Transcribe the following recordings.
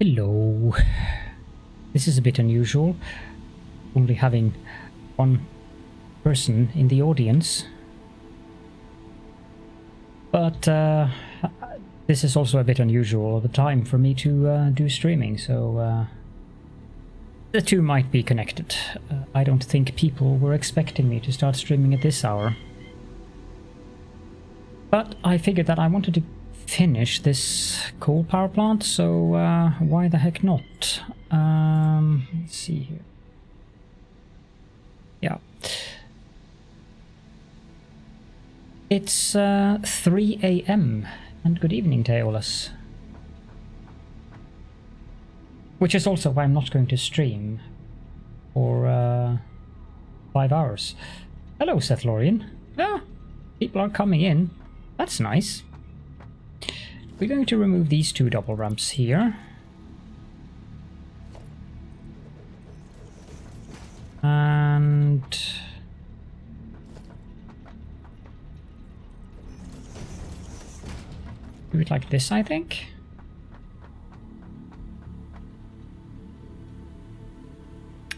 Hello. This is a bit unusual, only having one person in the audience. But this is also a bit unusual of a time for me to do streaming, so the two might be connected. I don't think people were expecting me to start streaming at this hour. But I figured that I wanted to finish this coal power plant, so why the heck not? Let's see here. Yeah. It's 3 AM, and good evening, Teolas. Which is also why I'm not going to stream for 5 hours. Hello, Seth Lorian. Ah, people are coming in. That's nice. We're going to remove these two double ramps here. And do it like this, I think.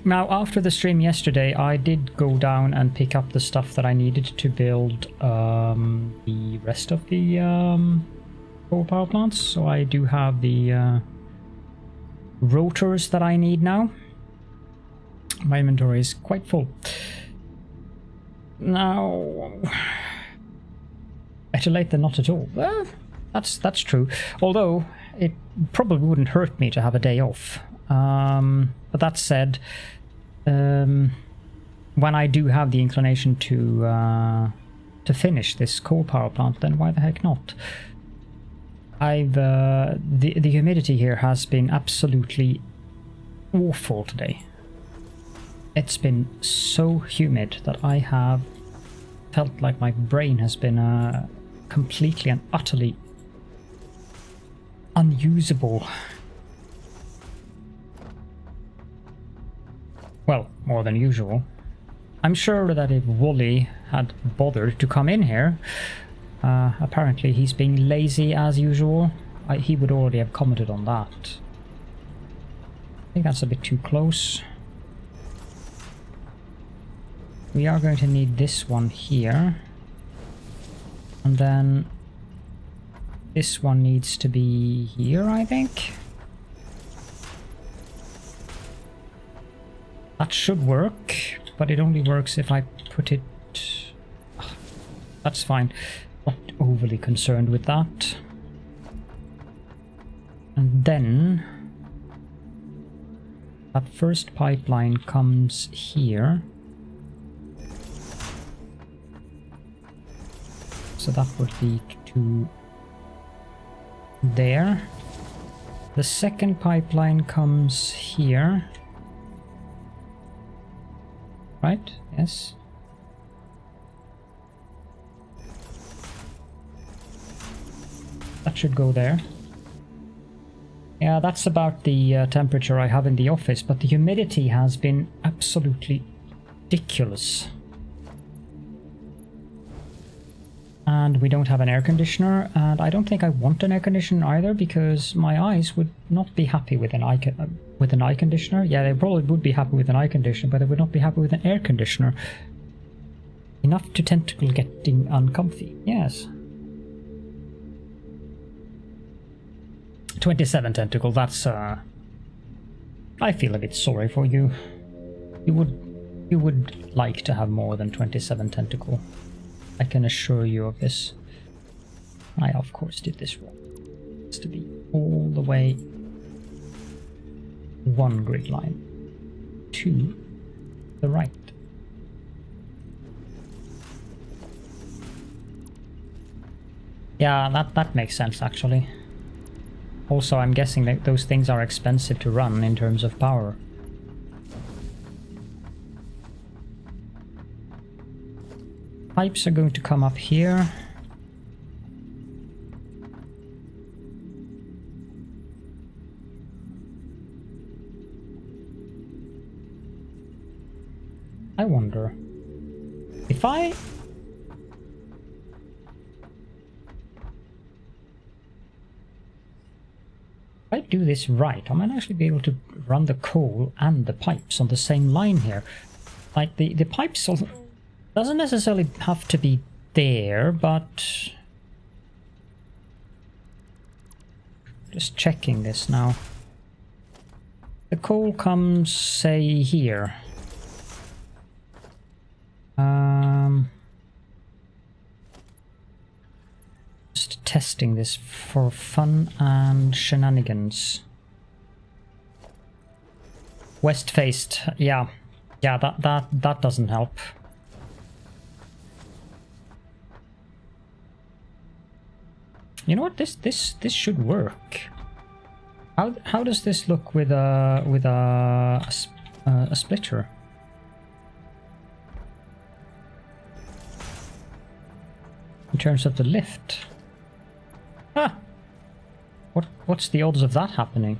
Now, after the stream yesterday, I did go down and pick up the stuff that I needed to build the rest of the coal power plants. So I do have the rotors that I need now. My inventory is quite full. Now, better late than not at all. Well, that's true. Although it probably wouldn't hurt me to have a day off. But that said, when I do have the inclination to finish this coal power plant, then why the heck not? The humidity here has been absolutely awful today. It's been so humid that I have felt like my brain has been completely and utterly unusable. Well, more than usual. I'm sure that if Wooly had bothered to come in here, apparently he's being lazy as usual. He would already have commented on that. I think that's a bit too close. We are going to need this one here. And then this one needs to be here, I think. That should work, but it only works if I put it... That's fine. Not overly concerned with that. And then that first pipeline comes here. So that would lead to there. The second pipeline comes here. Right? Yes. That should go there. Yeah, that's about the temperature I have in the office, but the humidity has been absolutely ridiculous. And we don't have an air conditioner, and I don't think I want an air conditioner either, because my eyes would not be happy with an eye conditioner. Yeah, they probably would be happy with an eye conditioner, but they would not be happy with an air conditioner. Enough to tentacle getting uncomfy. Yes. 27 tentacle, that's I feel a bit sorry for you. You would like to have more than 27 tentacle. I can assure you of this. I of course did this wrong. It's to be all the way one grid line to the right. Yeah, that makes sense actually. Also, I'm guessing that those things are expensive to run in terms of power. Pipes are going to come up here. I wonder if I do this right, I might actually be able to run the coal and the pipes on the same line here. Like, the pipes doesn't necessarily have to be there, but... Just checking this now. The coal comes, say, here. Just testing this for fun and shenanigans. West faced, yeah. Yeah, that doesn't help. You know what? This should work. How does this look with a splitter? In terms of the lift. Ah! What's the odds of that happening?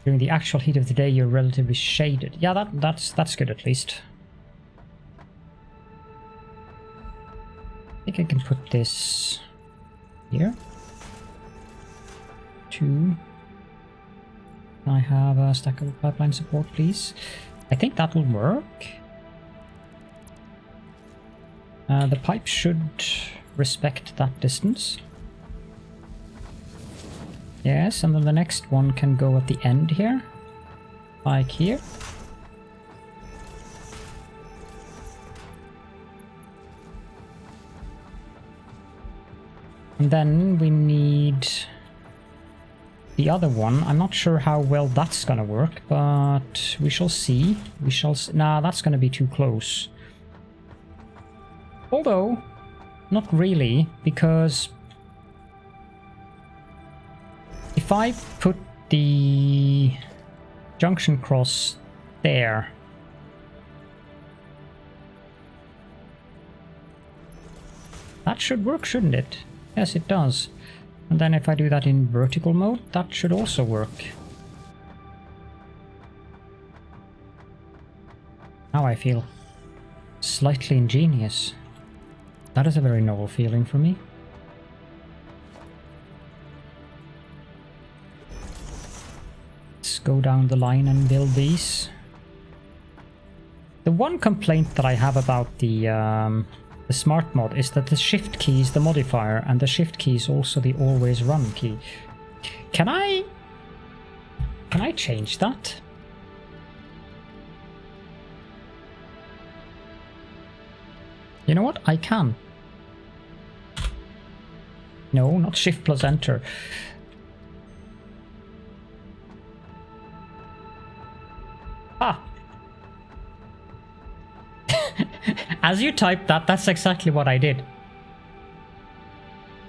During the actual heat of the day, you're relatively shaded. Yeah, that's good at least. I think I can put this here. 2. Can I have a stackable pipeline support, please? I think that will work. The pipe should respect that distance. Yes, and then the next one can go at the end here, like here. And then we need the other one. I'm not sure how well that's gonna work, but we shall see. Nah, that's gonna be too close. Although, not really, because if I put the junction cross there, that should work, shouldn't it? Yes, it does. And then if I do that in vertical mode, that should also work. Now I feel slightly ingenious. That is a very novel feeling for me. Let's go down the line and build these. The one complaint that I have about the smart mod is that the shift key is the modifier, and the shift key is also the always run key. Can I change that? You know what? I can. No, not shift plus enter. Ah! As you typed that, that's exactly what I did.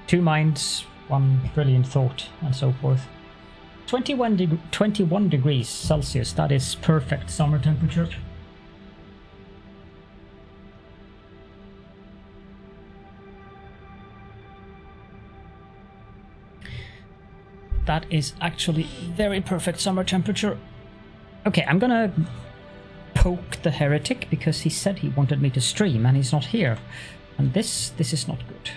2 minds, 1 brilliant thought, and so forth. 21 degrees Celsius, that is perfect summer temperature. That is actually very perfect summer temperature. Okay, I'm gonna poke the heretic because he said he wanted me to stream and he's not here. And this is not good.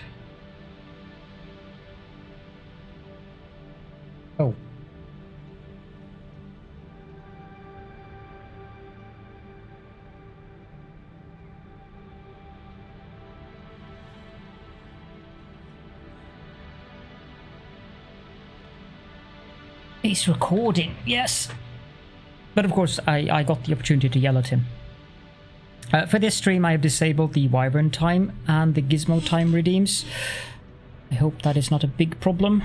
Oh. He's recording, yes. But of course, I got the opportunity to yell at him. For this stream, I have disabled the Wyvern time and the Gizmo time redeems. I hope that is not a big problem.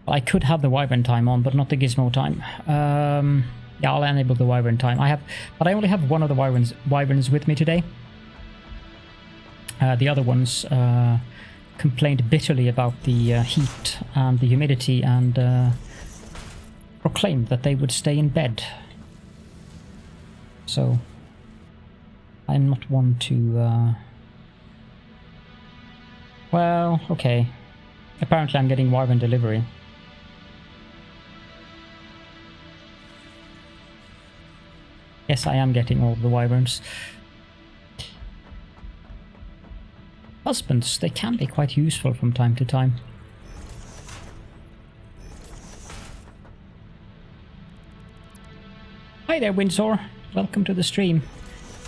I could have the Wyvern time on, but not the Gizmo time. Yeah, I'll enable the Wyvern time. But I only have one of the Wyverns with me today. The other ones complained bitterly about the heat and the humidity and proclaimed that they would stay in bed. So I'm not one to Well, okay. Apparently I'm getting Wyvern delivery. Yes, I am getting all of the Wyverns. Husbands, they can be quite useful from time to time. Hi there, Windsor. Welcome to the stream.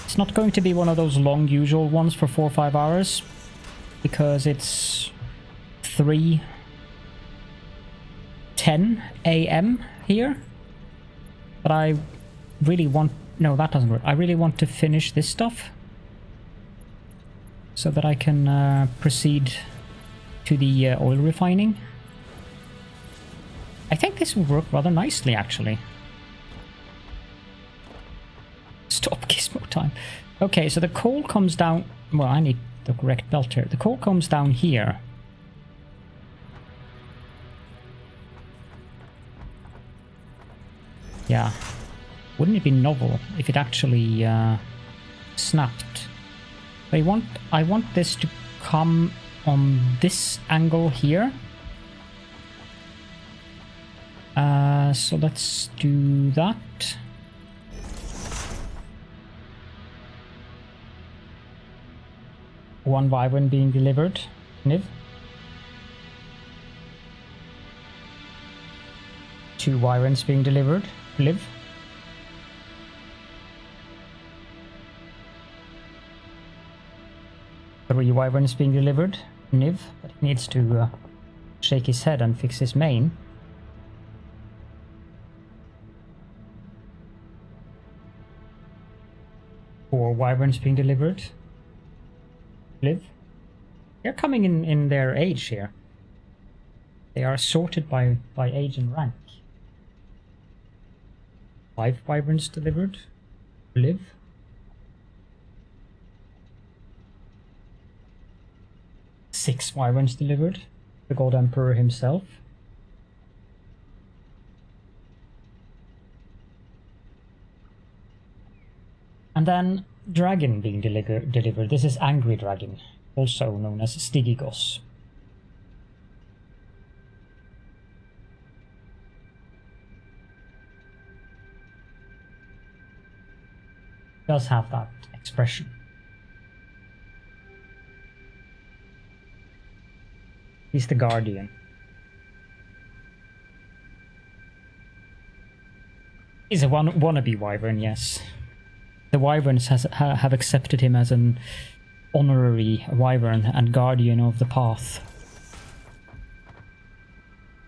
It's not going to be one of those long usual ones for 4 or 5 hours, because it's 3:10 a.m. here. But I really want... No, that doesn't work. I really want to finish this stuff so that I can proceed to the oil refining. I think this will work rather nicely, actually. Stop gizmo time. Okay, so the coal comes down... Well, I need the correct belt here. The coal comes down here. Yeah. Wouldn't it be novel if it actually snapped? I want this to come on this angle here. So let's do that. One Wyvern being delivered. Niv. 2 Wyverns being delivered. Live. 3 Wyverns being delivered. Niv. But he needs to shake his head and fix his main. Four Wyverns being delivered. Live. They're coming in their age here. They are sorted by age and rank. 5 Wyverns delivered. Live. 6 Wyverns delivered. The God Emperor himself. And then Dragon being delivered. This is Angry Dragon, also known as Stigigos. Does have that expression. He's the Guardian. He's a wannabe Wyvern, yes. The Wyverns have accepted him as an honorary Wyvern and Guardian of the Path.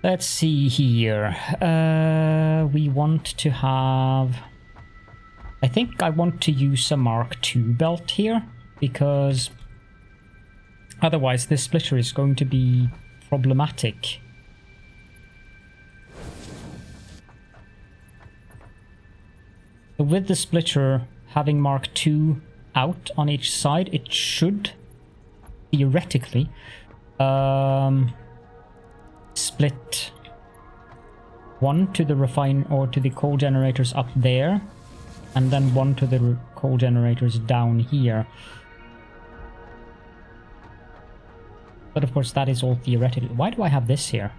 Let's see here. We want to have... I think I want to use a Mark II belt here, because otherwise this splitter is going to be problematic. So with the splitter having Mark II out on each side, it should theoretically split one to the to the coal generators up there, and then one to the coal generators down here. But of course that is all theoretical. Why do I have this here?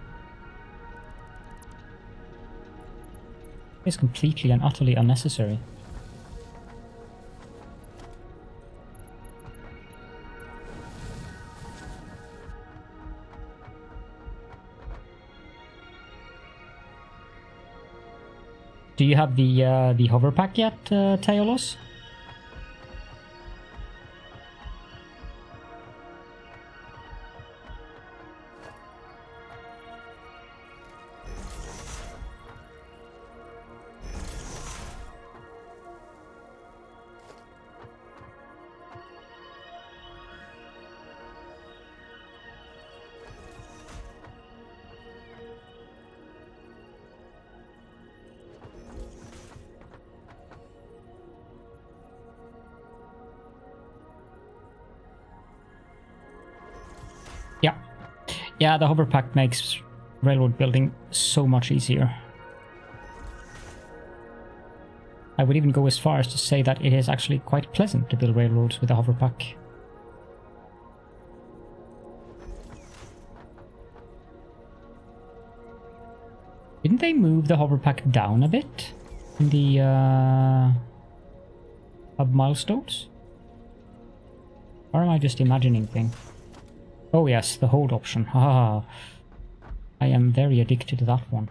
It's completely and utterly unnecessary. Do you have the hover pack yet, Teolos? Yeah, the hover pack makes railroad building so much easier. I would even go as far as to say that it is actually quite pleasant to build railroads with a hover pack. Didn't they move the hover pack down a bit in the hub milestones? Or am I just imagining things? Oh yes, the hold option. Ah, I am very addicted to that one.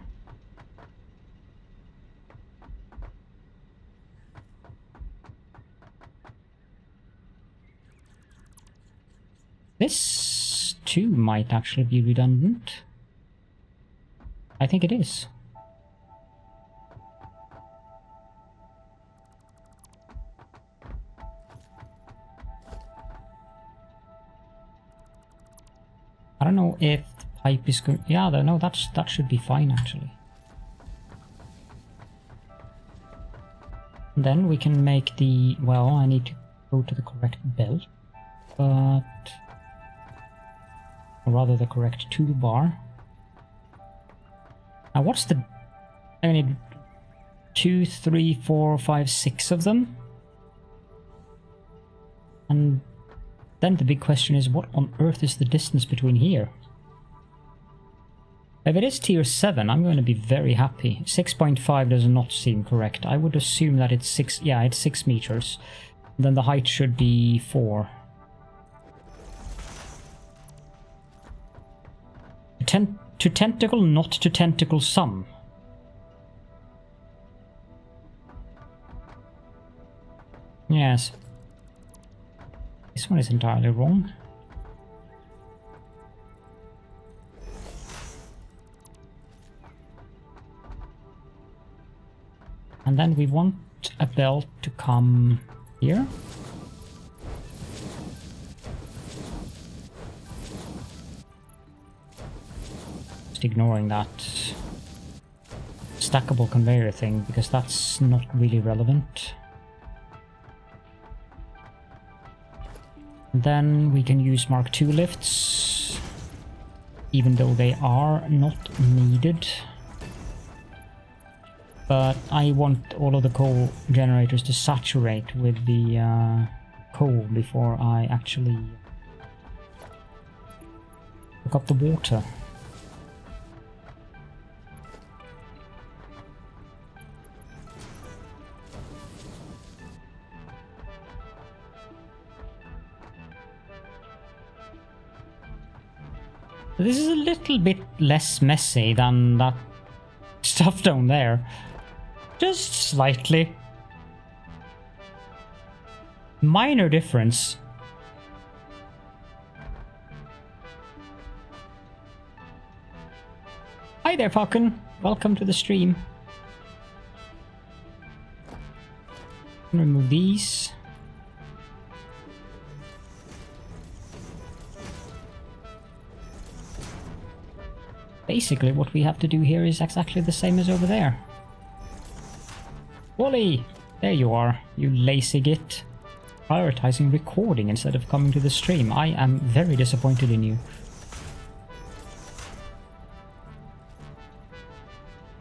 This too might actually be redundant. I think it is. I don't know if the pipe is good. Yeah, no, that should be fine actually. And then we can make the, well, I need to go to the correct belt, but, or rather the correct toolbar. Now what's the, I need 2, 3, 4, 5, 6 of them. And then the big question is, what on earth is the distance between here? If it is tier 7, I'm going to be very happy. 6.5 does not seem correct. I would assume that it's 6, yeah, it's 6 meters. Then the height should be 4. To tentacle, not to tentacle some. Yes. This one is entirely wrong. And then we want a belt to come here. Just ignoring that stackable conveyor thing because that's not really relevant. Then we can use Mark II lifts, even though they are not needed. But I want all of the coal generators to saturate with the coal before I actually hook up the water. This is a little bit less messy than that stuff down there. Just slightly. Minor difference. Hi there, Falcon. Welcome to the stream. Remove these. Basically, what we have to do here is exactly the same as over there. Wally! There you are, you lazy git. Prioritizing recording instead of coming to the stream. I am very disappointed in you.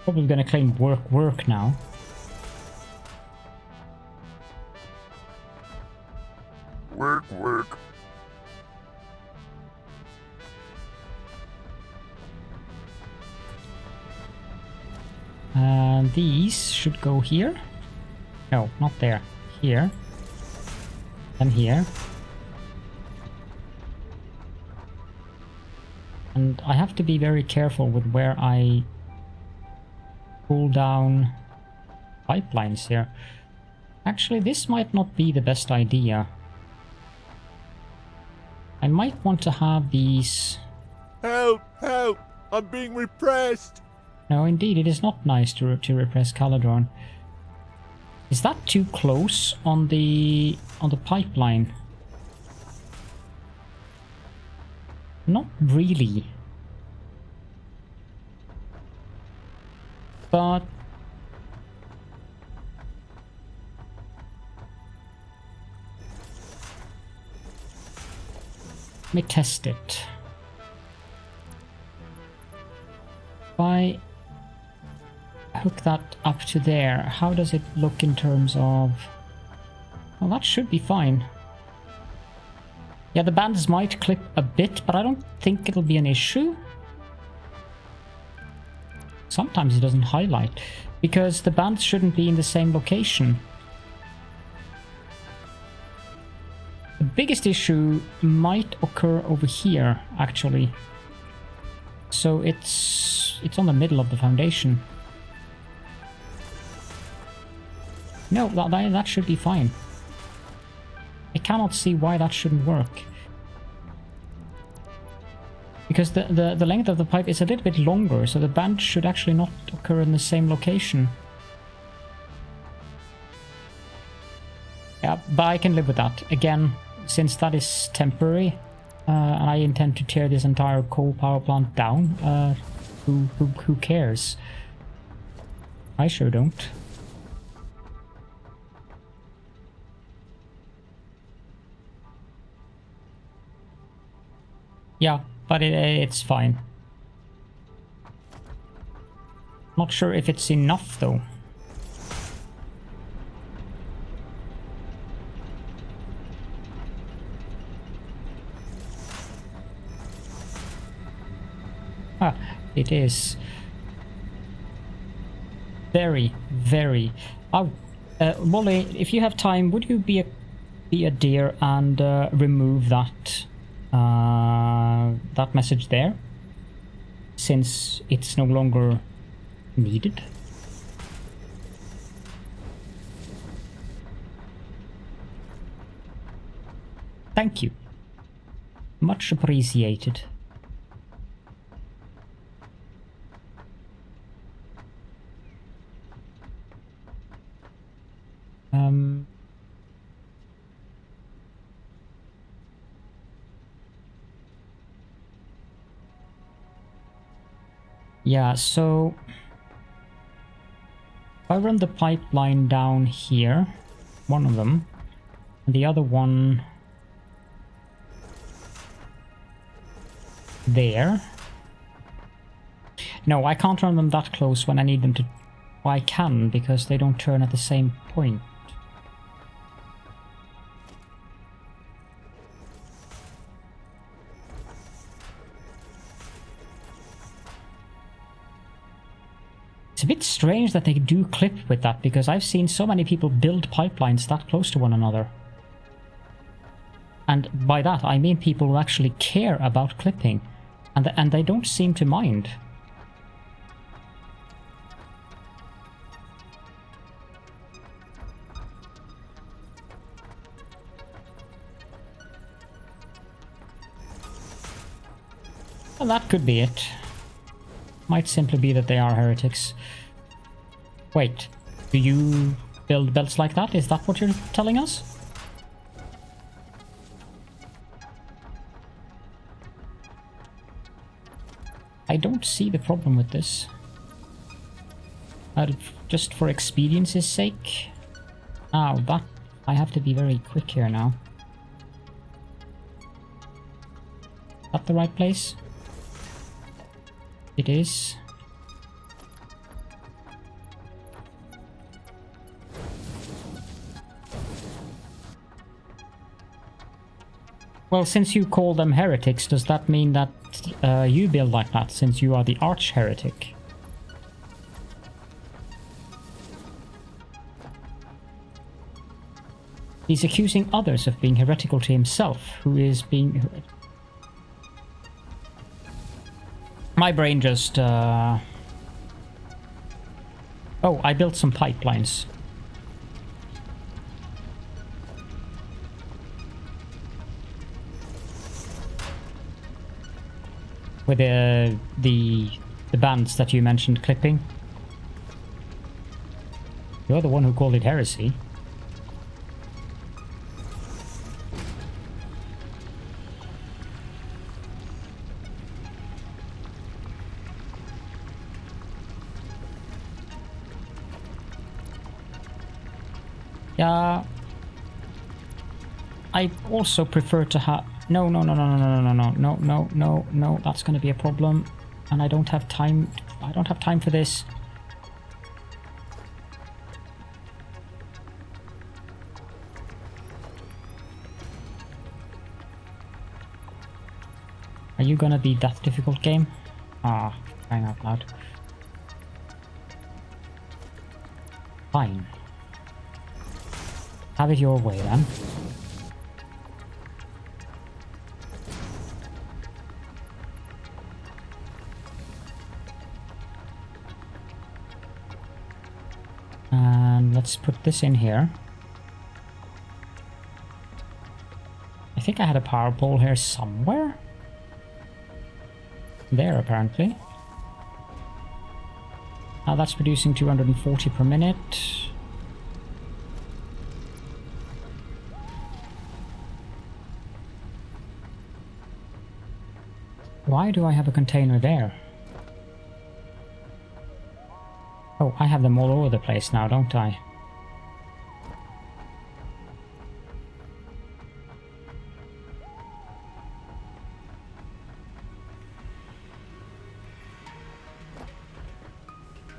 Probably gonna claim work now. Work. And these should go here. No, not there. Here. Then here. And I have to be very careful with where I pull down pipelines here. Actually, this might not be the best idea. I might want to have these... Help! I'm being repressed! No, indeed, it is not nice to repress Caledorn. Is that too close on the pipeline? Not really. But let me test it. If I hook that up to there, how does it look in terms of... Well, that should be fine. Yeah, the bands might clip a bit, but I don't think it'll be an issue. sometimes it doesn't highlight. Because the bands shouldn't be in the same location. The biggest issue might occur over here, actually. So it's on the middle of the foundation. No, that should be fine. I cannot see why that shouldn't work. Because the length of the pipe is a little bit longer, so the band should actually not occur in the same location. Yeah, but I can live with that. Again, since that is temporary, and I intend to tear this entire coal power plant down, who cares? I sure don't. Yeah, but it's fine. Not sure if it's enough though. Ah, it is. Very, very. Wally, if you have time, would you be a dear and remove that that message there, since it's no longer needed? Thank you. Much appreciated. Yeah, so if I run the pipeline down here, one of them, and the other one there. No, I can't run them that close when I need them to. Well, I can, because they don't turn at the same point. It's a bit strange that they do clip with that, because I've seen so many people build pipelines that close to one another. And by that I mean people who actually care about clipping, and they don't seem to mind. Well, that could be it. Might simply be that they are heretics. Wait, do you build belts like that? Is that what you're telling us? I don't see the problem with this. Just for expediency's sake. Oh, that... I have to be very quick here now. Is that the right place? It is. Well, since you call them heretics, does that mean that you build like that, since you are the arch-heretic? He's accusing others of being heretical to himself, who is being... My brain just... Oh, I built some pipelines. With the bands that you mentioned clipping. You're the one who called it heresy. Yeah, I also prefer to have... No, that's going to be a problem. And I don't have time. I don't have time for this. Are you going to be that difficult, game? Ah, crying out loud. Fine. Have it your way then. And let's put this in here. I think I had a power pole here somewhere. There, apparently. Now that's producing 240 per minute. Why do I have a container there? Oh, I have them all over the place now, don't I?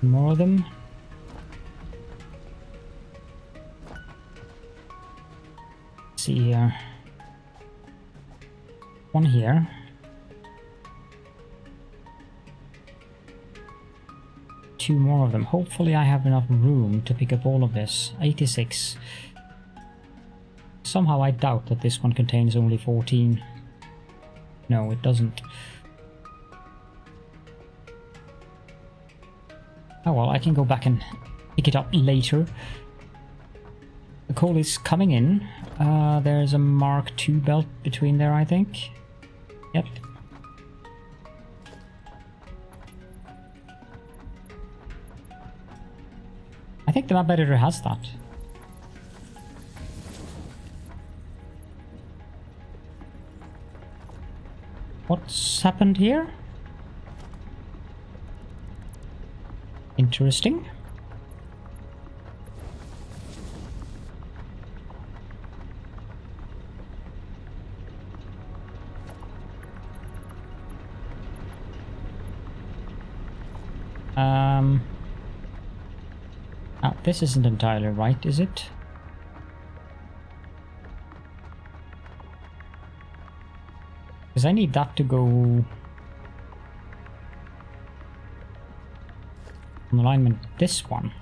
More of them. Let's see here. One here. Two more of them. Hopefully I have enough room to pick up all of this. 86. Somehow I doubt that this one contains only 14. No, it doesn't. Oh well, I can go back and pick it up later. The coal is coming in. There's a Mark II belt between there, I think. Yep. I think the map editor has that. What's happened here? Interesting. This isn't entirely right, is it? Because I need that to go on alignment with this one.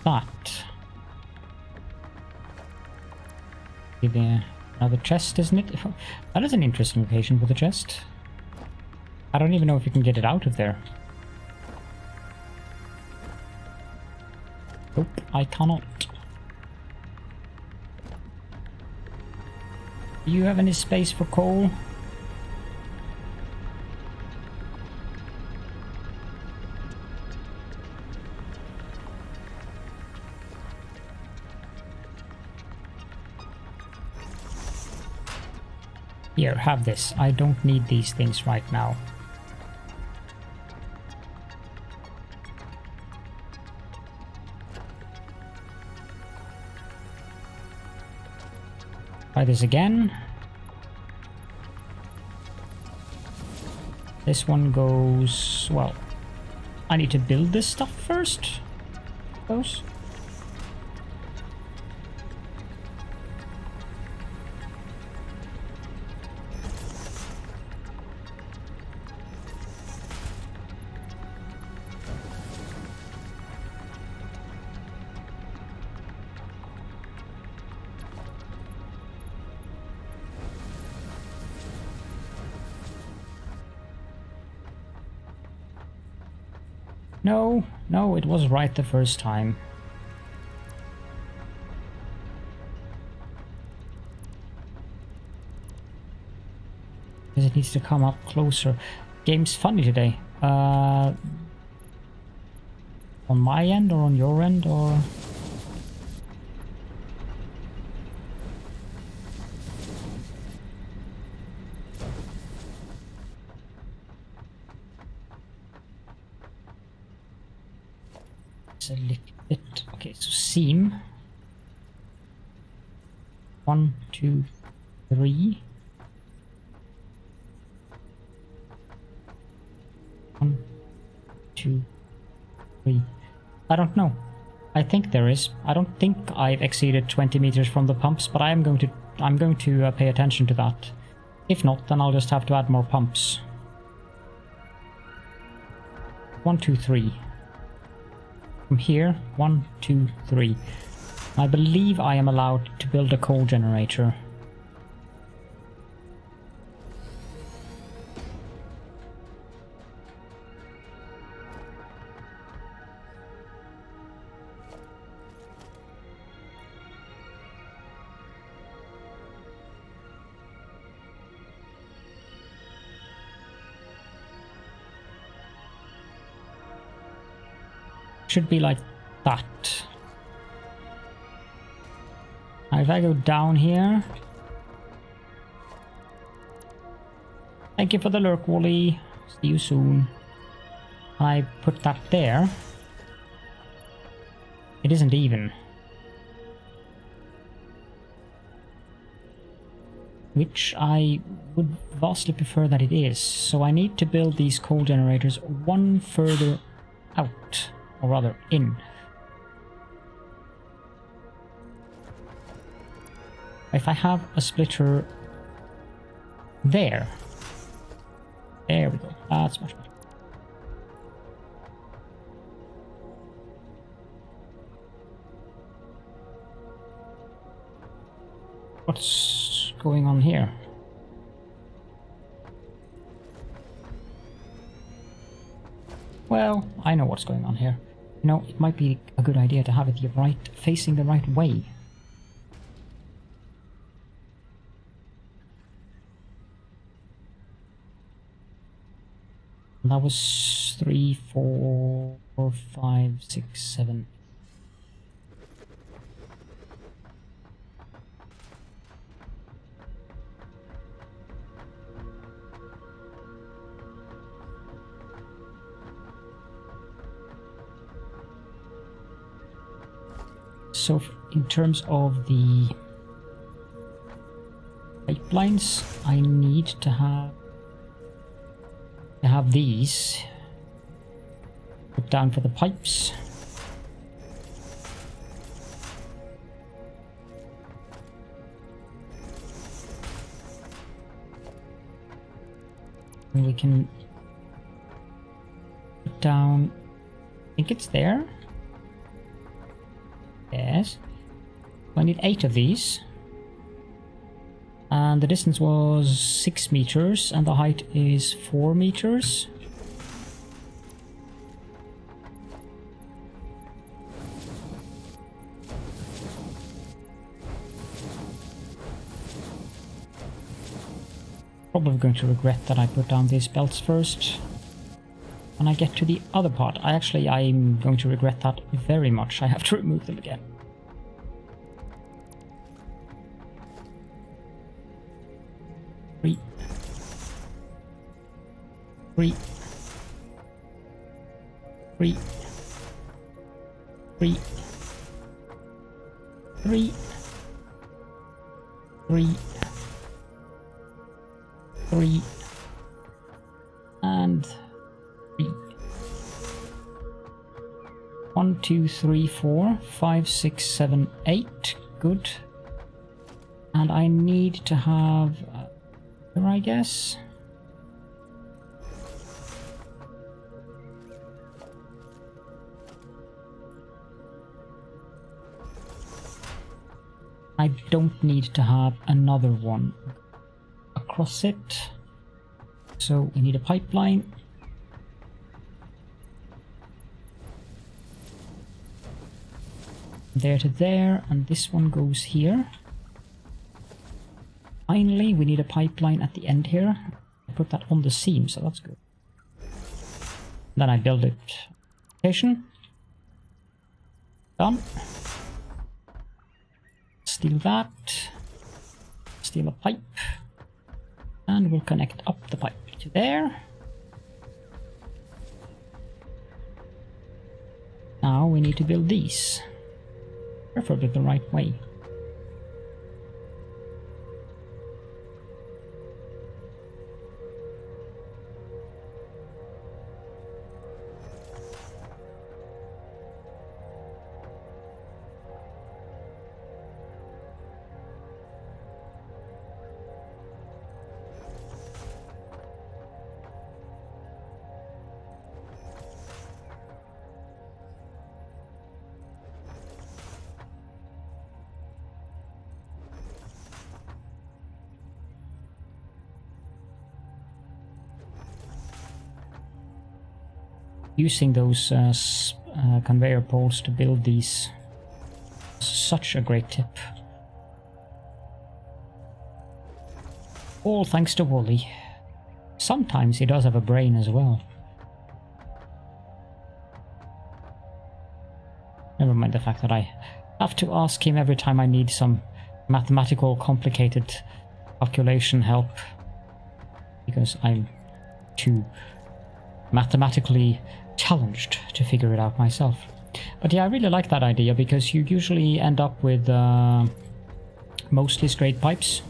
That. Maybe another chest, isn't it? That is an interesting location for the chest. I don't even know if you can get it out of there. Nope, I cannot. Do you have any space for coal? Here, have this. I don't need these things right now. Try this again. This one goes... well, I need to build this stuff first, I suppose. No, it was right the first time. Because it needs to come up closer. Game's funny today. On my end or on your end or... a little bit. Okay, so seam. 1, 2, 3. 1, 2, 3. I don't know. I think there is. I don't think I've exceeded 20 meters from the pumps, but I'm going to pay attention to that. If not, then I'll just have to add more pumps. 1, 2, 3. From here, 1, 2, 3. I believe I am allowed to build a coal generator. Should be like that. Now if I go down here... Thank you for the lurk, Wooly. See you soon. I put that there. It isn't even. Which I would vastly prefer that it is. So I need to build these coal generators one further out. Or rather, in. If I have a splitter there. There we go. That's much better. What's going on here? Well, I know what's going on here. You know, it might be a good idea to have it facing the right way. And that was 3, 4, 5, 6, 7. So in terms of the pipelines, I need to have these put down for the pipes. And we can put down, I think it's there. Yes. I need 8 of these. And the distance was 6 meters and the height is 4 meters. Probably going to regret that I put down these belts first. When I get to the other part, I'm going to regret that very much. I have to remove them again. Three. 3. 3. 3. 3. 3. 3. And 3. 1, 2, 3, 4, 5, 6, 7, 8. Good. And I need to have here, I guess. I don't need to have another one across it. So we need a pipeline. There to there, and this one goes here. Finally, we need a pipeline at the end here. I put that on the seam, so that's good. Then I build it. Station. Done. Steal that. Steal a pipe. And we'll connect up the pipe to there. Now we need to build these. Preferably the right way. using those conveyor poles to build these. Such a great tip. All thanks to Wally. Sometimes he does have a brain as well. Never mind the fact that I have to ask him every time I need some mathematical complicated calculation help. Because I'm too mathematically challenged to figure it out myself. But yeah, I really like that idea because you usually end up with mostly straight pipes.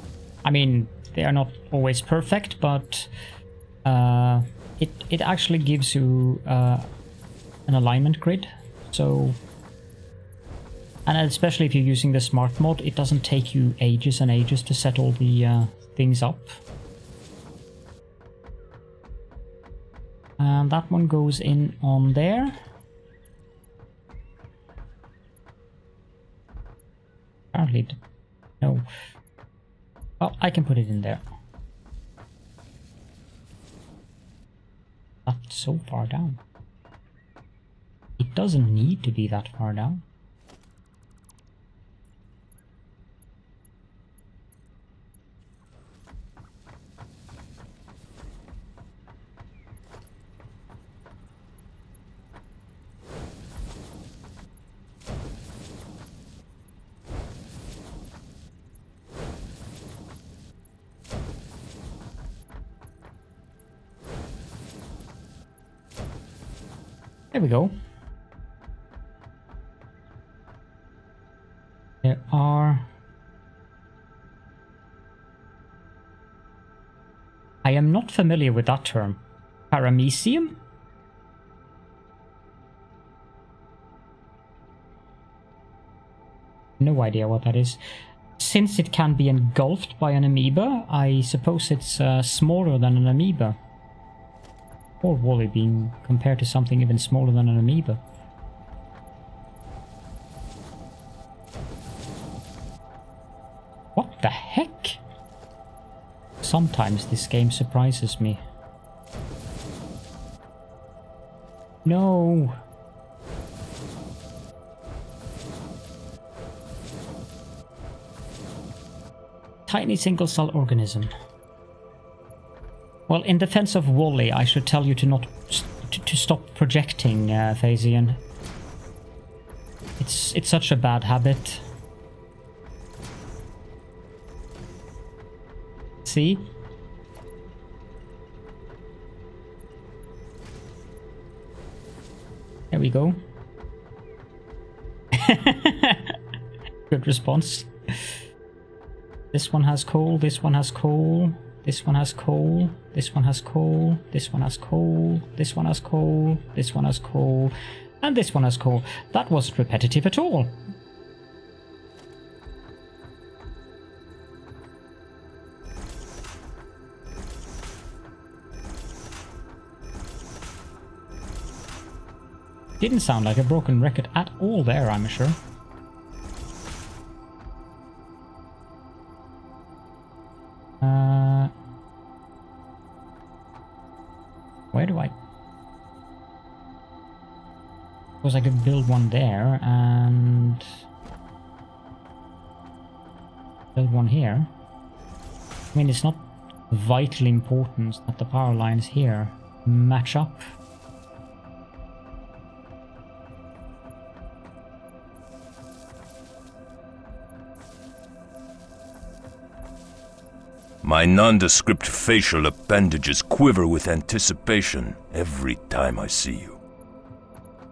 I mean, they are not always perfect, but it actually gives you an alignment grid. So, and especially if you're using the smart mod, it doesn't take you ages and ages to set all the things up. And that one goes in on there. Apparently, no. Well, I can put it in there. That's so far down. It doesn't need to be that far down. There we go. There are... I am not familiar with that term. Paramecium? No idea what that is. Since it can be engulfed by an amoeba, I suppose it's smaller than an amoeba. Or Wally being compared to something even smaller than an amoeba. What the heck? Sometimes this game surprises me. No. Tiny single-cell organism. Well, in defense of Wally, I should tell you to not to stop projecting, Phasian. It's such a bad habit. See? There we go. Good response. This one has coal, this one has coal. This one has coal, this one has coal, this one has coal, this one has coal, this one has coal, and this one has coal. That wasn't repetitive at all. Didn't sound like a broken record at all there, I'm sure. Where do I... Suppose I could build one there and... build one here. I mean, it's not vitally important that the power lines here match up. My nondescript facial appendages quiver with anticipation every time I see you.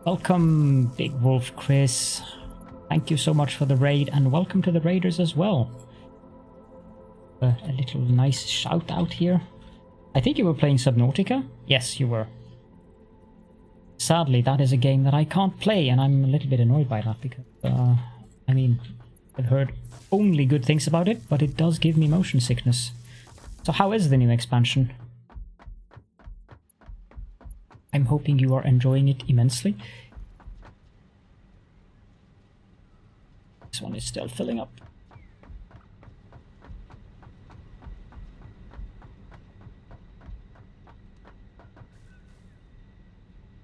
Welcome, Big Wolf Chris. Thank you so much for the raid, and welcome to the raiders as well. A little nice shout out here. I think you were playing Subnautica? Yes, you were. Sadly, that is a game that I can't play, and I'm a little bit annoyed by that because, I mean, I've heard only good things about it, but it does give me motion sickness. So how is the new expansion? I'm hoping you are enjoying it immensely. This one is still filling up.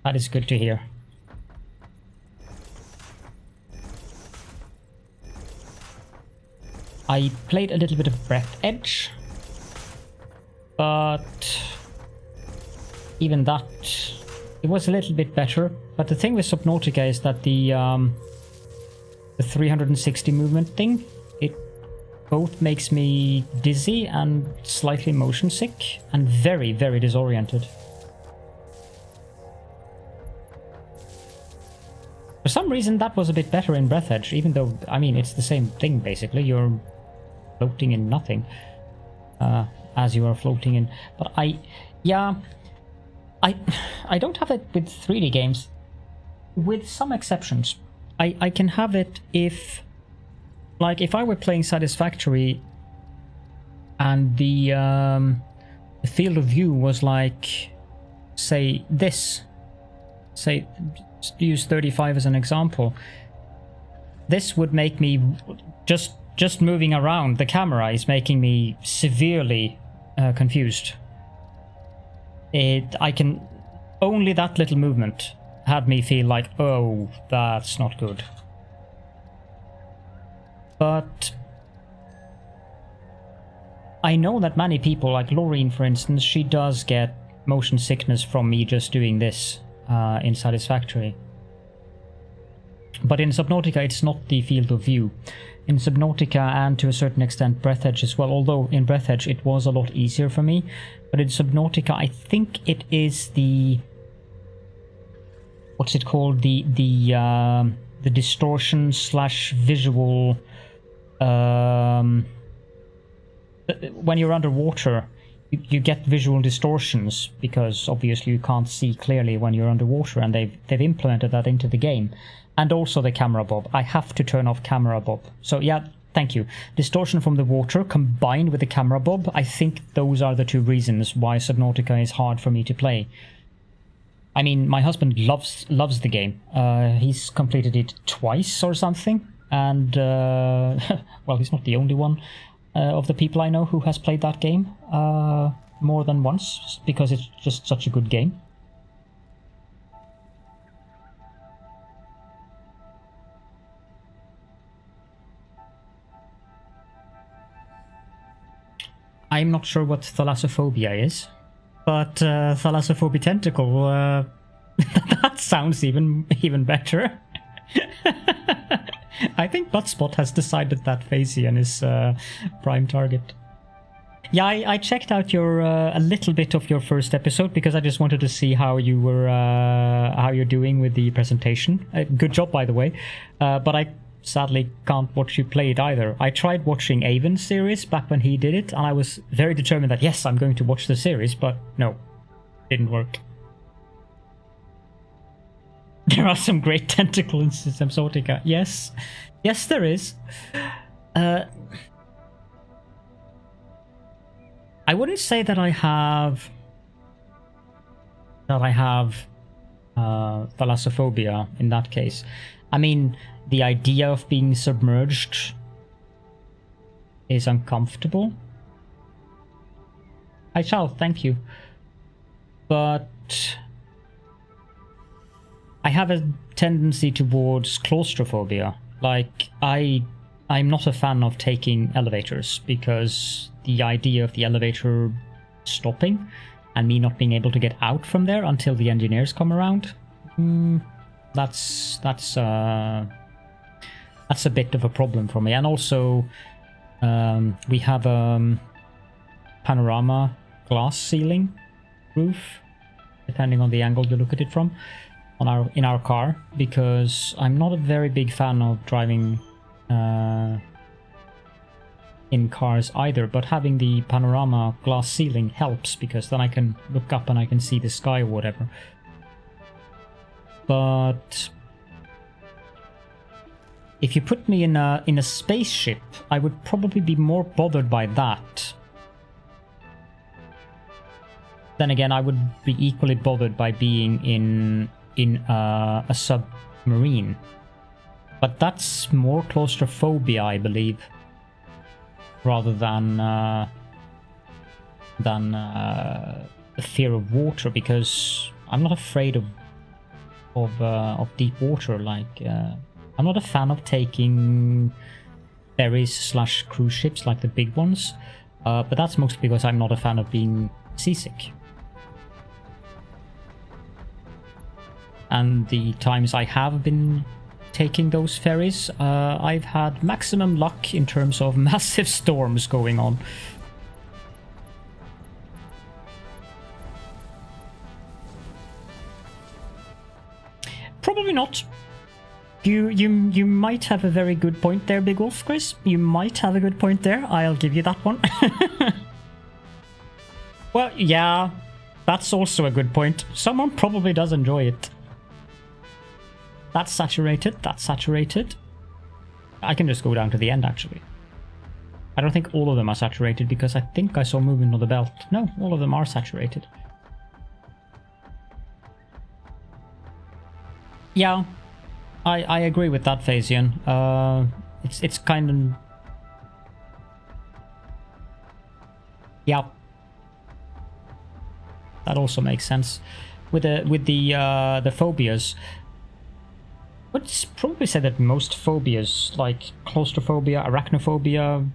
That is good to hear. I played a little bit of Breath Edge, but even that, it was a little bit better. But the thing with Subnautica is that the 360 movement thing, it both makes me dizzy and slightly motion sick and very, very disoriented. For some reason that was a bit better in Breath Edge, even though, I mean, it's the same thing basically. You're floating in nothing as you are floating in. But I don't have it with 3D games, with some exceptions. I can have it if, like, if I were playing Satisfactory and the field of view was like, say, this. Say, use 35 as an example. This would make me just moving around the camera is making me severely confused. I can only that little movement had me feel like, oh, that's not good. But I know that many people, like Laureen for instance, she does get motion sickness from me just doing this in Satisfactory. But in Subnautica it's not the field of view. In Subnautica and to a certain extent Breath Edge as well, although in Breath Edge it was a lot easier for me. But in Subnautica I think it is the... what's it called? The distortion slash visual... when you're underwater, you get visual distortions because obviously you can't see clearly when you're underwater, and they've implemented that into the game. And also the camera bob. I have to turn off camera bob. So yeah, thank you. Distortion from the water combined with the camera bob, I think those are the two reasons why Subnautica is hard for me to play. I mean, my husband loves the game. He's completed it twice or something, and well, he's not the only one of the people I know who has played that game more than once, because it's just such a good game. I'm not sure what thalassophobia is, but thalassophobia tentacle, that sounds even better. I think Buttspot has decided that Phasian is prime target. Yeah, I checked out your a little bit of your first episode because I just wanted to see how you were how you're doing with the presentation. Good job, by the way. But I sadly can't watch you play it either. I tried watching Avon's series back when he did it, and I was very determined that yes, I'm going to watch the series, but no, didn't work. There are some great tentacles in Subnautica. Yes, yes, there is. I wouldn't say that I have thalassophobia in that case. I mean, the idea of being submerged is uncomfortable. I shall, thank you. But I have a tendency towards claustrophobia. Like, I'm not a fan of taking elevators because the idea of the elevator stopping and me not being able to get out from there until the engineers come around, that's a bit of a problem for me. And also, we have a panorama glass ceiling roof, depending on the angle you look at it from, in our car, because I'm not a very big fan of driving in cars either, but having the panorama glass ceiling helps because then I can look up and I can see the sky or whatever. But if you put me in a spaceship, I would probably be more bothered by that. Then again, I would be equally bothered by being in a submarine. But that's more claustrophobia, I believe, rather than the fear of water, because I'm not afraid of of deep water. Like I'm not a fan of taking ferries / cruise ships like the big ones, but that's mostly because I'm not a fan of being seasick. And the times I have been taking those ferries, I've had maximum luck in terms of massive storms going on. Probably not. You might have a very good point there, Big Wolf, Chris. You might have a good point there. I'll give you that one. Well, yeah, that's also a good point. Someone probably does enjoy it. That's saturated. That's saturated. I can just go down to the end, actually. I don't think all of them are saturated, because I think I saw movement on the belt. No, all of them are saturated. Yeah, I agree with that, Phasian. It's kind of... Yeah. That also makes sense. With the phobias... Would probably say that most phobias, like claustrophobia, arachnophobia,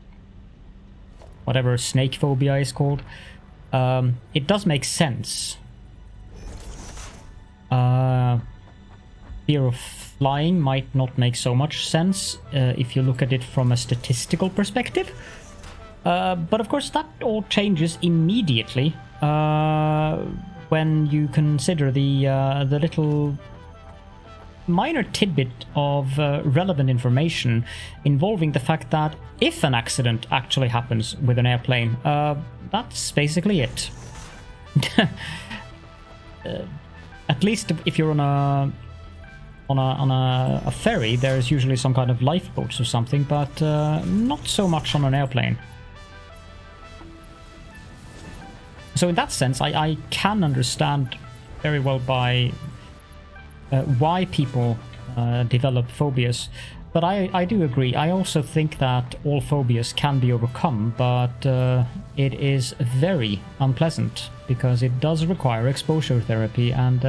whatever snake phobia is called, it does make sense. Fear of flying might not make so much sense if you look at it from a statistical perspective. But of course that all changes immediately when you consider the little minor tidbit of relevant information involving the fact that if an accident actually happens with an airplane, that's basically it. At least if you're on a ferry, there's usually some kind of lifeboats or something, but not so much on an airplane. So in that sense, I can understand very well by why people develop phobias, but I do agree. I also think that all phobias can be overcome, but it is very unpleasant because it does require exposure therapy, and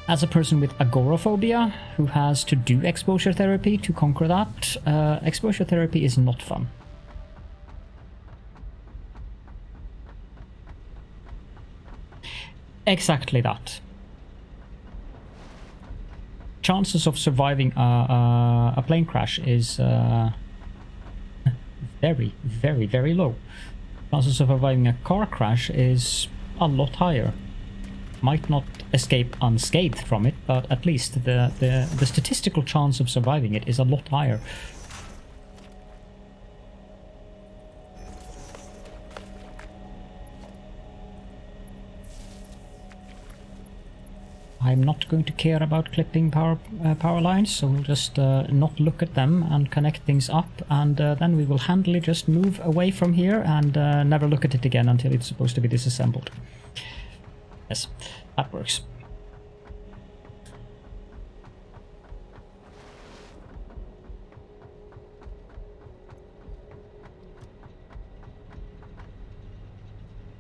as a person with agoraphobia who has to do exposure therapy to conquer that, exposure therapy is not fun. Exactly that. Chances of surviving a plane crash is very, very, very low. Chances of surviving a car crash is a lot higher. Might not escape unscathed from it, but at least the statistical chance of surviving it is a lot higher. I'm not going to care about clipping power lines, so we'll just not look at them and connect things up, and then we will handily just move away from here and never look at it again until it's supposed to be disassembled. Yes, that works.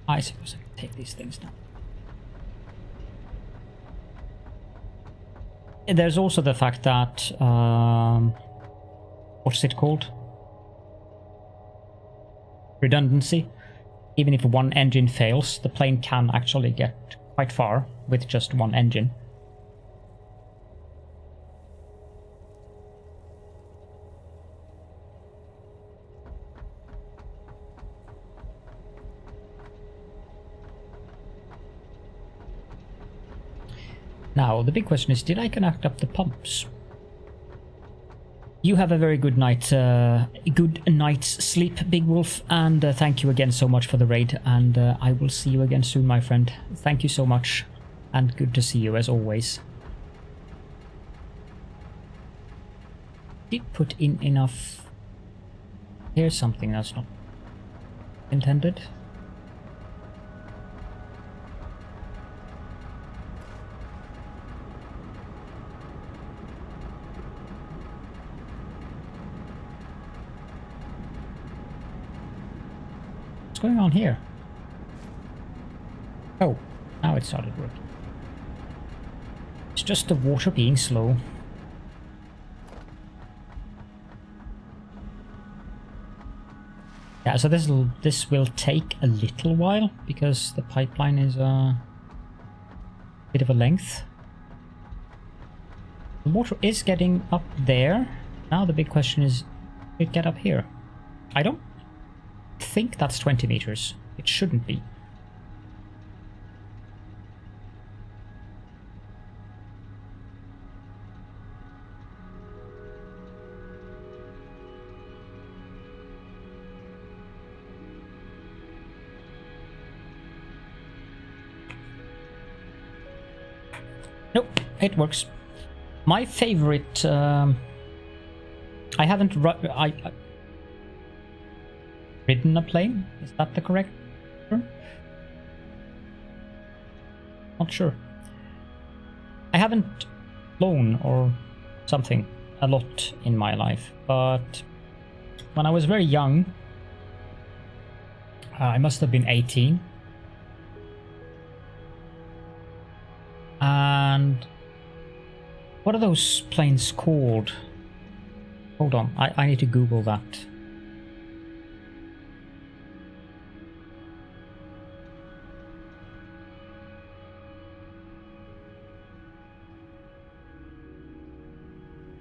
I suppose I can take these things now. There's also the fact that, what's it called? Redundancy. Even if one engine fails, the plane can actually get quite far with just one engine. Now, the big question is, did I connect up the pumps? You have a very good night's sleep, Big Wolf, and thank you again so much for the raid, and I will see you again soon, my friend. Thank you so much, and good to see you as always. Did put in enough... Here's something that's not intended. What's going on here? Oh, now it started working. just the water being slow. Yeah, so this will take a little while because the pipeline is a bit of a length. The water is getting up there. Now the big question is, will it get up here? I don't think that's 20 meters. It shouldn't be. Nope, it works. My favorite... I haven't ridden a plane? Is that the correct term? Not sure. I haven't flown or something a lot in my life, but when I was very young, I must have been 18. And what are those planes called? Hold on, I need to Google that.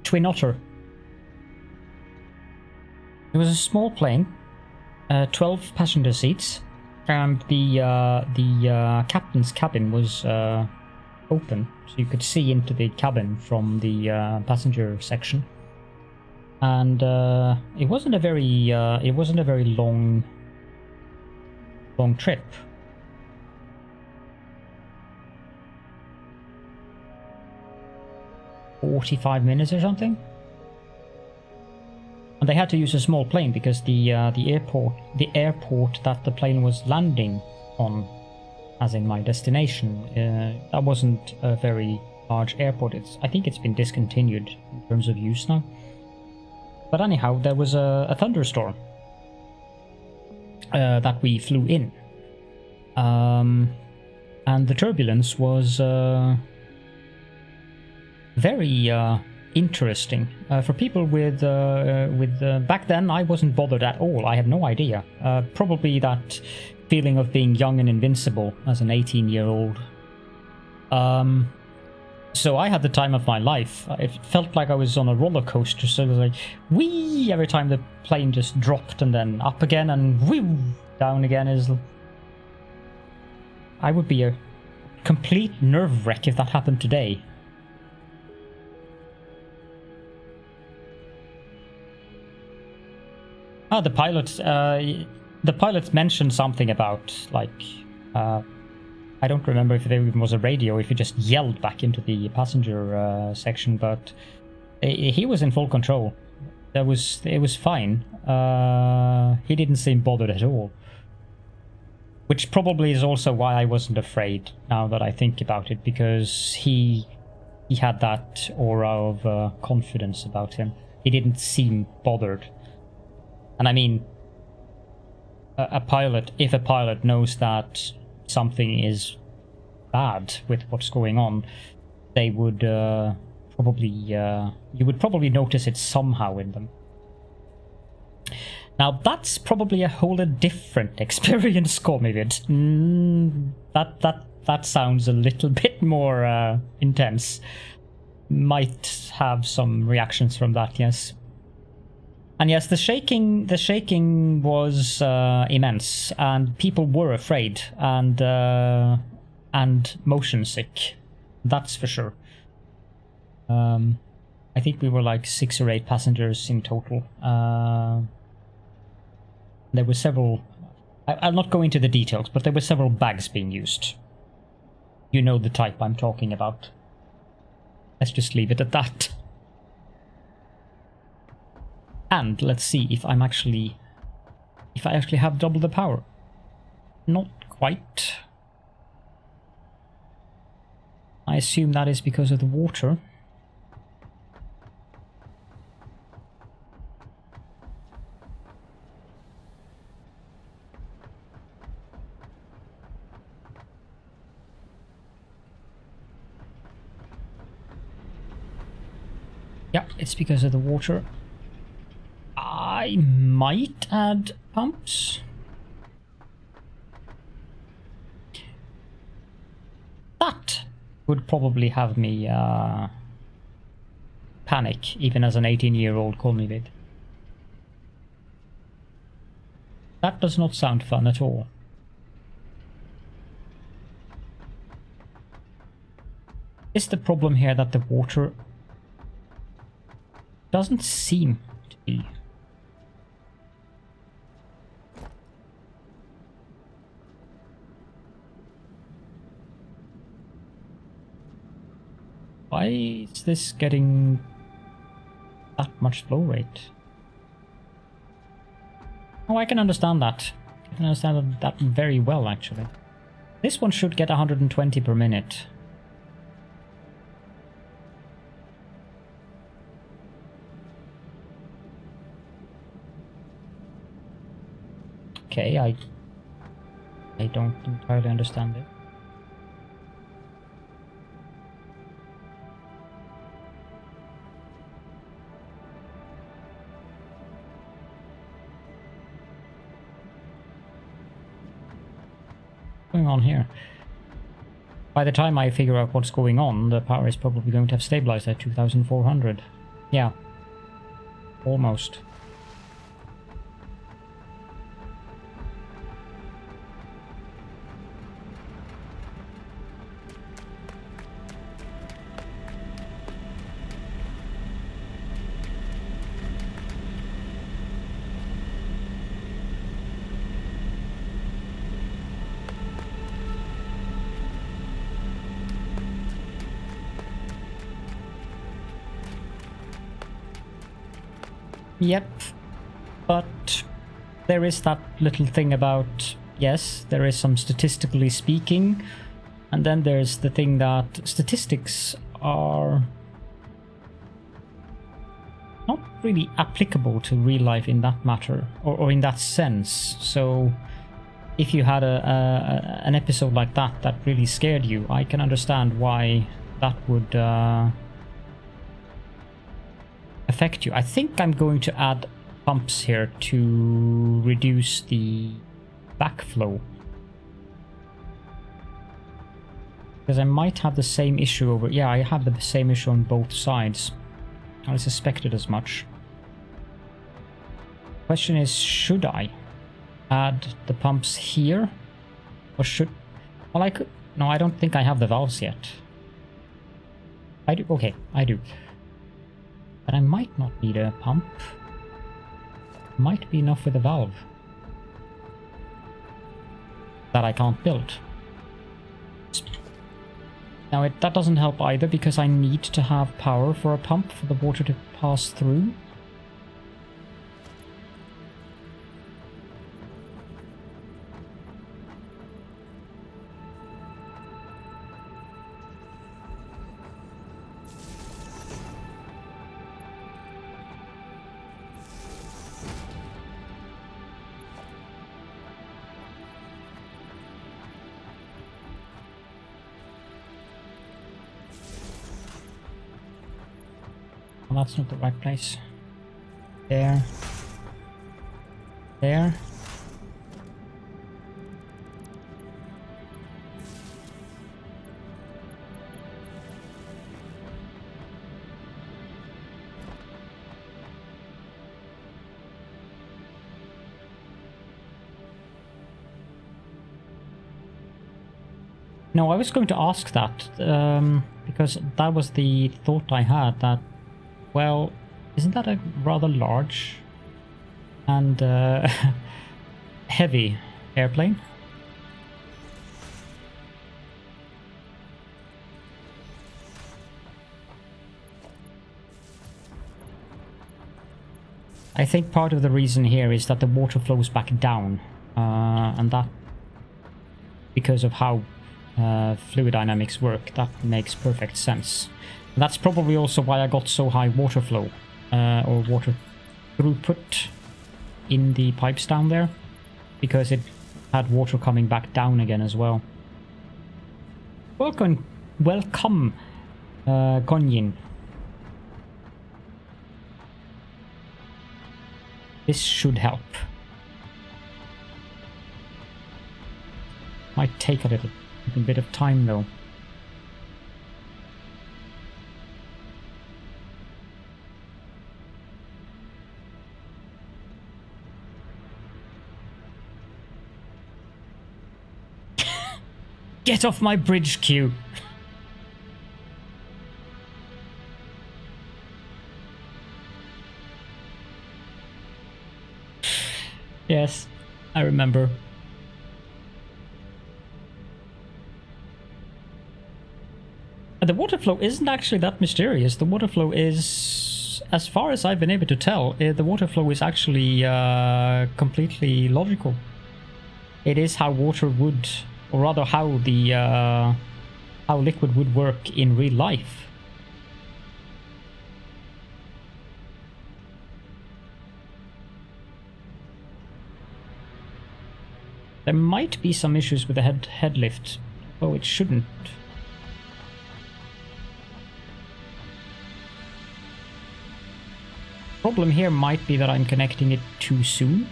Twin Otter. It was a small plane, 12 passenger seats, and the captain's cabin was open, so you could see into the cabin from the passenger section. And it wasn't a very long trip. "45 minutes or something. And they had to use a small plane because the airport that the plane was landing on, as in my destination, that wasn't a very large airport. I think it's been discontinued in terms of use now. But anyhow, there was a thunderstorm that we flew in, and the turbulence was very interesting for people with back then. I wasn't bothered at all. I have no idea. Probably that feeling of being young and invincible as an 18-year-old. So I had the time of my life. It felt like I was on a roller coaster. So it was like, whee, every time the plane just dropped and then up again and whee, down again. I would be a complete nerve wreck if that happened today. Ah, the pilots mentioned something about, like, I don't remember if there even was a radio, if he just yelled back into the passenger section, but he was in full control. It was fine. He didn't seem bothered at all. Which probably is also why I wasn't afraid, now that I think about it, because he had that aura of confidence about him. He didn't seem bothered. And I mean, if a pilot knows that something is bad with what's going on, they would probably you would probably notice it somehow in them. Now that's probably a whole different experience, Cormivid. That sounds a little bit more intense. Might have some reactions from that, yes. And yes, the shaking was immense, and people were afraid and motion sick. That's for sure. I think we were like 6 or 8 passengers in total. There were several. I'll not go into the details, but there were several bags being used. You know the type I'm talking about. Let's just leave it at that. And let's see if I actually have double the power. Not quite. I assume that is because of the water. Yeah, it's because of the water. I might add pumps. That would probably have me panic, even as an 18-year-old Colnivid. That does not sound fun at all. Is the problem here that the water doesn't seem to be? Why is this getting that much flow rate? Oh, I can understand that. I can understand that very well, actually. This one should get 120 per minute. Okay, I don't entirely understand it. What's going on here? By the time I figure out what's going on, the power is probably going to have stabilized at 2400. Yeah. Almost. Yep, but there is that little thing about, yes, there is some statistically speaking, and then there's the thing that statistics are not really applicable to real life in that matter, or in that sense. So if you had an episode like that that really scared you, I can understand why that would affect you. I think I'm going to add pumps here to reduce the backflow, because I might have the same issue over. Yeah, I have the same issue on both sides. I suspected as much. Question is, should I add the pumps here, or should? Well, I could. No, I don't think I have the valves yet. I do. Okay, I do. But I might not need a pump. Might be enough with a valve that I can't build. Now that doesn't help either, because I need to have power for a pump for the water to pass through. Well, that's not the right place. There. There. No, I was going to ask that, because that was the thought I had, that, well, isn't that a rather large and heavy airplane? I think part of the reason here is that the water flows back down, and that, because of how fluid dynamics work, that makes perfect sense. And that's probably also why I got so high water flow, or water throughput in the pipes down there, because it had water coming back down again as well. Welcome, Konyin. This should help. Might take a little bit of time though. Get off my bridge queue! Yes, I remember. The water flow isn't actually that mysterious. The water flow is, as far as I've been able to tell, the water flow is actually completely logical. It is how water would, or rather how the how liquid would work in real life. There might be some issues with the head lift. Oh, it shouldn't. Problem here might be that I'm connecting it too soon.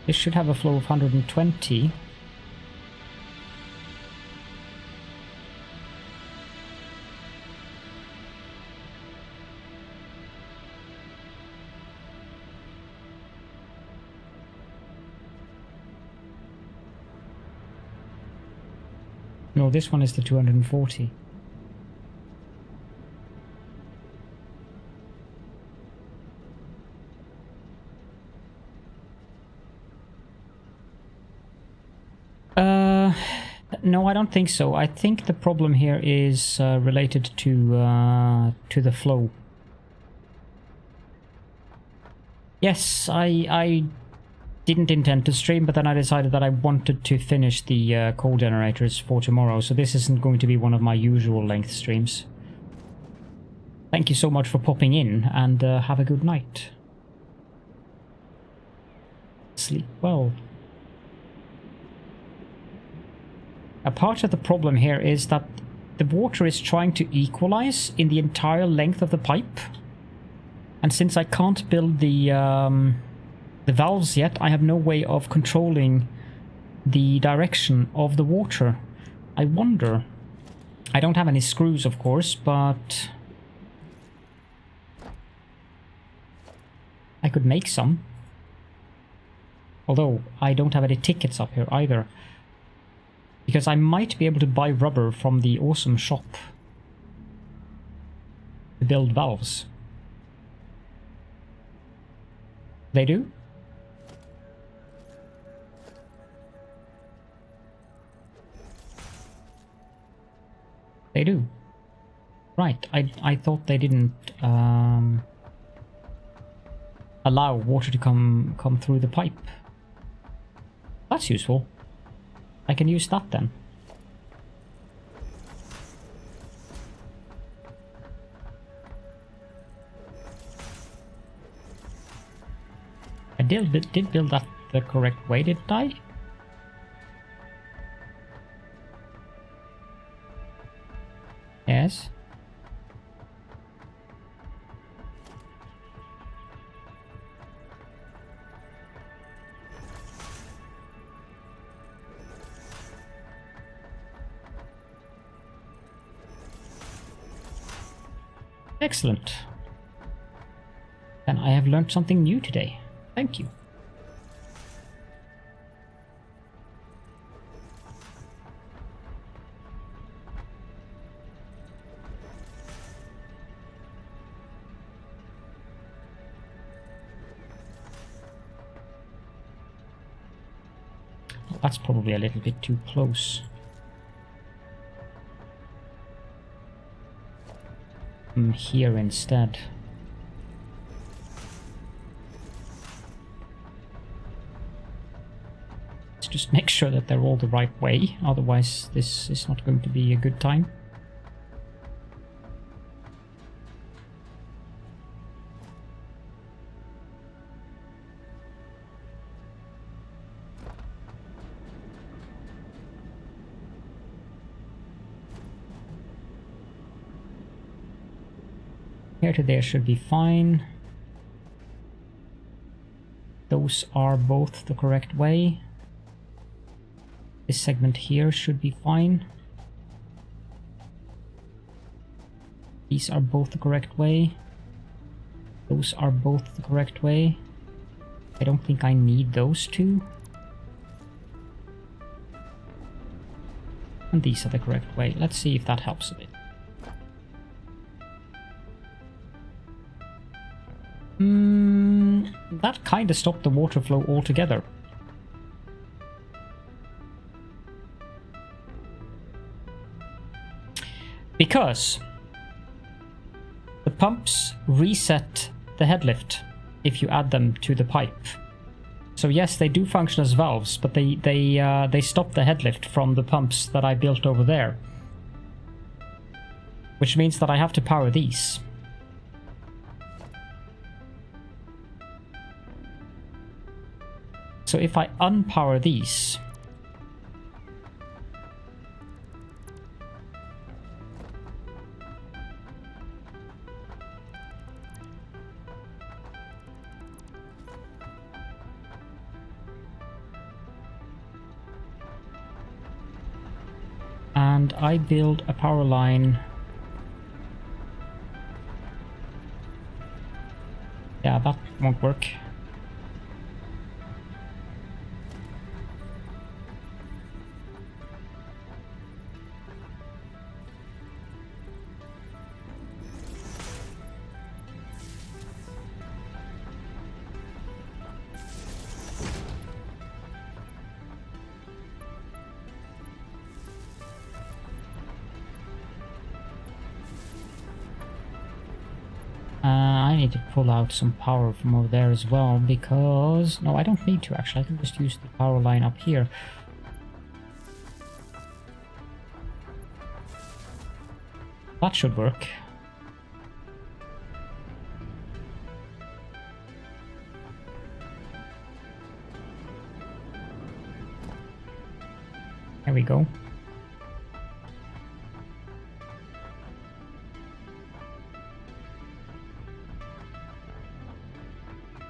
This should have a flow of 120. No, this one is the 240. No, I don't think so. I think the problem here is related to the flow. Yes, I didn't intend to stream, but then I decided that I wanted to finish the coal generators for tomorrow, so this isn't going to be one of my usual length streams. Thank you so much for popping in, and have a good night. Sleep well. A part of the problem here is that the water is trying to equalize in the entire length of the pipe. And since I can't build the valves yet, I have no way of controlling the direction of the water. I wonder... I don't have any screws, of course, but... I could make some. Although, I don't have any tickets up here either. Because I might be able to buy rubber from the awesome shop to build valves. They do? They do. Right, I thought they didn't allow water to come through the pipe. That's useful. I can use that then. I did build that the correct way, didn't I? Yes. Excellent. Then I have learned something new today. Thank you. Well, that's probably a little bit too close. Here instead. Let's just make sure that they're all the right way, otherwise this is not going to be a good time. Here to there should be fine. Those are both the correct way. This segment here should be fine. These are both the correct way. Those are both the correct way. I don't think I need those two. And these are the correct way. Let's see if that helps a bit. That kind of stopped the water flow altogether. Because the pumps reset the head lift if you add them to the pipe. So yes, they do function as valves, but they stop the head lift from the pumps that I built over there. Which means that I have to power these. So if I unpower these, and I build a power line. Yeah, that won't work. I need to pull out some power from over there as well, because... No, I don't need to actually, I can just use the power line up here. That should work. There we go.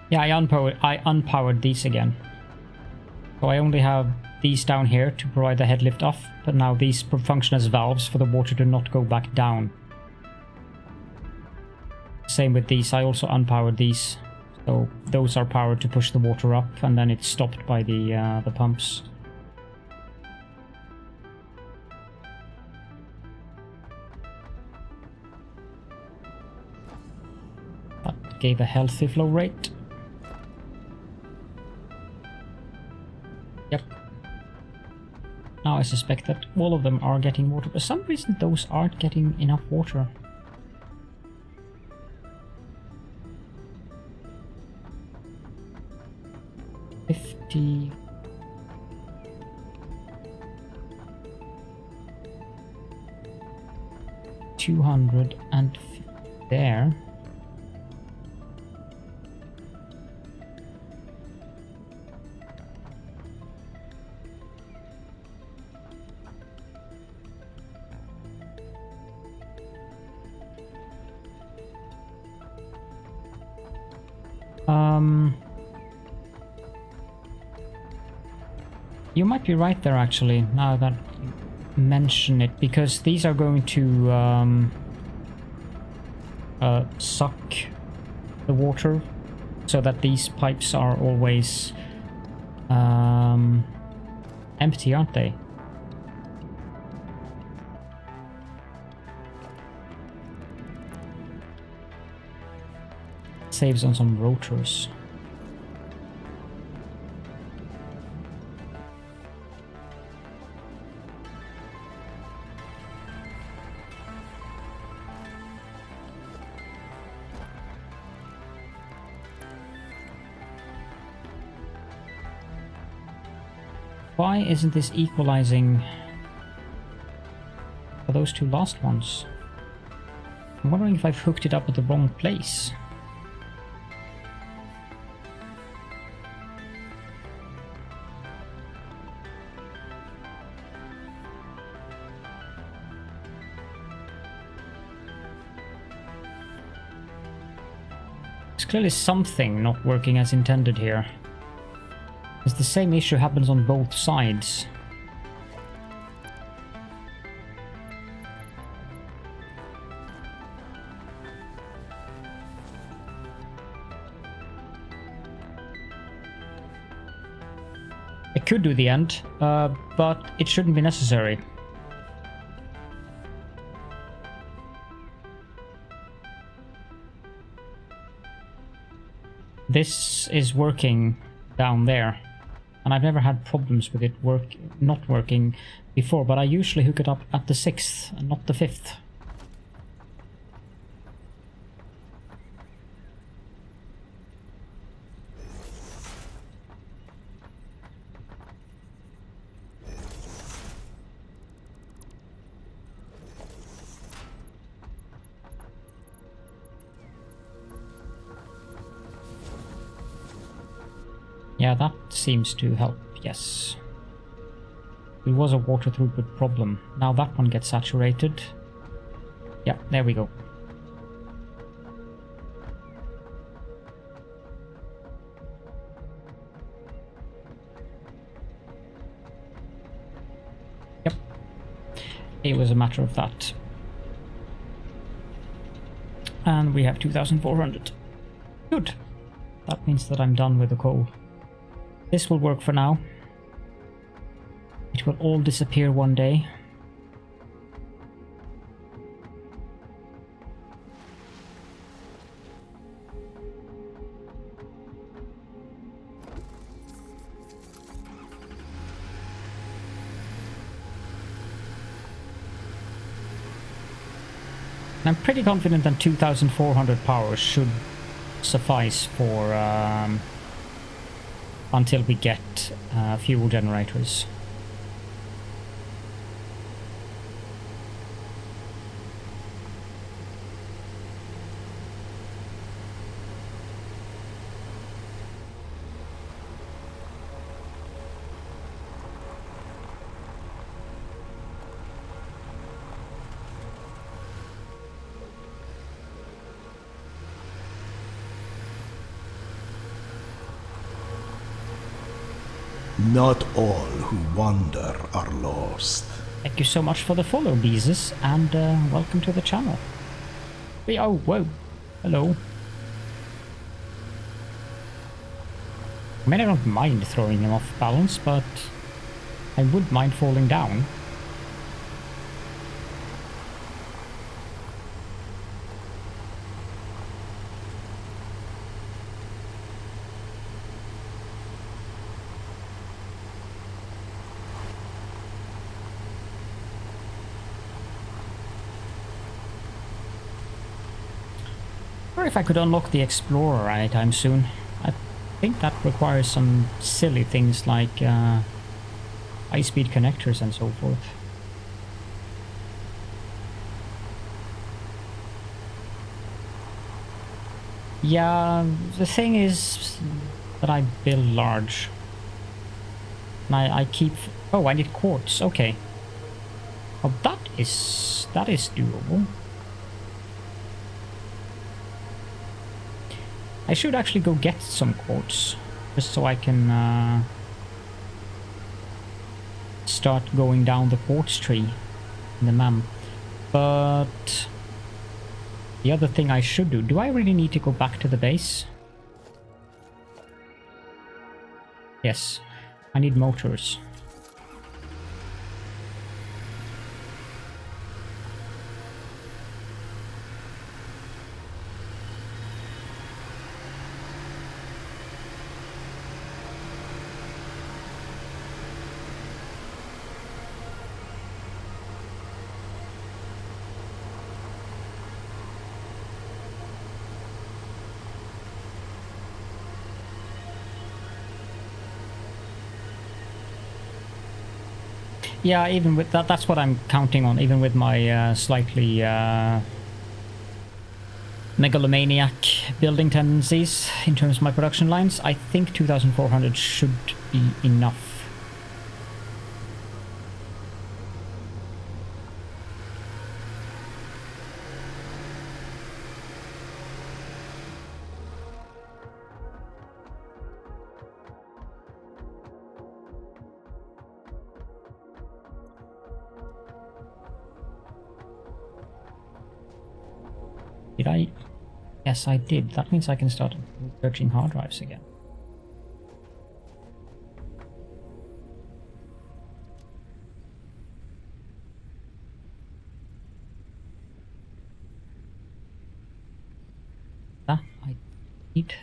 Yeah, I unpowered these again. So I only have these down here to provide the head lift off, but now these function as valves for the water to not go back down. Same with these, I also unpowered these. So those are powered to push the water up, and then it's stopped by the pumps. That gave a healthy flow rate. Yep. Now I suspect that all of them are getting water. For some reason those aren't getting enough water. $50. $250 there. You might be right there actually, now that you mention it, because these are going to suck the water so that these pipes are always empty, aren't they? Saves on some rotors. Why isn't this equalizing for those two last ones? I'm wondering if I've hooked it up at the wrong place. There's clearly something not working as intended here. Because the same issue happens on both sides. I could do the end, but it shouldn't be necessary. This is working down there, and I've never had problems with it not working before, but I usually hook it up at the 6th and not the 5th. Yeah, that seems to help, yes. It was a water throughput problem. Now that one gets saturated. Yeah, there we go. Yep. It was a matter of that. And we have 2,400. Good. That means that I'm done with the coal. This will work for now. It will all disappear one day. I'm pretty confident that 2,400 power should suffice for until we get fuel generators. Not all who wander are lost. Thank you so much for the follow, Beezus, and welcome to the channel. Oh, whoa. Hello. I mean, I don't mind throwing him off balance, but I would mind falling down. Or if I could unlock the Explorer anytime soon. I think that requires some silly things like high-speed connectors and so forth. Yeah, the thing is that I build large. And I keep... Oh, I need quartz. Okay. Well, that is doable. I should actually go get some quartz, just so I can start going down the quartz tree in the map. But the other thing I should do I really need to go back to the base? Yes, I need motors. Yeah, even with that, that's what I'm counting on, even with my slightly megalomaniac building tendencies in terms of my production lines. I think 2,400 should be enough. Did I? Yes, I did. That means I can start researching hard drives again. That I need.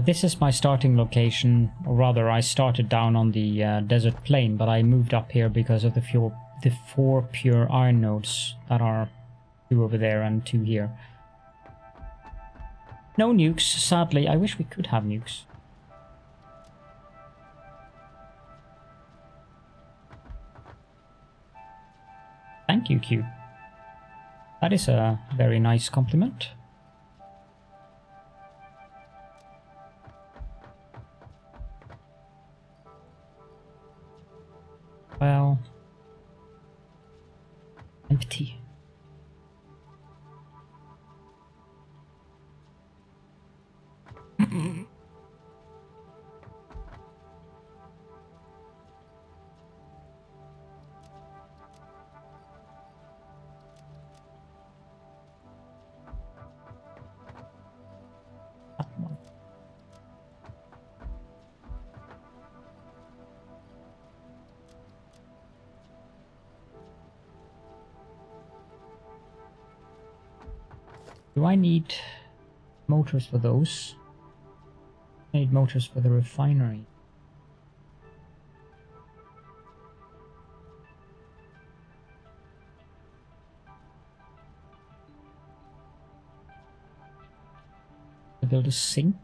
This is my starting location, or rather I started down on the desert plain, but I moved up here because of the four pure iron nodes that are 2 over there and 2 here. No nukes, sadly. I wish we could have nukes. Thank you, Q. That is a very nice compliment. Well, empty. Do I need motors for those? I need motors for the refinery. To build a sink.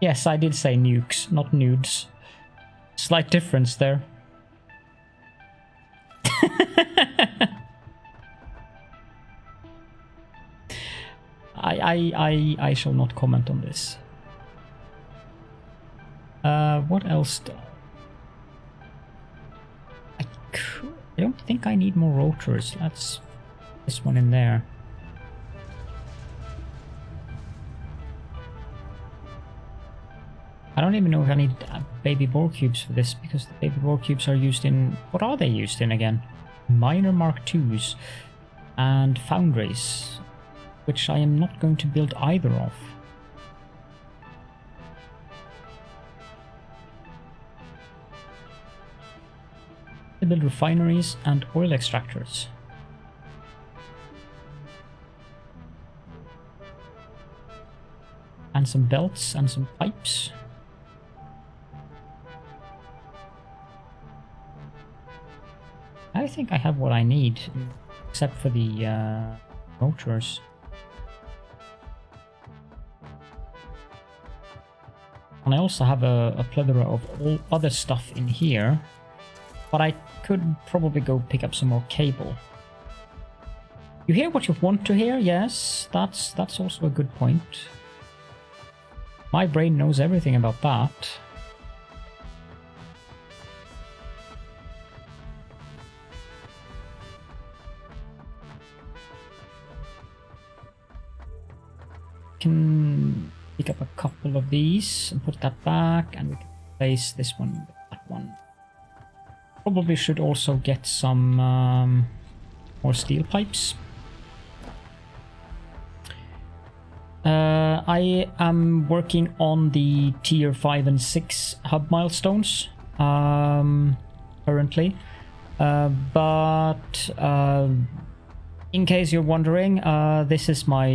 Yes, I did say nukes, not nudes. Slight difference there. I shall not comment on this. What else? I don't think I need more rotors. Let's this one in there. I don't even know if I need baby bore cubes for this, because the baby bore cubes are used in... What are they used in again? Minor Mark IIs and foundries, which I am not going to build either of. I build refineries and oil extractors. And some belts and some pipes. I think I have what I need, except for the motors. And I also have a plethora of all other stuff in here, but I could probably go pick up some more cable. You hear what you want to hear? Yes, that's also a good point. My brain knows everything about that. Can pick up a couple of these and put that back, and we can place this one with that one. Probably should also get some more steel pipes. I am working on the tier 5 and 6 hub milestones currently, but in case you're wondering, this is my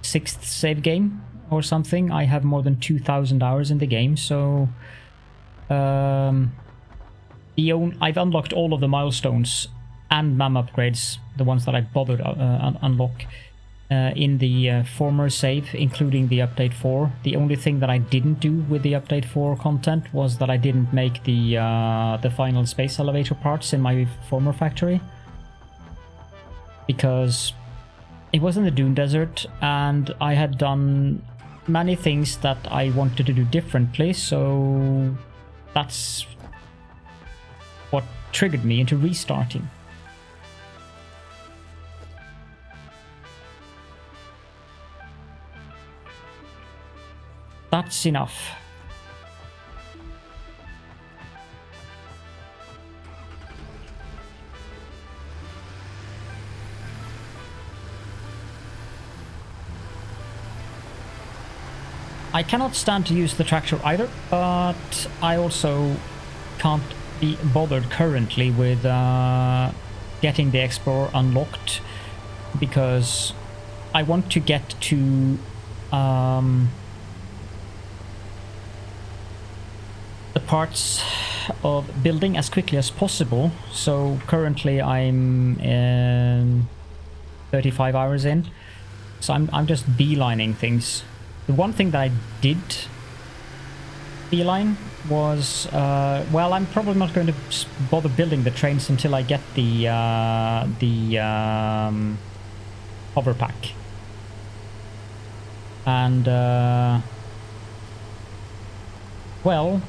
6th save game or something. I have more than 2,000 hours in the game, so I've unlocked all of the milestones and MAM upgrades, the ones that I bothered unlock in the former save, including the update 4. The only thing that I didn't do with the update 4 content was that I didn't make the final space elevator parts in my former factory, because it was in the Dune Desert, and I had done many things that I wanted to do differently, so that's what triggered me into restarting. That's enough. I cannot stand to use the tractor either, but I also can't be bothered currently with getting the Explorer unlocked, because I want to get to the parts of building as quickly as possible. So currently I'm 35 hours in, so I'm just beelining things. The one thing that I did beeline was, well, I'm probably not going to bother building the trains until I get the hover pack. And, well,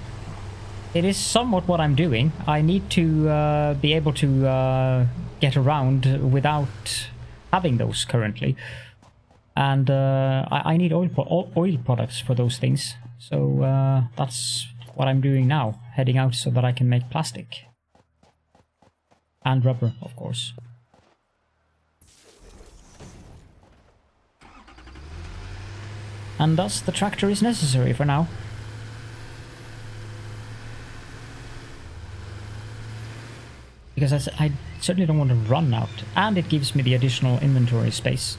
it is somewhat what I'm doing. I need to be able to get around without having those currently. And I need oil products for those things. So that's what I'm doing now, heading out so that I can make plastic. And rubber, of course. And thus the tractor is necessary for now. Because I certainly don't want to run out. And it gives me the additional inventory space.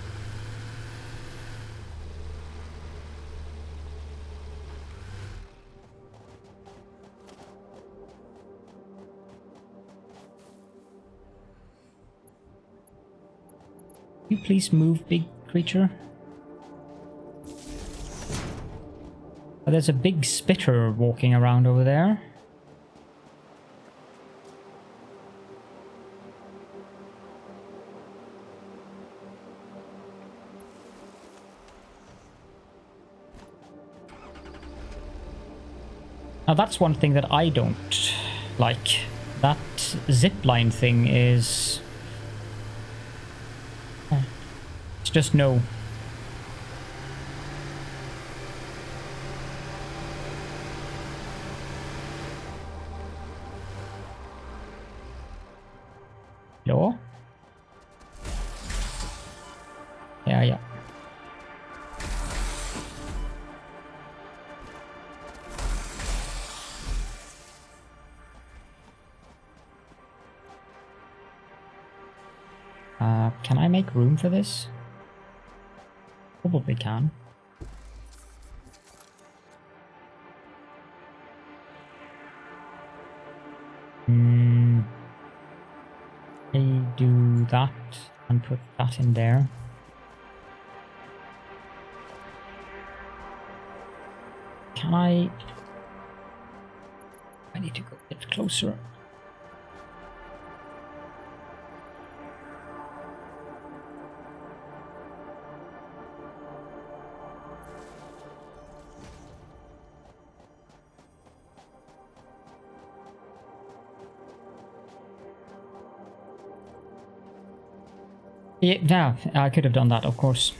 Can you please move, big creature? Oh, there's a big spitter walking around over there. Now that's one thing that I don't like. That zipline thing is... it's just no. Hello? Yeah. Can I make room for this? Probably can. I do that and put that in there. Can I need to go a bit closer. Yeah, I could have done that, of course.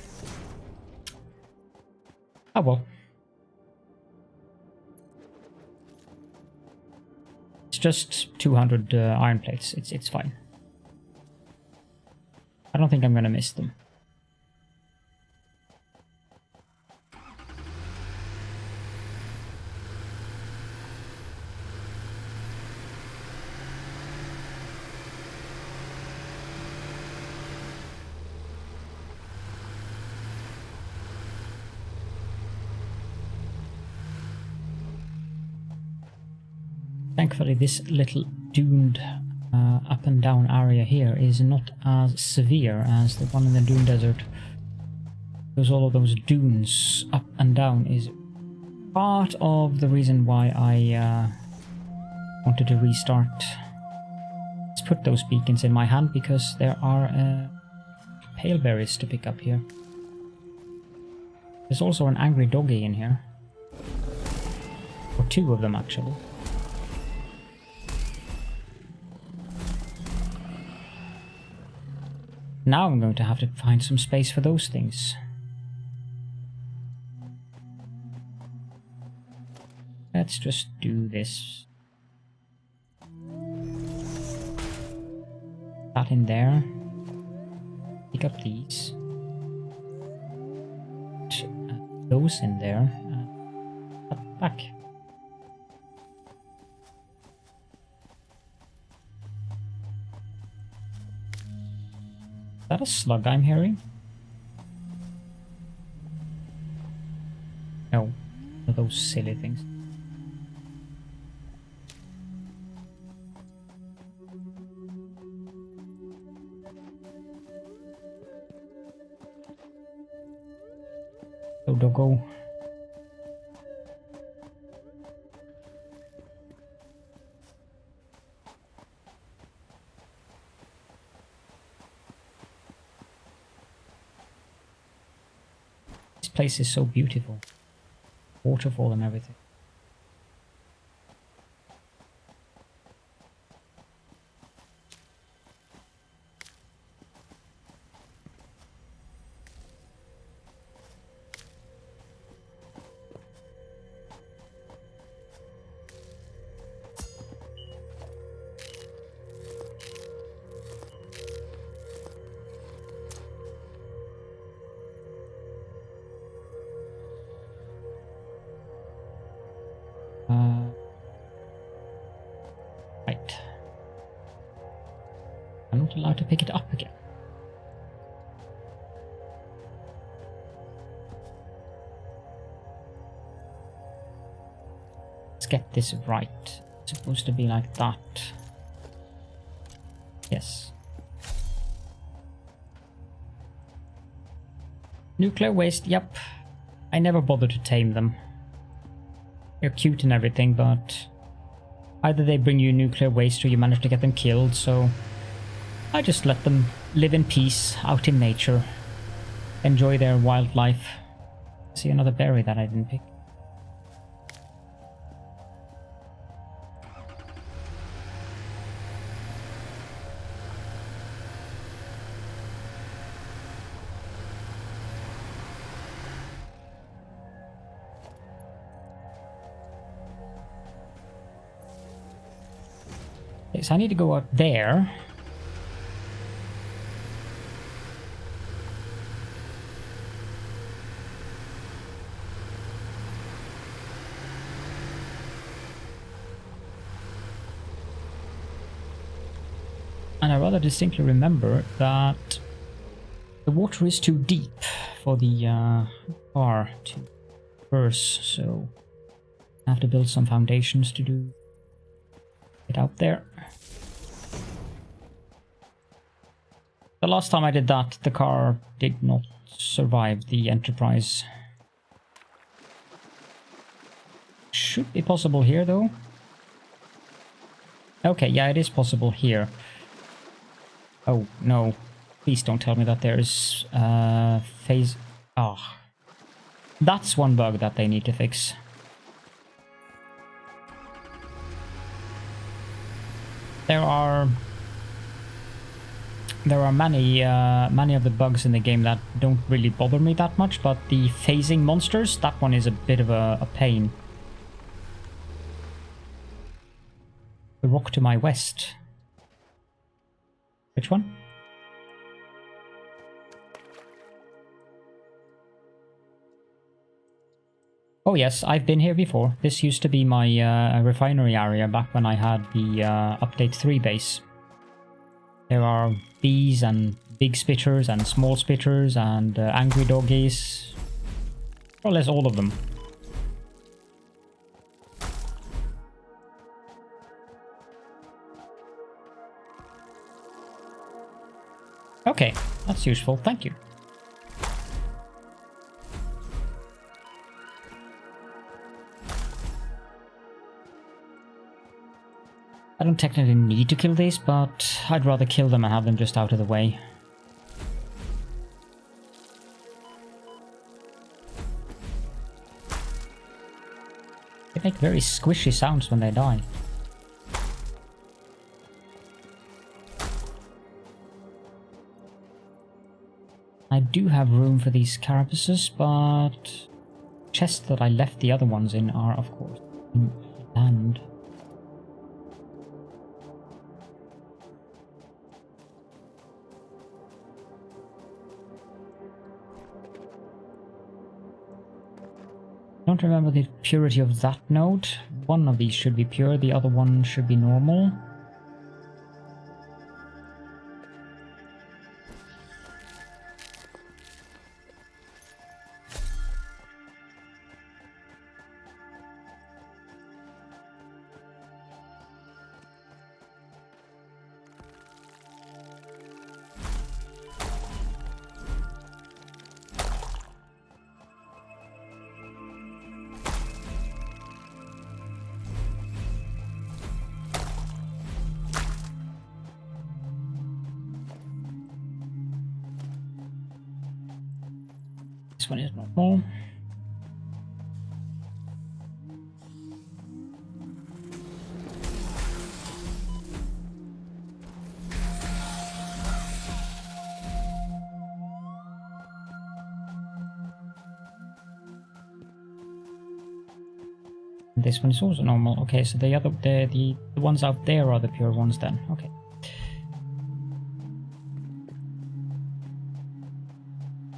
Oh well. It's just 200 iron plates. It's fine. I don't think I'm gonna miss them. Thankfully, this little duned up and down area here is not as severe as the one in the dune desert. Because all of those dunes up and down is part of the reason why I wanted to restart. Let's put those beacons in my hand because there are pale berries to pick up here. There's also an angry doggy in here. Or two of them, actually. now I'm going to have to find some space for those things. Let's just do this. That in there. Pick up these. Those in there. Up back. Is that a slug I'm hearing? No. Those silly things. Go. This place is so beautiful. Waterfall and everything. Right. I'm not allowed to pick it up again. Let's get this right. It's supposed to be like that. Yes. Nuclear waste, yep. I never bothered to tame them. They're cute and everything, but either they bring you nuclear waste or you manage to get them killed, so I just let them live in peace out in nature, enjoy their wildlife. See another berry that I didn't pick. So I need to go up there. And I rather distinctly remember that the water is too deep for the car to traverse, so I have to build some foundations to do it out there. The last time I did that, the car did not survive the Enterprise. Should be possible here, though. Okay, yeah, it is possible here. Oh, no. Please don't tell me that there's phase... Ah. That's one bug that they need to fix. There are many of the bugs in the game that don't really bother me that much, but the phasing monsters, that one is a bit of a pain. The rock to my west. Which one? Oh yes, I've been here before. This used to be my refinery area back when I had the Update 3 base. There are bees and big spitters and small spitters and angry doggies. More or less all of them. Okay, that's useful, thank you. I don't technically need to kill these, but I'd rather kill them and have them just out of the way. They make very squishy sounds when they die. do have room for these carapaces, but chests that I left the other ones in are, of course, in land. I don't remember the purity of that node. One of these should be pure, the other one should be normal. This one is normal. This one is also normal. Okay, so the ones out there are the pure ones then. Okay.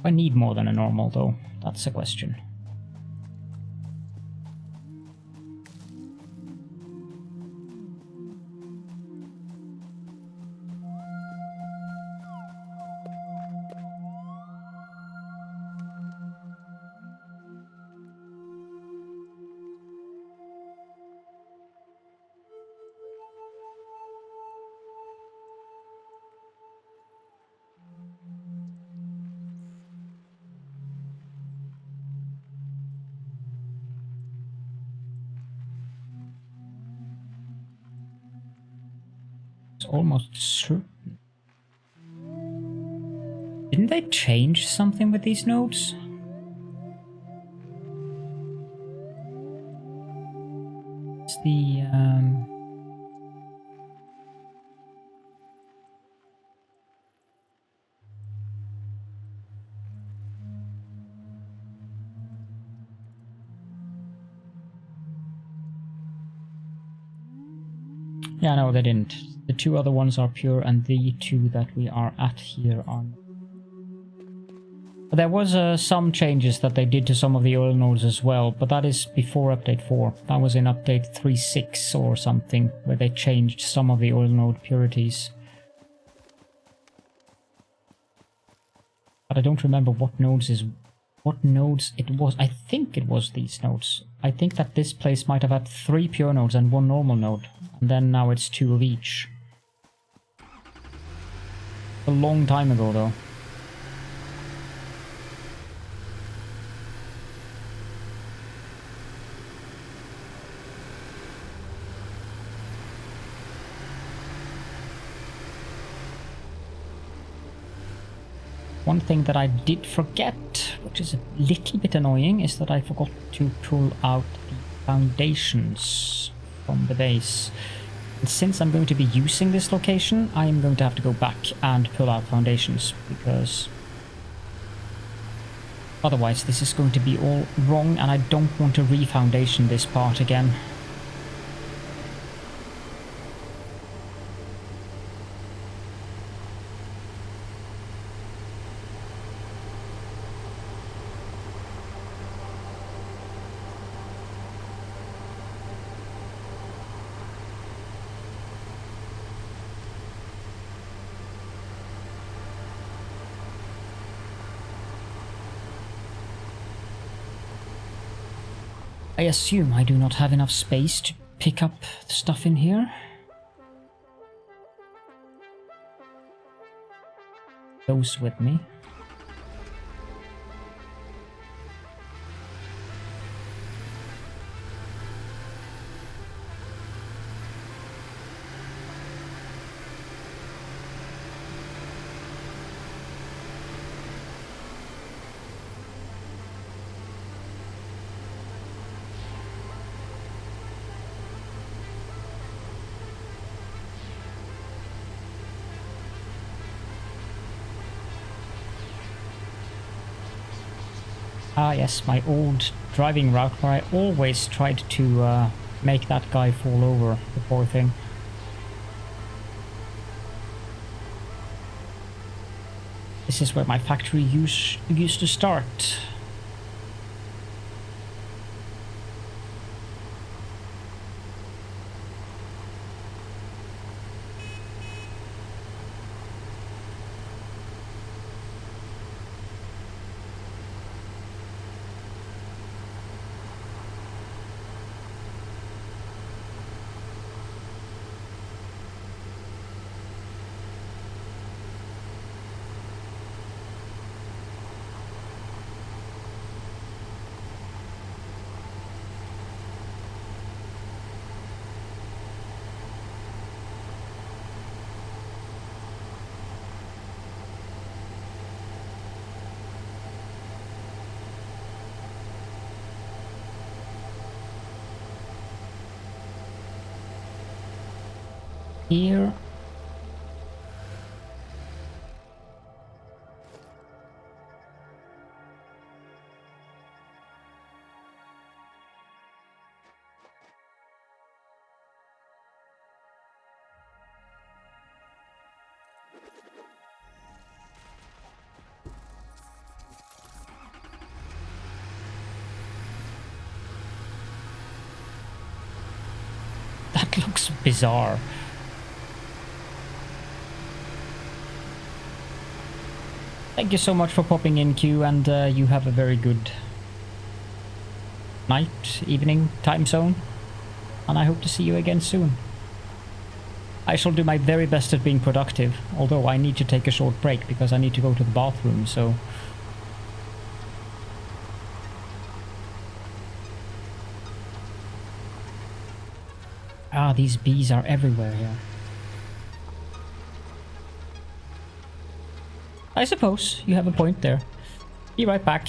I need more than a normal though. That's a question. Almost certain. Didn't they change something with these nodes? It's the yeah, no, they didn't. The two other ones are pure, and the two that we are at here are. There was some changes that they did to some of the oil nodes as well, but that is before update 4. That was in update 3.6 or something, where they changed some of the oil node purities. But I don't remember what nodes it was. I think it was these nodes. I think that this place might have had 3 pure nodes and 1 normal node, and then now it's 2 of each. A long time ago though. One thing that I did forget, which is a little bit annoying, is that I forgot to pull out the foundations from the base. And since I'm going to be using this location, I am going to have to go back and pull out foundations, because otherwise this is going to be all wrong, and I don't want to re-foundation this part again. I assume I do not have enough space to pick up stuff in here. Goes with me. Ah yes, my old driving route where I always tried to make that guy fall over, the poor thing. This is where my factory used to start. Here. That looks bizarre. Thank you so much for popping in, Q, and you have a very good night, evening, time zone. And I hope to see you again soon. I shall do my very best at being productive, although I need to take a short break because I need to go to the bathroom, so... Ah, these bees are everywhere here. I suppose you have a point there. Be right back.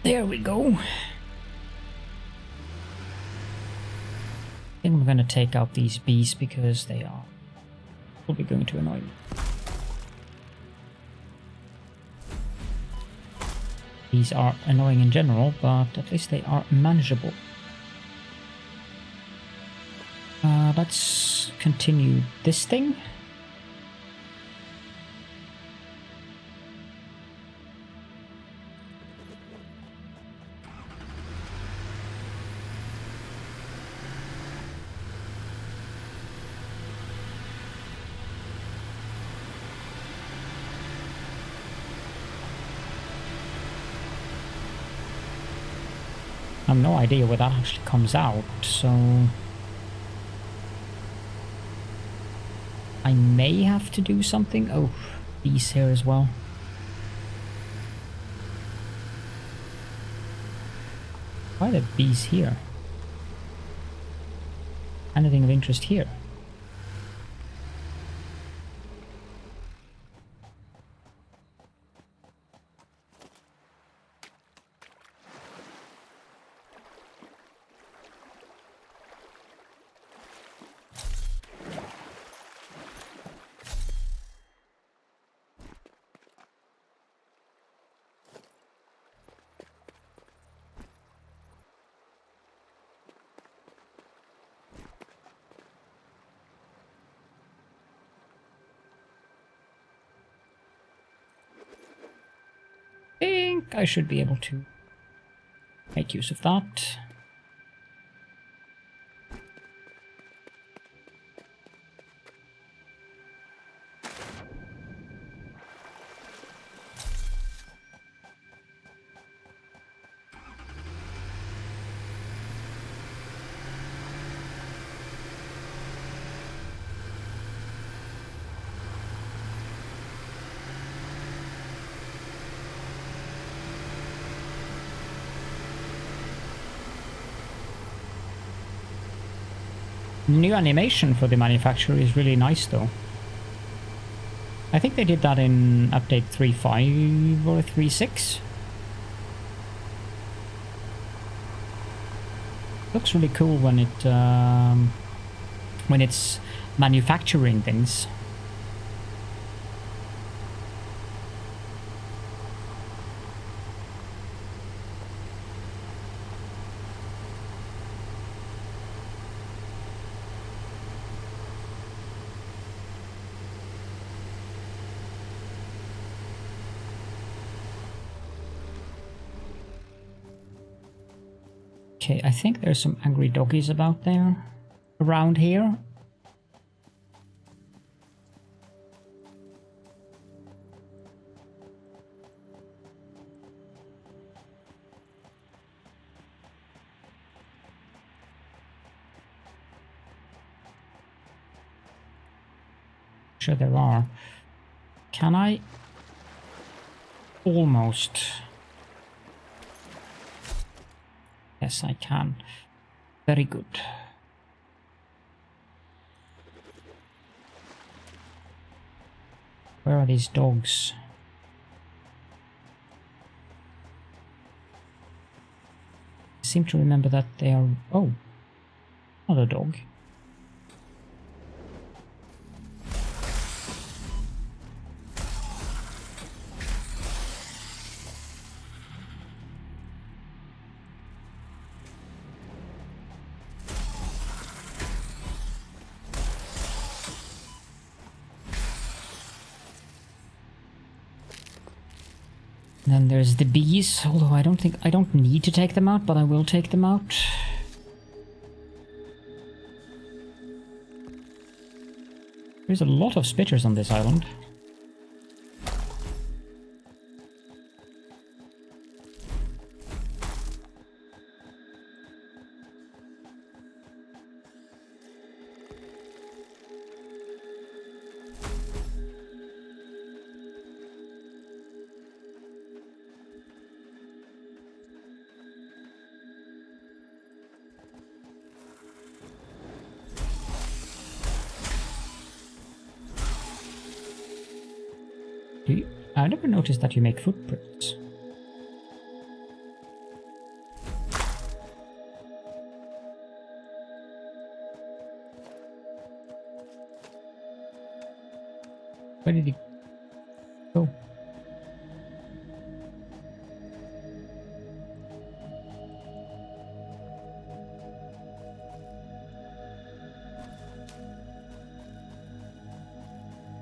There we go. I think I'm gonna take out these bees because they are probably going to annoy me. These are annoying in general, but at least they are manageable. Let's continue this thing. I have no idea where that actually comes out, so I may have to do something. Oh, bees here as well. Why are there bees here? Anything of interest here? I should be able to make use of that. New animation for the manufacturer is really nice though. I think they did that in update 3.5 or 3.6. Looks really cool when it's manufacturing things. Okay, I think there's some angry doggies about there, around here. Sure there are. Can I? Almost. Yes, I can. Very good. Where are these dogs? I seem to remember that they are... Oh, another dog. Then there's the bees, although I don't need to take them out, but I will take them out. There's a lot of spitters on this island. I never noticed that you make footprints. Where did he go?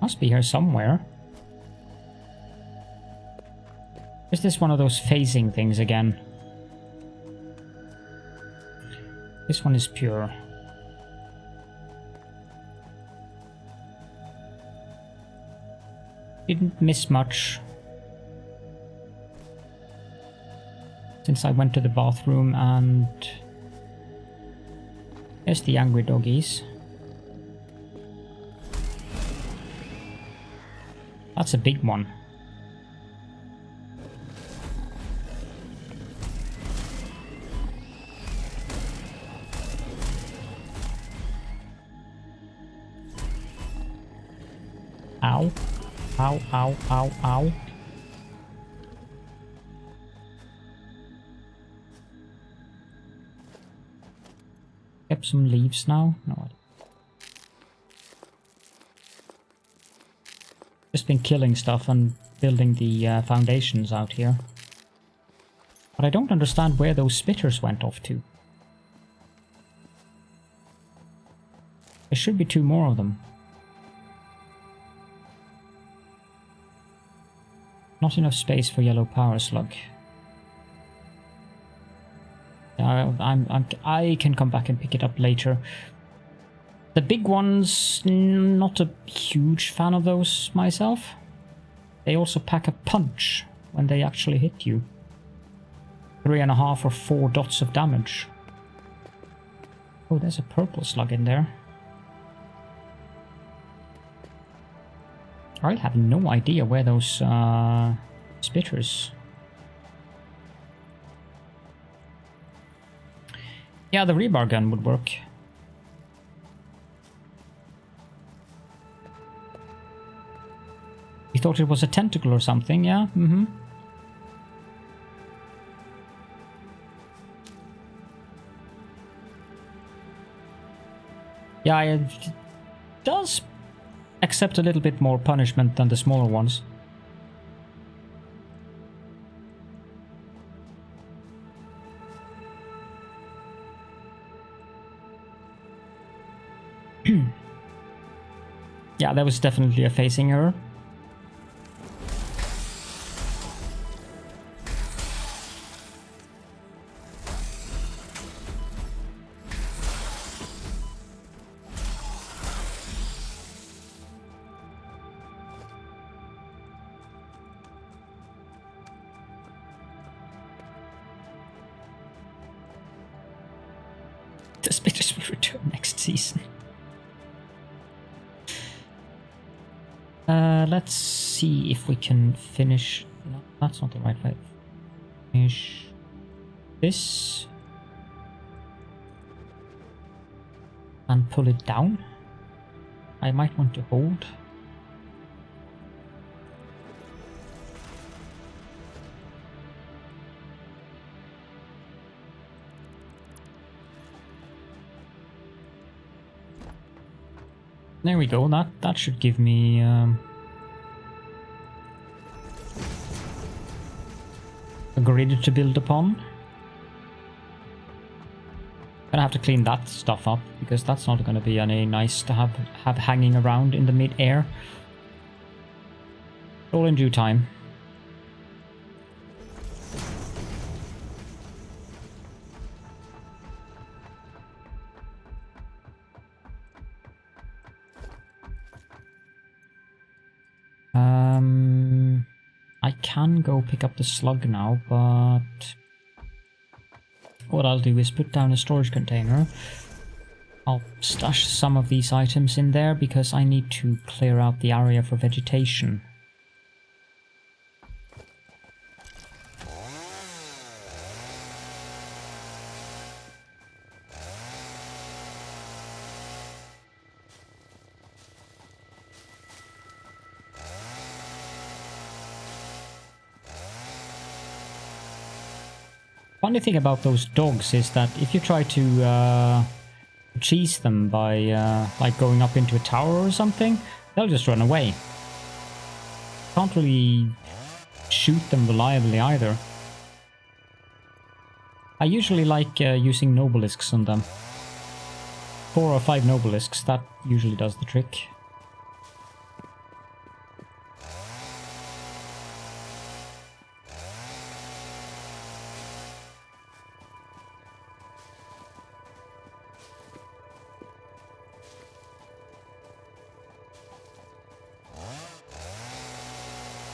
Must be here somewhere. Is this one of those phasing things again? This one is pure. Didn't miss much. Since I went to the bathroom and... There's the angry doggies. That's a big one. Ow. Ow, ow, ow, ow. Get some leaves now? No. Just been killing stuff and building the foundations out here. But I don't understand where those spitters went off to. There should be 2 more of them. Not enough space for yellow power slug. I can come back and pick it up later. The big ones, not a huge fan of those myself. They also pack a punch when they actually hit you. 3.5 or 4 dots of damage. Oh, there's a purple slug in there. I have no idea where those spitters... Yeah, the rebar gun would work. You thought it was a tentacle or something, yeah? Mm-hmm. Yeah, it does accept a little bit more punishment than the smaller ones. Yeah, that was definitely a phasing error. The spitters will return next season. Let's see if we can finish... No, that's not the right way. Finish this. And pull it down. I might want to hold. There we go, that should give me a grid to build upon. Gonna have to clean that stuff up because that's not gonna be any nice to have hanging around in the mid-air. All in due time. I can go pick up the slug now, but what I'll do is put down a storage container. I'll stash some of these items in there because I need to clear out the area for vegetation. Funny thing about those dogs is that if you try to cheese them by like going up into a tower or something, they'll just run away. Can't really shoot them reliably either. I usually like using nobelisks on them. 4 or 5 nobelisks, that usually does the trick.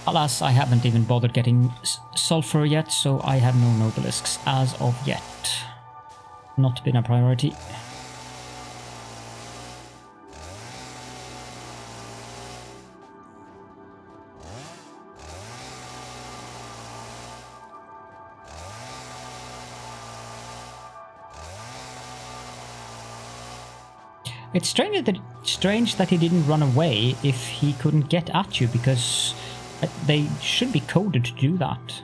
Alas, I haven't even bothered getting sulfur yet, so I have no nobelisks as of yet. Not been a priority. It's strange that he didn't run away if he couldn't get at you, because they should be coded to do that.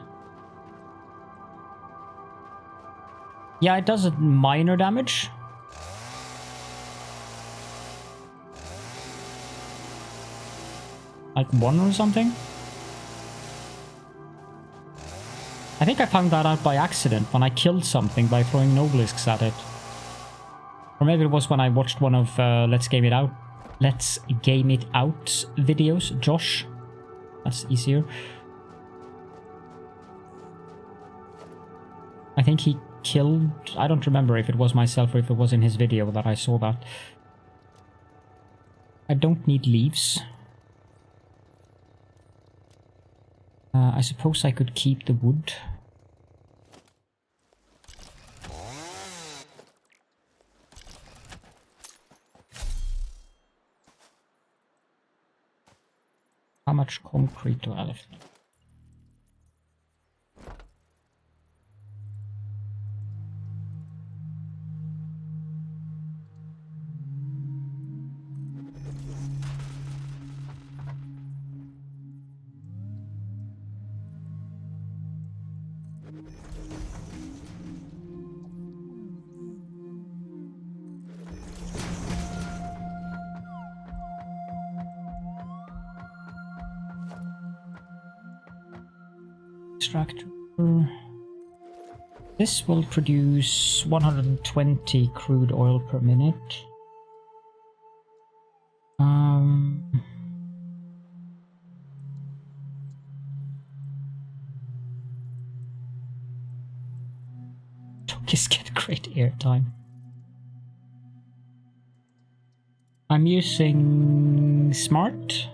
Yeah, it does a minor damage. Like 1 or something. I think I found that out by accident when I killed something by throwing nobelisks at it. Or maybe it was when I watched one of Let's Game It Out videos. Josh. That's easier. I think he killed... I don't remember if it was myself or if it was in his video that I saw that. I don't need leaves. I suppose I could keep the wood. How much concrete do I have? Extractor. This will produce 120 crude oil per minute. Just get great airtime. I'm using smart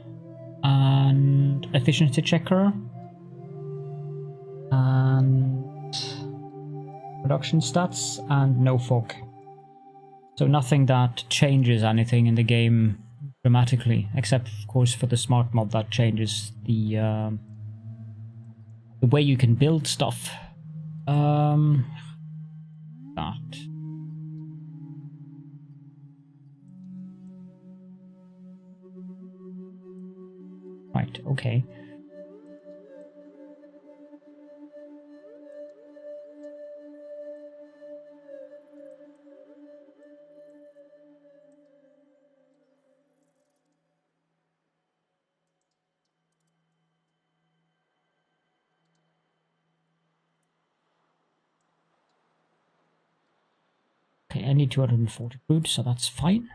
and efficiency checker and production stats and no fog. So nothing that changes anything in the game dramatically, except of course for the smart mod that changes the way you can build stuff. That. Right, okay. Okay, I need 240 crude, so that's fine.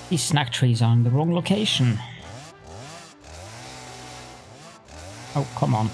These snack trees are in the wrong location. Oh, come on.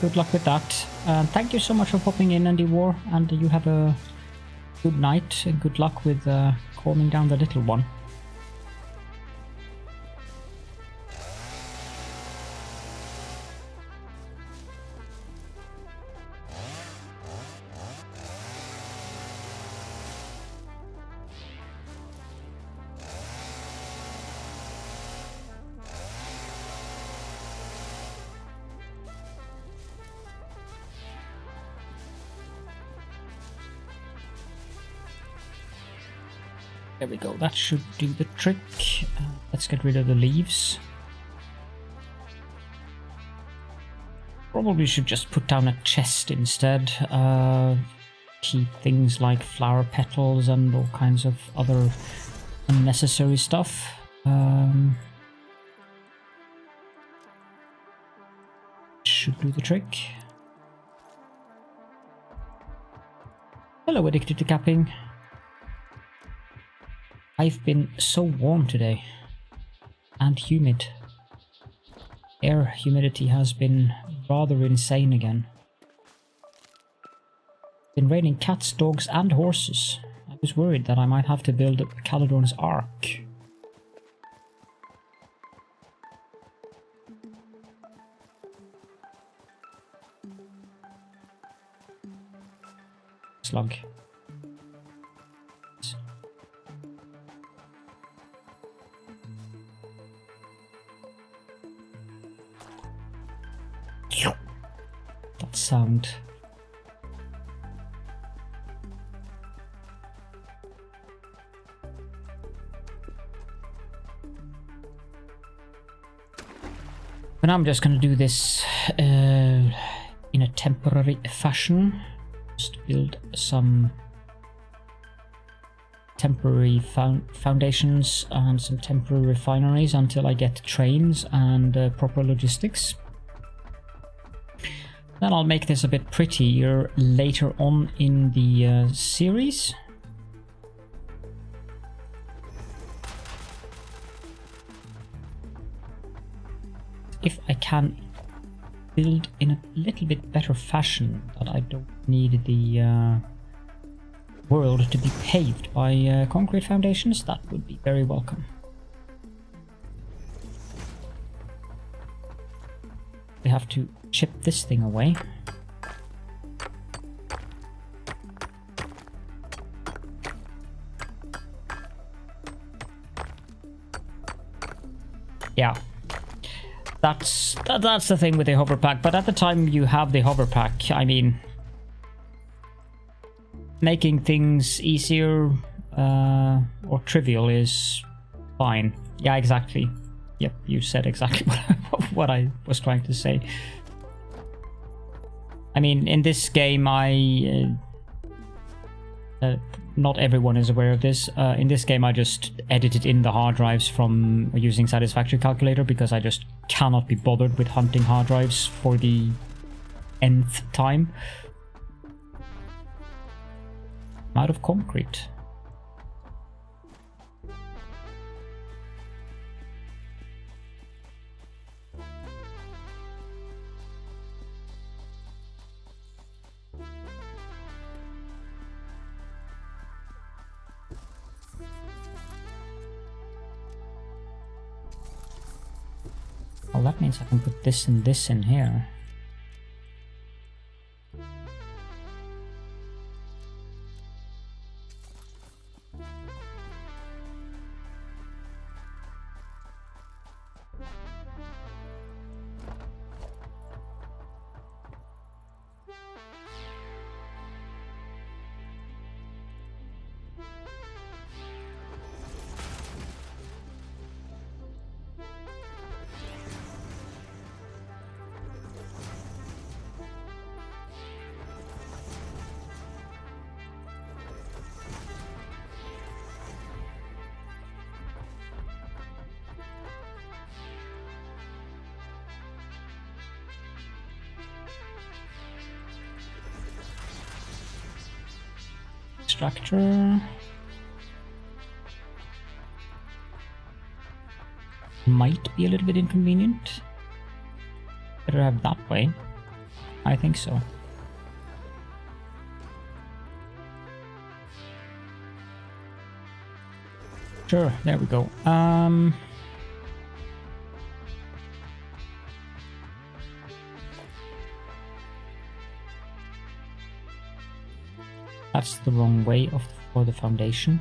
Good luck with that. Thank you so much for popping in, Andy War, and you have a good night and good luck with calming down the little one. There we go, that should do the trick. Let's get rid of the leaves. Probably should just put down a chest instead. Keep things like flower petals and all kinds of other unnecessary stuff. Should do the trick. Hello, Addicted to Capping. I've been so warm today, and humid. Air humidity has been rather insane again. It's been raining cats, dogs and horses. I was worried that I might have to build Caledorn's Ark. Slug. That sound. But I'm just gonna do this in a temporary fashion. Just build some temporary foundations and some temporary refineries until I get trains and proper logistics. Then I'll make this a bit prettier later on in the series. If I can build in a little bit better fashion, that I don't need the world to be paved by concrete foundations, that would be very welcome. We have to chip this thing away. Yeah, that's the thing with the hover pack. But at the time you have the hover pack, I mean, making things easier or trivial is fine. Yeah, exactly. Yep, you said exactly what I was trying to say. I mean, in this game, not everyone is aware of this. In this game, I just edited in the hard drives from using Satisfactory calculator because I just cannot be bothered with hunting hard drives for the nth time. I'm out of concrete. Well, that means I can put this and this in here. Extractor might be a little bit inconvenient. Better have that way. I think so. Sure, there we go. That's the wrong way for the foundation.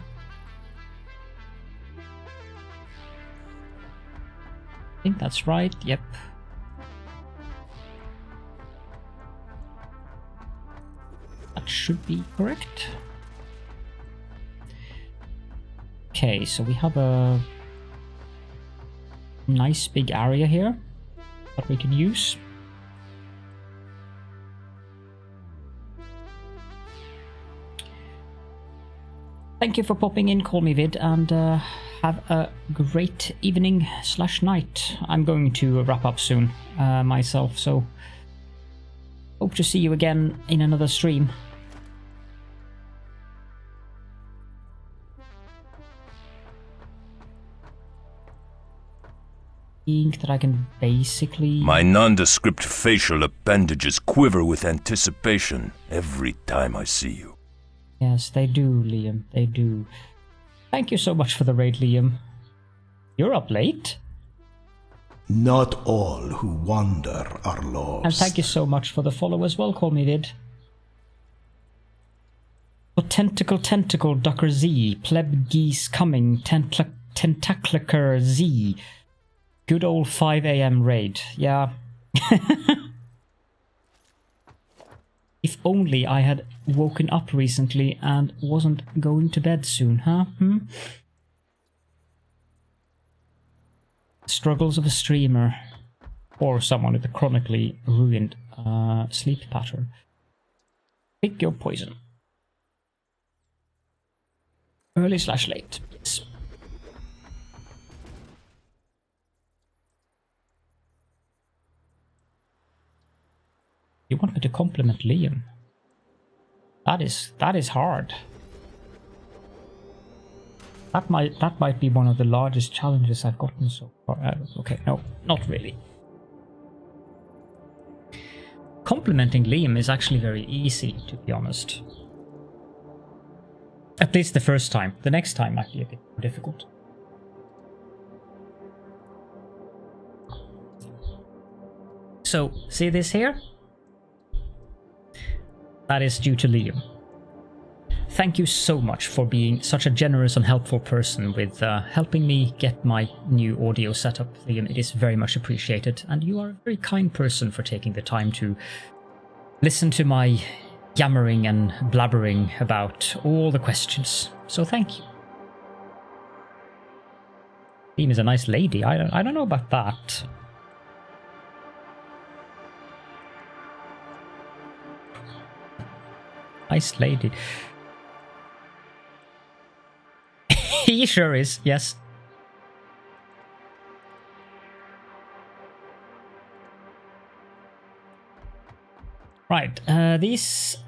I think that's right, yep. That should be correct. Okay, so we have a nice big area here that we can use. Thank you for popping in, Call Me Vid, and have a great evening / night. I'm going to wrap up soon myself, so hope to see you again in another stream. Think that I can basically... My nondescript facial appendages quiver with anticipation every time I see you. Yes, they do, Liam. They do. Thank you so much for the raid, Liam. You're up late? Not all who wander are lost. And thank you so much for the follow as well, Call Me Vid. Tentacle, Ducker Z, Pleb Geese Coming, Tentaclicker Z. Good old 5 AM raid, yeah. If only I had woken up recently and wasn't going to bed soon, huh? Struggles of a streamer. Or someone with a chronically ruined sleep pattern. Pick your poison. Early / late, yes. You want me to compliment Liam? That is hard. That might be one of the largest challenges I've gotten so far. Okay, no, not really. Complimenting Liam is actually very easy, to be honest. At least the first time. The next time might be a bit more difficult. So, see this here? That is due to Liam. Thank you so much for being such a generous and helpful person with helping me get my new audio setup, Liam. It is very much appreciated, and you are a very kind person for taking the time to listen to my yammering and blabbering about all the questions. So thank you. Liam is a nice lady. I don't know about that. Nice lady. He sure is, yes. Right, this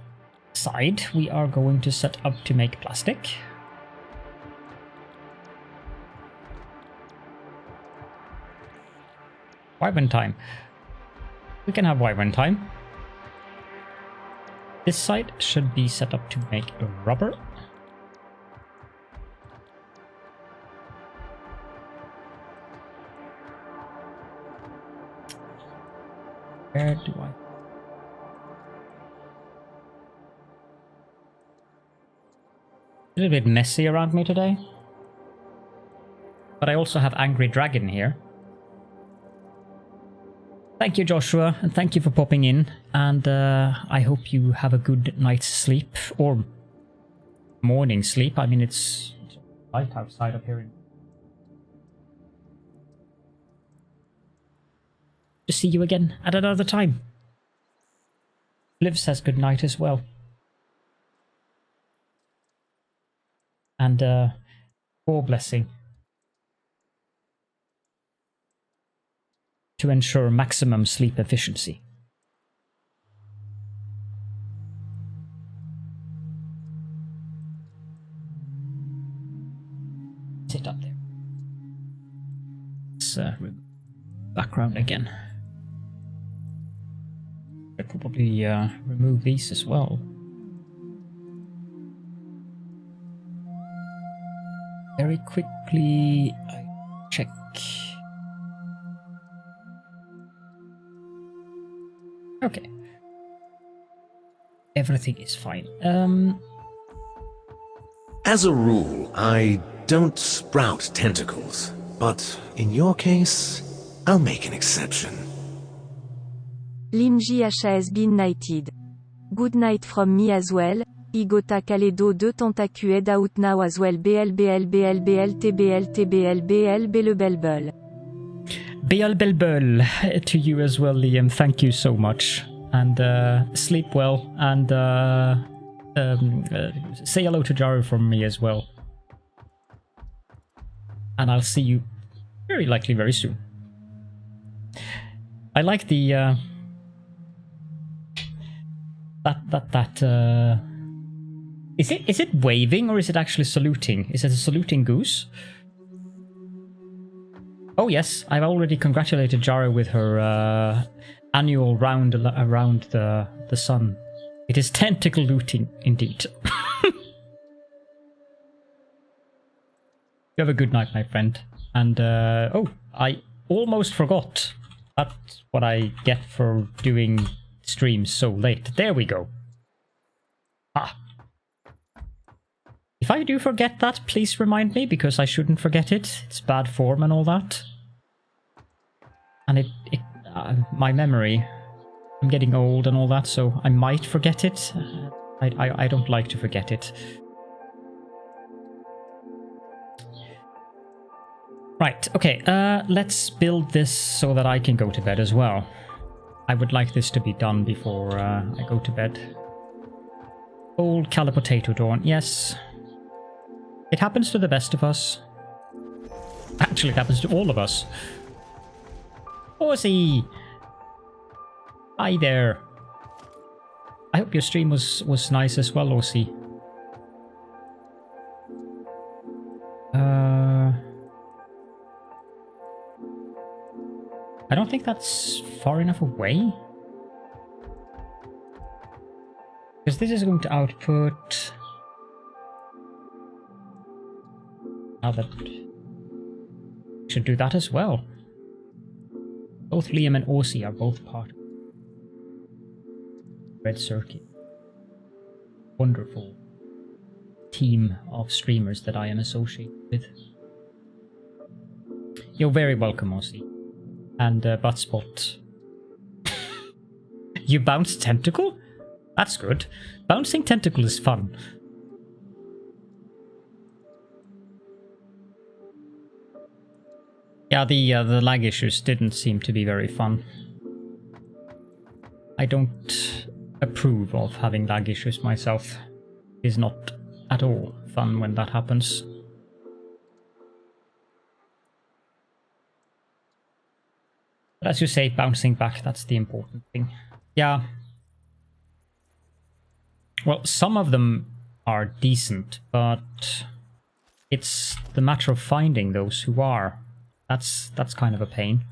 side we are going to set up to make plastic. Wyvern time. We can have Wyvern time. This side should be set up to make rubber. Where do I... A little bit messy around me today. But I also have Angry Dragon here. Thank you, Joshua, and thank you for popping in. And I hope you have a good night's sleep, or morning sleep. I mean, it's light outside up here. To see you again at another time. Liv says good night as well. And for blessing. To ensure maximum sleep efficiency. Sit up there. Let's remove background again. I'd probably remove these as well. Very quickly, I check. Okay. Everything is fine. As a rule, I don't sprout tentacles, but in your case, I'll make an exception. Limji has been knighted. Good night from me as well. Igota Caledo 2 tentacued out now as well. BL BL BL BL TBL TBL BL BL BL to you as well, Liam. Thank you so much. And sleep well. And say hello to Jaru from me as well. And I'll see you very likely very soon. I like the is it waving or is it actually saluting? Is it a saluting goose? Oh yes, I've already congratulated Jara with her annual round around the sun. It is tentacle looting indeed. You have a good night, my friend. And oh, I almost forgot. That's what I get for doing streams so late. There we go. Ah. If I do forget that, please remind me, because I shouldn't forget it. It's bad form and all that. And my memory, I'm getting old and all that, so I might forget it. I don't like to forget it. Right, okay, let's build this so that I can go to bed as well. I would like this to be done before I go to bed. Old Calipotato Dawn, yes. It happens to the best of us. Actually, it happens to all of us. Aussie! Hi there. I hope your stream was nice as well, Aussie. I don't think that's far enough away. Because this is going to output... Now that... should do that as well. Both Liam and Aussie are both part of Red Circuit. Wonderful team of streamers that I am associated with. You're very welcome, Aussie. And Buttspot. You bounce tentacle? That's good. Bouncing tentacle is fun. Yeah, the lag issues didn't seem to be very fun. I don't approve of having lag issues myself. It is not at all fun when that happens. But as you say, bouncing back, that's the important thing. Yeah. Well, some of them are decent, but it's the matter of finding those who are. That's kind of a pain.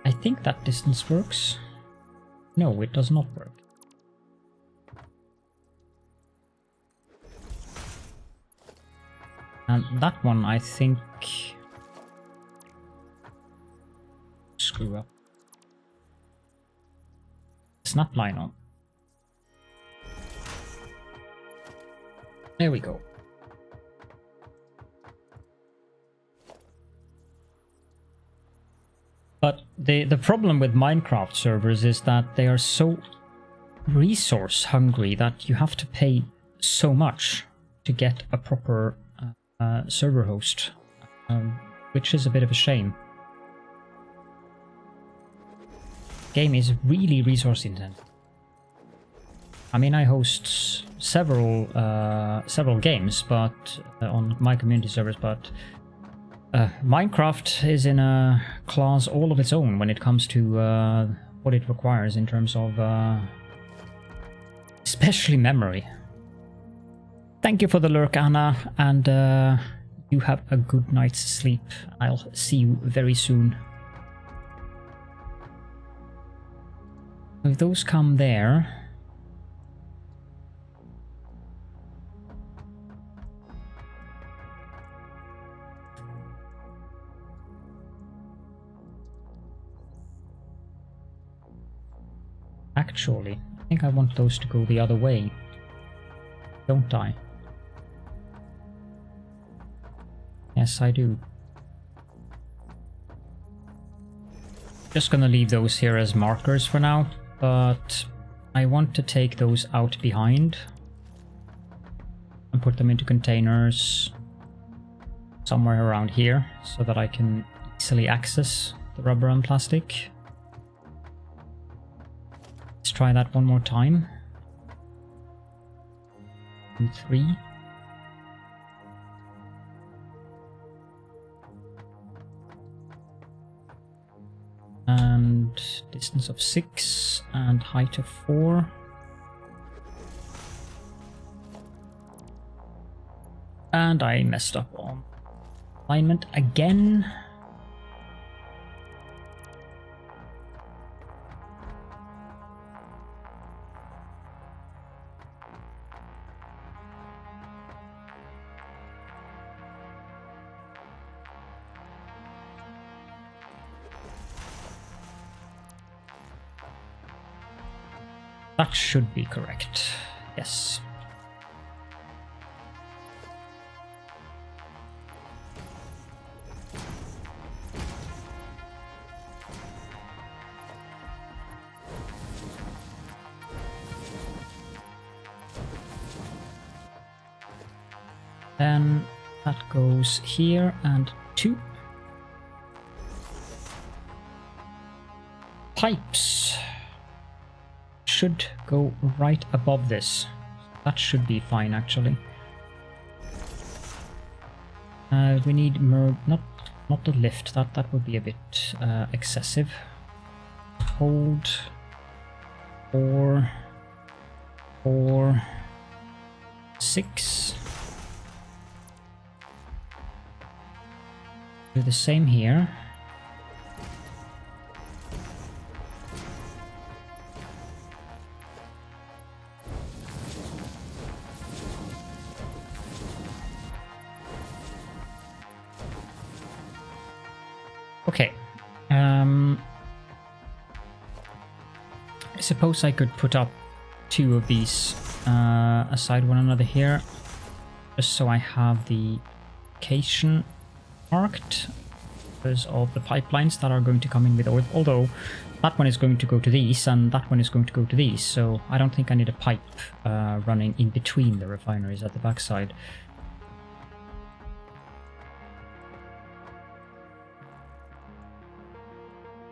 I think that distance works. No, it does not work. And that one, I think... Screw up. Snap line on. There we go. But the problem with Minecraft servers is that they are so resource hungry that you have to pay so much to get a proper server host, which is a bit of a shame. Game is really resource intensive. I mean, I host several games, but on my community servers, but Minecraft is in a class all of its own when it comes to what it requires in terms of especially memory. Thank you for the lurk, Anna, and you have a good night's sleep. I'll see you very soon. If those come there... Actually, I think I want those to go the other way. Don't I? Yes, I do. Just gonna leave those here as markers for now, but I want to take those out behind and put them into containers somewhere around here so that I can easily access the rubber and plastic. Let's try that one more time. And 3. And distance of 6 and height of 4. And I messed up on alignment again. That should be correct. Yes. Then that goes here and 2. Pipes should go right above this. That should be fine, actually. We need not the lift. That would be a bit excessive. Hold 4, 4, 6. Do the same here. Okay. I suppose I could put up 2 of these aside one another here, just so I have the location marked because of the pipelines that are going to come in with oil. Although that one is going to go to these and that one is going to go to these, so I don't think I need a pipe running in between the refineries at the backside.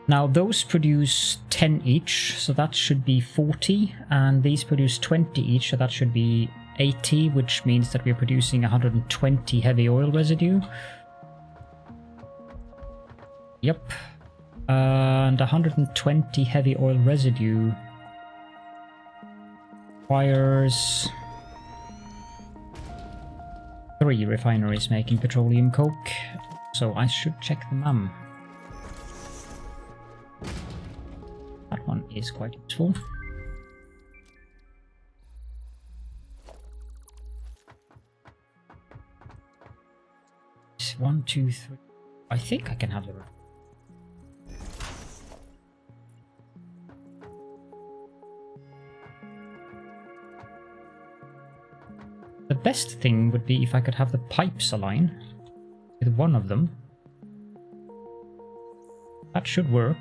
Now those produce 10 each, so that should be 40, and these produce 20 each, so that should be 80, which means that we're producing 120 heavy oil residue. Yep. And 120 heavy oil residue requires 3 refineries making petroleum coke, so I should check the MAM. That one is quite useful. It's 1, 2, 3. I think I can have the. The best thing would be if I could have the pipes align with one of them. That should work.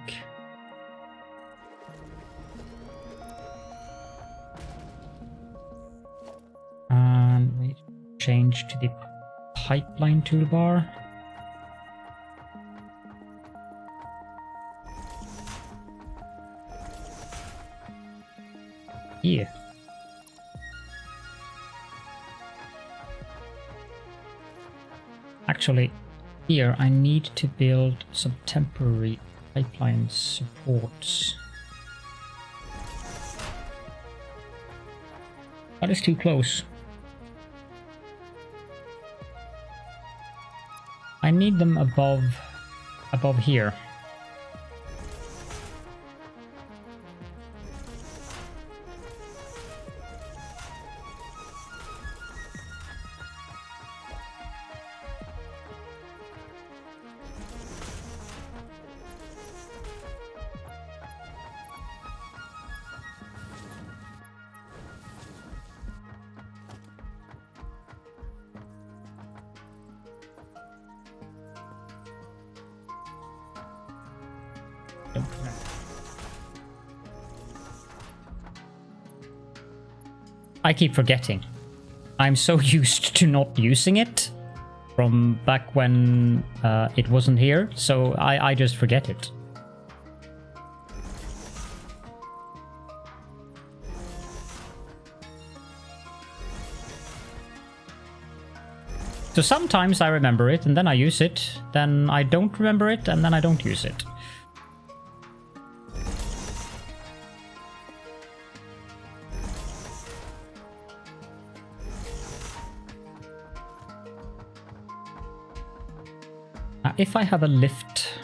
And we change to the pipeline toolbar. Yeah. Actually, here I need to build some temporary pipeline supports. That is too close. I need them above here. I keep forgetting. I'm so used to not using it from back when it wasn't here, so I just forget it. So sometimes I remember it and then I use it, then I don't remember it and then I don't use it. Now, if I have a lift,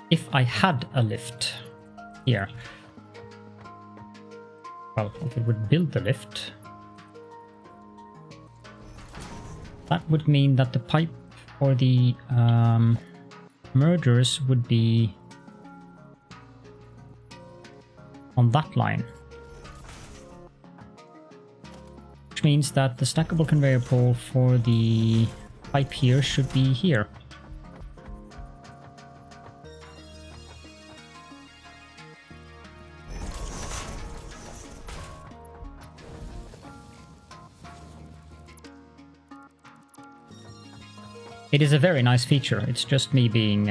if I had a lift here, well, if it would build the lift, that would mean that the pipe or the mergers would be on that line. Which means that the stackable conveyor pole for the pipe here should be here. It is a very nice feature. It's just me being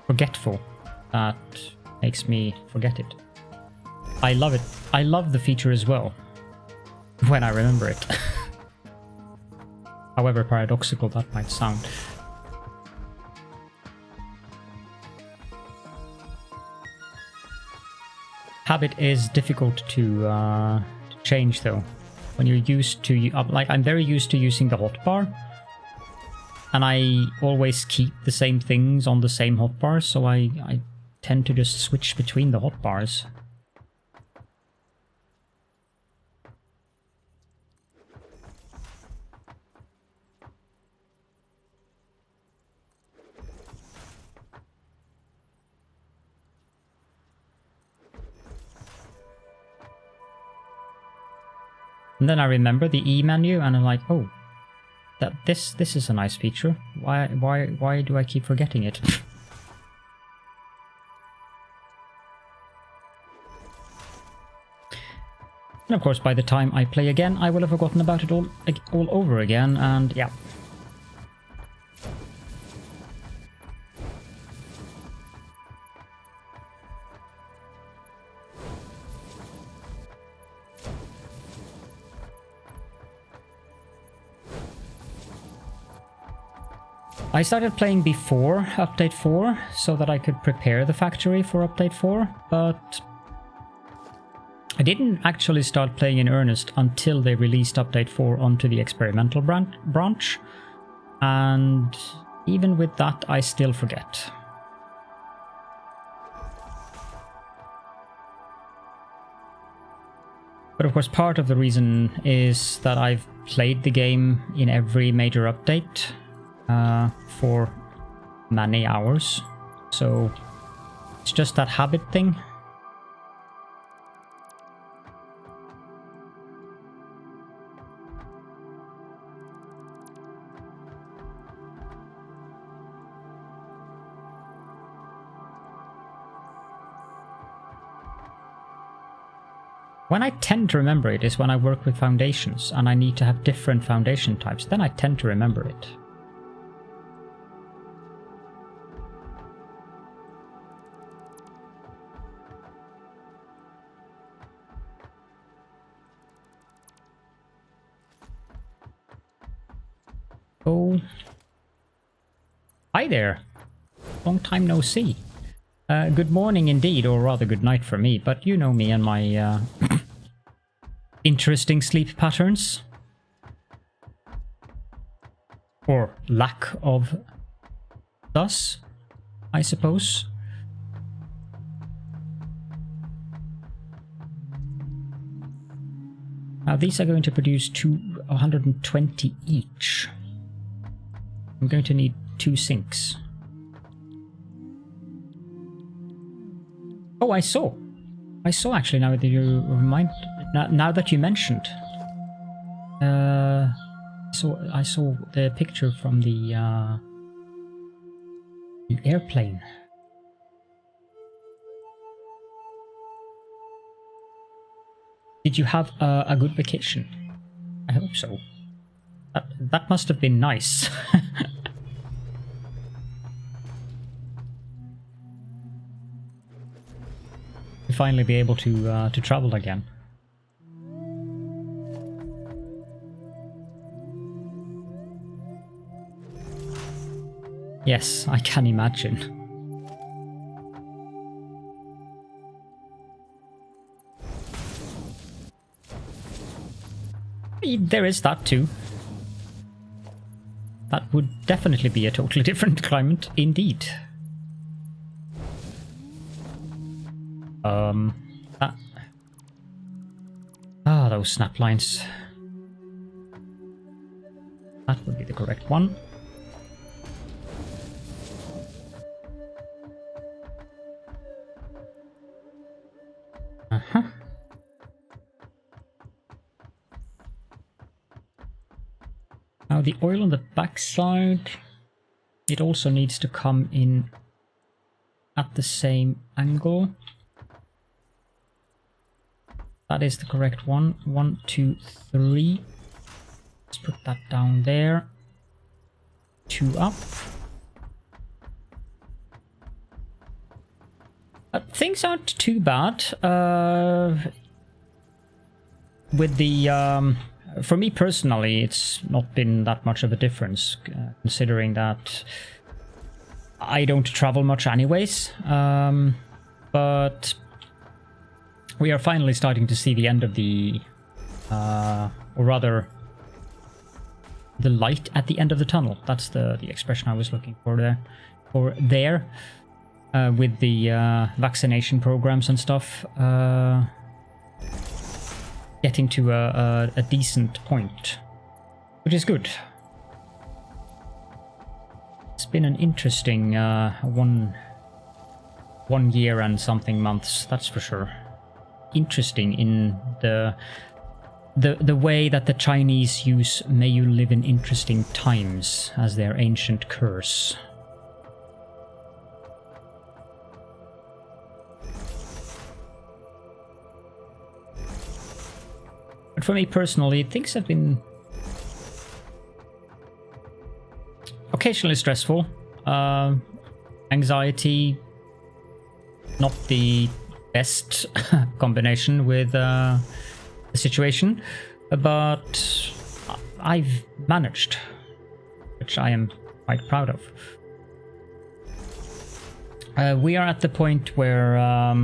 forgetful that makes me forget it. I love it. I love the feature as well when I remember it. However paradoxical that might sound. Habit is difficult to change though. When you're used to, like I'm very used to using the hotbar. And I always keep the same things on the same hotbar, so I tend to just switch between the hotbars. And then I remember the E menu and I'm like, oh, that this is a nice feature. Why do I keep forgetting it? And of course, by the time I play again, I will have forgotten about it all over again, and yeah. I started playing before Update 4, so that I could prepare the factory for Update 4, but I didn't actually start playing in earnest until they released Update 4 onto the experimental branch, and even with that I still forget. But of course part of the reason is that I've played the game in every major update for many hours, so it's just that habit thing. When I tend to remember it is when I work with foundations and I need to have different foundation types, then I tend to remember it. Oh, hi there. Long time no see. Good morning indeed, or rather good night for me, but you know me and my interesting sleep patterns. Or lack of thus, I suppose. Now these are going to produce 120 each. I'm going to need 2 sinks. Oh, I saw actually, now that you remind, now that you mentioned. I saw the picture from the airplane. Did you have a good vacation? I hope so. That must have been nice. To finally be able to travel again. Yes, I can imagine. There is that too. That would definitely be a totally different climate, indeed. That... Ah, those snap lines. That would be the correct one. Uh-huh. Now the oil on the backside, it also needs to come in at the same angle. That is the correct one. 1, 2, 3. Let's put that down there. 2 up. Things aren't too bad. With the... for me personally, it's not been that much of a difference, considering that I don't travel much anyways. But we are finally starting to see the end of the... or rather, the light at the end of the tunnel. That's the expression I was looking for there. With the vaccination programs and stuff. Getting to a decent point, which is good. It's been an interesting 1 year and something months, that's for sure. Interesting in the way that the Chinese use "May you live in interesting times" as their ancient curse. But for me personally, things have been occasionally stressful. Anxiety, not the best combination with the situation, but I've managed, which I am quite proud of. We are at the point where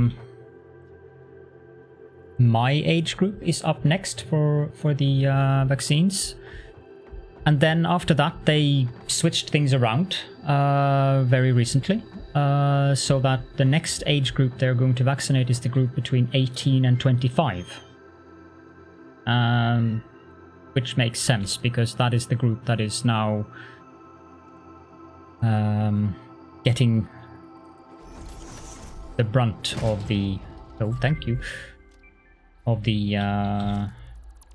my age group is up next for the vaccines, and then after that they switched things around very recently, so that the next age group they're going to vaccinate is the group between 18 and 25, which makes sense because that is the group that is now getting the brunt of the of the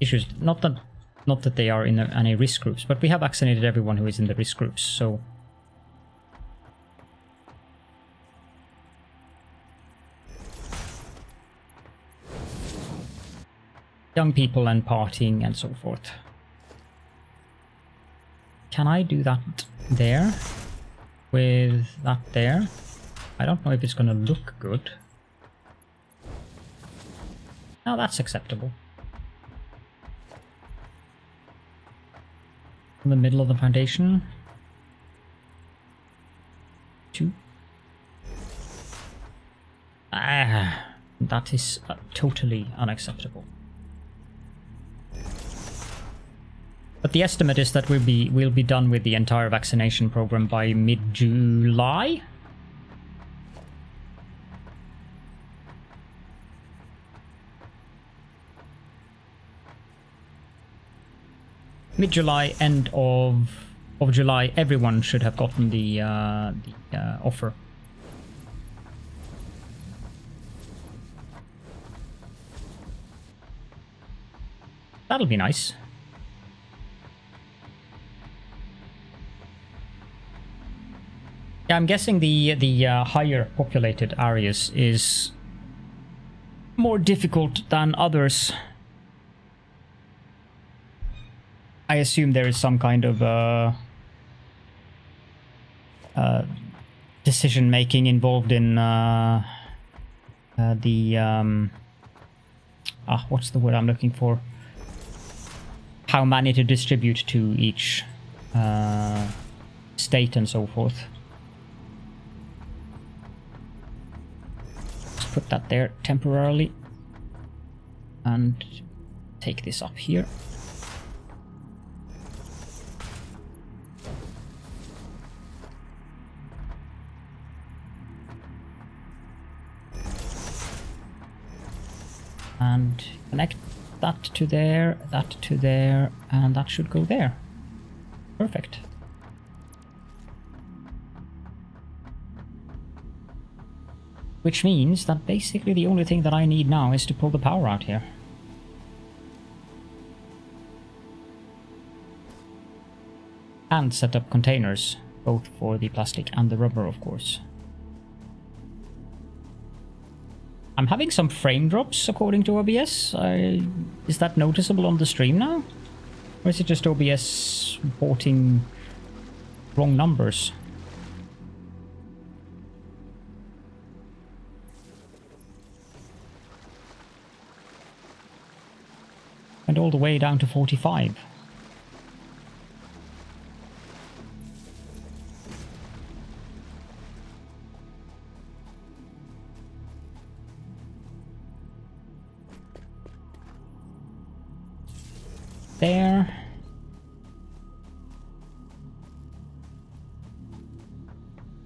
issues. Not that they are in any risk groups, but we have vaccinated everyone who is in the risk groups, so young people and partying and so forth. Can I do that there with that there? I don't know if it's gonna look good. Now that's acceptable. In the middle of the foundation. 2. That is totally unacceptable. But the estimate is that we'll be done with the entire vaccination program by mid-July. Mid-July, end of July, everyone should have gotten the offer. That'll be nice. Yeah, I'm guessing the higher populated areas is more difficult than others I assume there is some kind of decision making involved in what's the word I'm looking for? How many to distribute to each state and so forth. Let's put that there temporarily and take this up here. And connect that to there, and that should go there. Perfect. Which means that basically the only thing that I need now is to pull the power out here. And set up containers, both for the plastic and the rubber, of course. I'm having some frame drops according to OBS. Is that noticeable on the stream now? Or is it just OBS reporting wrong numbers? And all the way down to 45. There.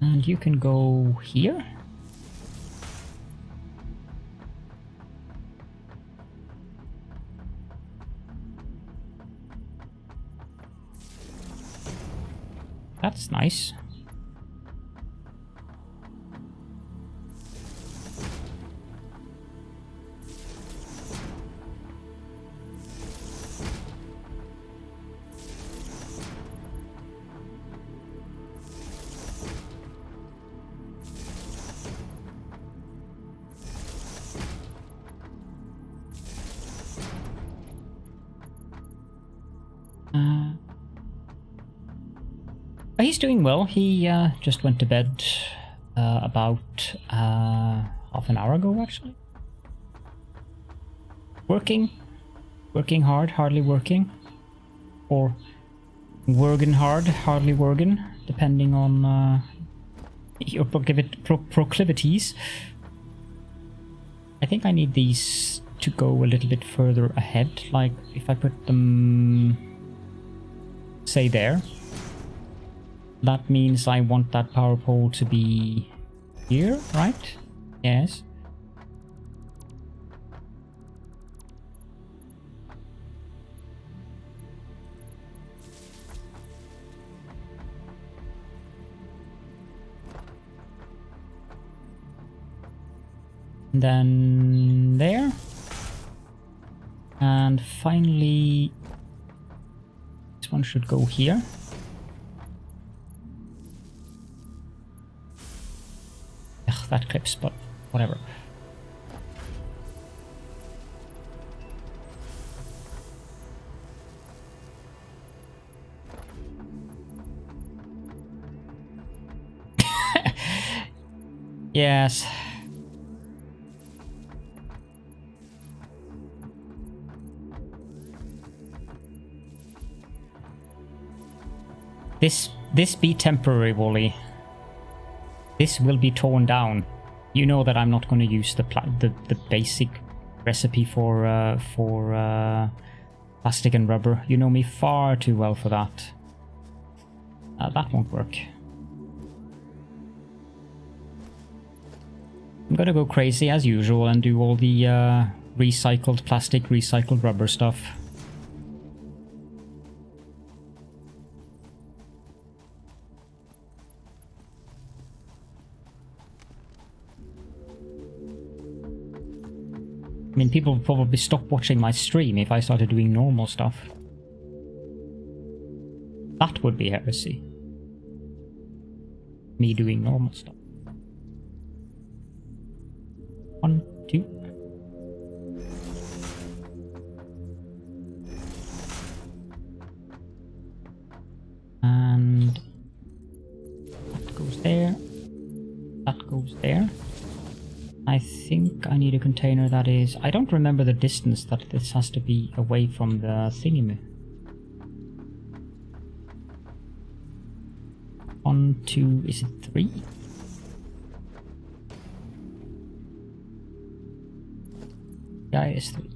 And you can go here. That's nice. He's doing well. He just went to bed about half an hour ago, actually. Working hard, hardly working. Or working hard, hardly working, depending on your proclivities. I think I need these to go a little bit further ahead. Like, if I put them, say, there. That means I want that power pole to be here, right? Yes. And then there. And finally, this one should go here. That clips, but whatever. Yes. This be temporary, Wally. This will be torn down. You know that I'm not going to use the basic recipe for plastic and rubber. You know me far too well for that. That won't work. I'm gonna go crazy as usual and do all the recycled plastic, recycled rubber stuff. I mean, people would probably stop watching my stream if I started doing normal stuff. That would be heresy. Me doing normal stuff. 1, 2. think I need a container that is... I don't remember the distance that this has to be away from the thingy. 1, 2, is it 3? Yeah, it is 3.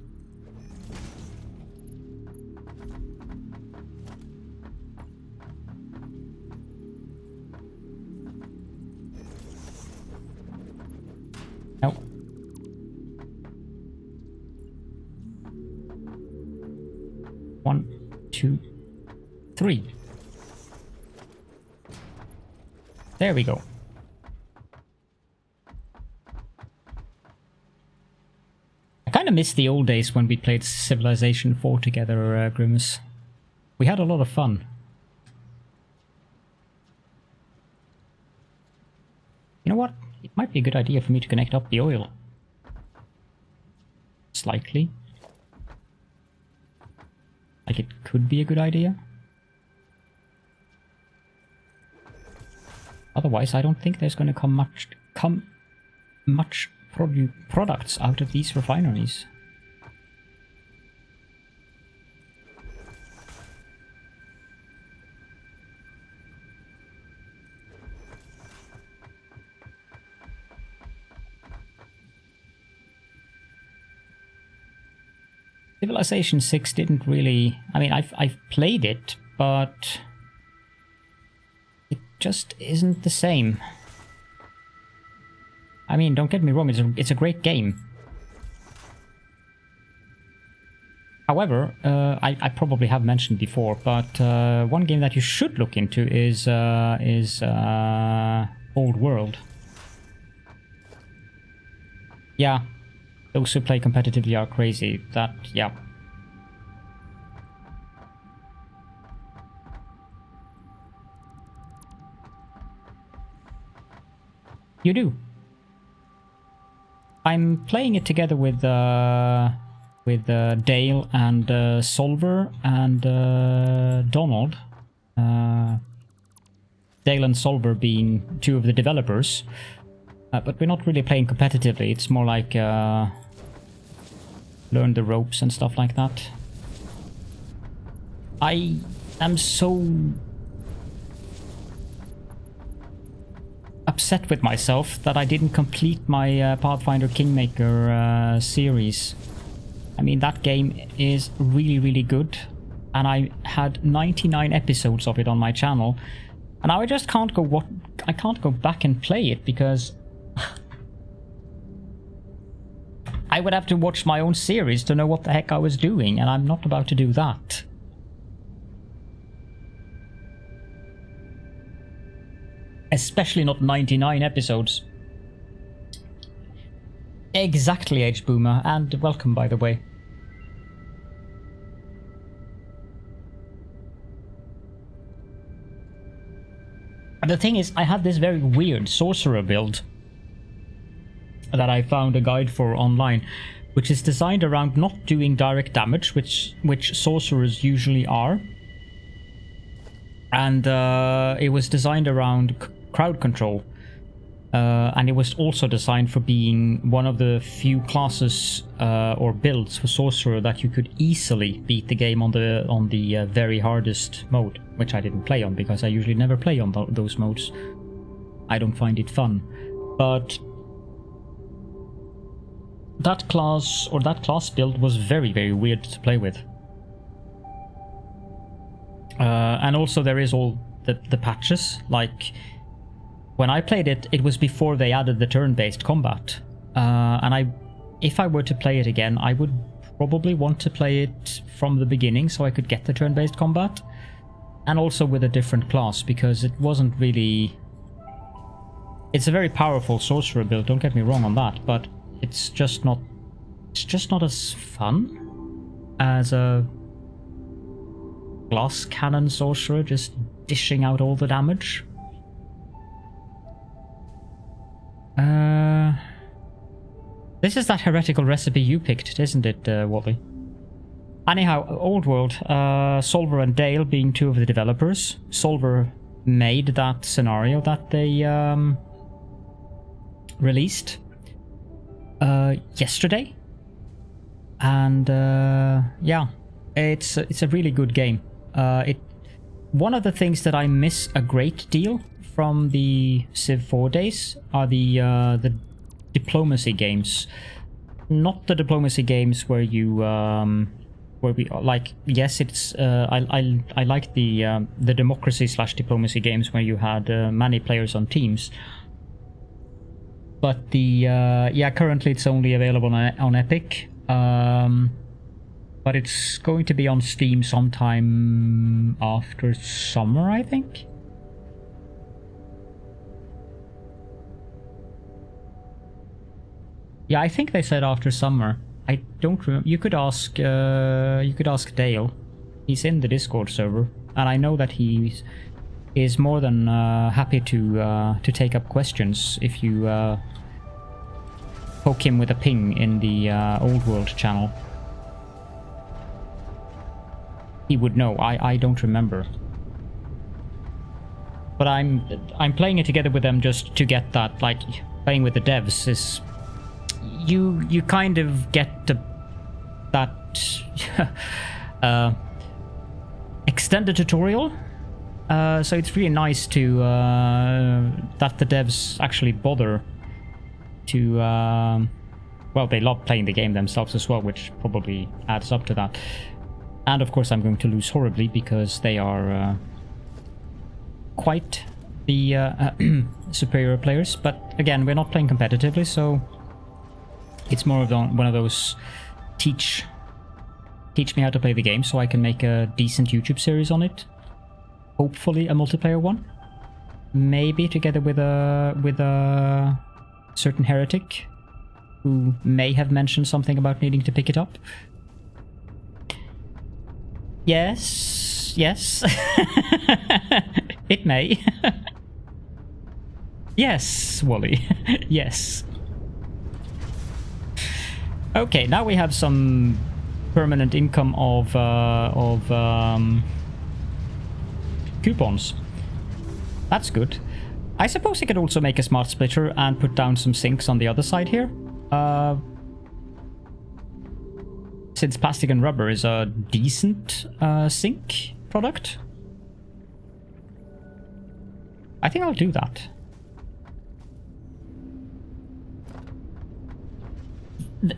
No. One, 2, 3. There we go. I kind of miss the old days when we played Civilization 4 together, Grimace. We had a lot of fun. You know what? It might be a good idea for me to connect up the oil. Slightly. Like it could be a good idea. Otherwise, I don't think there's going to come much products out of these refineries. Civilization 6 didn't really... I mean, I've played it, but it just isn't the same. I mean, don't get me wrong, it's a great game. However, I probably have mentioned before, but one game that you should look into is Old World. Yeah, those who play competitively are crazy. That, yeah. You do. I'm playing it together with Dale and Solver and Donald. Dale and Solver being two of the developers. But we're not really playing competitively. It's more like learn the ropes and stuff like that. I am so upset with myself that I didn't complete my Pathfinder Kingmaker series. I mean, that game is really, really good. And I had 99 episodes of it on my channel. And I just can't go I can't go back and play it because I would have to watch my own series to know what the heck I was doing, and I'm not about to do that. Especially not 99 episodes. Exactly, Age Boomer, and welcome, by the way. And the thing is, I had this very weird sorcerer build that I found a guide for online, which is designed around not doing direct damage, which sorcerers usually are. And it was designed around crowd control. And it was also designed for being one of the few classes or builds for sorcerer that you could easily beat the game on the very hardest mode, which I didn't play on because I usually never play on those modes. I don't find it fun. But that class build was very, very weird to play with. And also there is all the patches. Like, when I played it, it was before they added the turn-based combat. And if I were to play it again, I would probably want to play it from the beginning so I could get the turn-based combat. And also with a different class, because it wasn't really... It's a very powerful sorcerer build, don't get me wrong on that, but it's just not as fun as a glass cannon sorcerer just dishing out all the damage. This is that heretical recipe you picked, isn't it, Wally? Anyhow, Old World, Solver and Dale being two of the developers. Solver made that scenario that they released. yesterday, and yeah, it's a really good game. One of the things that I miss a great deal from the Civ 4 days are the diplomacy games. Not the diplomacy games where you where we like. Yes, it's I like the democracy / diplomacy games where you had many players on teams. But the yeah, currently it's only available on Epic. But it's going to be on Steam sometime after summer, I think. Yeah, I think they said after summer. I don't remember. You could ask Dale. He's in the Discord server, and I know that he is more than happy to take up questions if you poke him with a ping in the Old World channel. He would know. I don't remember. But I'm playing it together with them just to get that, like, playing with the devs is you kind of get that extended tutorial. So it's really nice to that the devs actually bother to well, they love playing the game themselves as well, which probably adds up to that. And of course I'm going to lose horribly because they are quite the superior players. But again, we're not playing competitively, so it's more of one of those teach me how to play the game so I can make a decent YouTube series on it. Hopefully a multiplayer one. Maybe together with a certain heretic who may have mentioned something about needing to pick it up. Yes. It may. Yes, Wally. Yes. Okay, now we have some permanent income of coupons. That's good. I suppose I could also make a smart splitter and put down some sinks on the other side here. Since plastic and rubber is a decent sink product, I think I'll do that.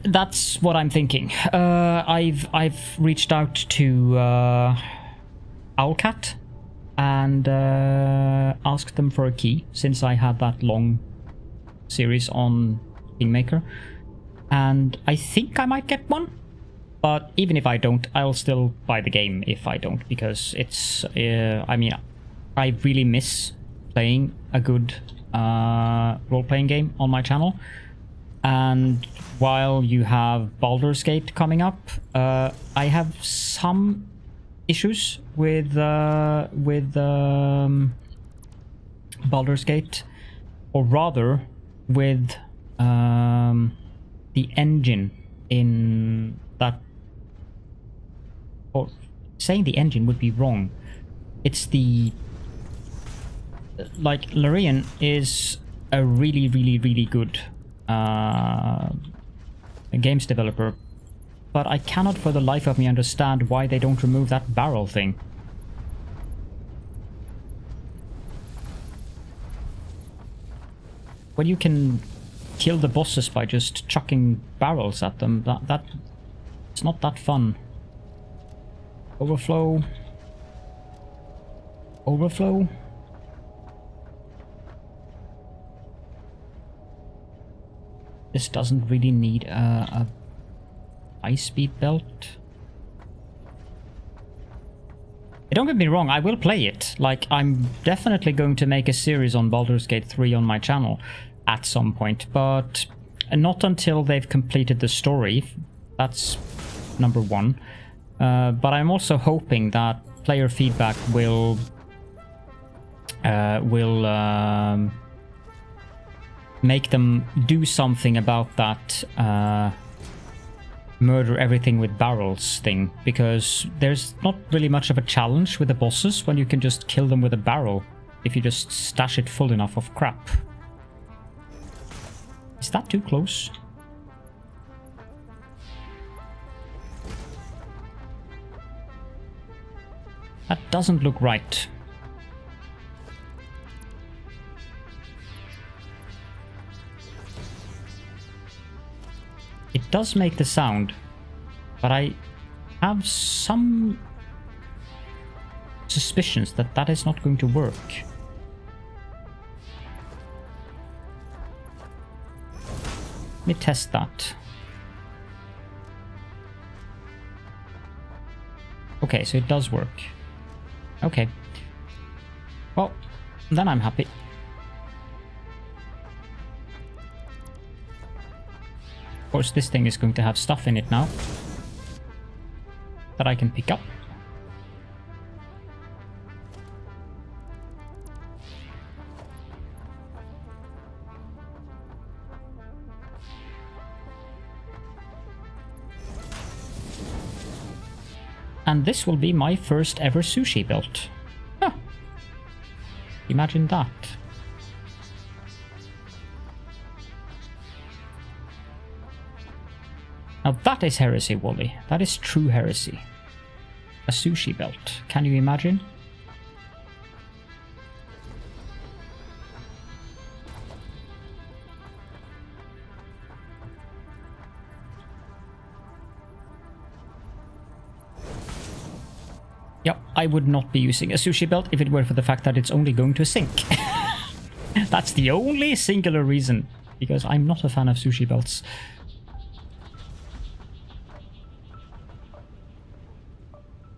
That's what I'm thinking. I've reached out to Owlcat and asked them for a key, since I had that long series on Kingmaker, and I think I might get one. But even if I don't, I'll still buy the game if I don't, because it's I mean, I really miss playing a good role-playing game on my channel. And while you have Baldur's Gate coming up, I have some issues with Baldur's Gate, or rather with the engine in that. Or saying the engine would be wrong. It's the, like, Larian is a really good games developer, but I cannot for the life of me understand why they don't remove that barrel thing. When you can kill the bosses by just chucking barrels at them, that it's not that fun. Overflow. This doesn't really need a high-speed belt. Don't get me wrong, I will play it. Like, I'm definitely going to make a series on Baldur's Gate 3 on my channel at some point, but not until they've completed the story. That's number one. But I'm also hoping that player feedback will make them do something about that murder everything with barrels thing, because there's not really much of a challenge with the bosses when you can just kill them with a barrel if you just stash it full enough of crap. Is that too close? That doesn't look right. It does make the sound, but I have some suspicions that that is not going to work. Let me test that. Okay, so it does work. Okay. Well, then I'm happy. Of course, this thing is going to have stuff in it now that I can pick up. And this will be my first ever sushi belt. Huh. Imagine that. Now that is heresy, Wally. That is true heresy. A sushi belt. Can you imagine? Yep, I would not be using a sushi belt if it were for the fact that it's only going to sink. That's the only singular reason, because I'm not a fan of sushi belts.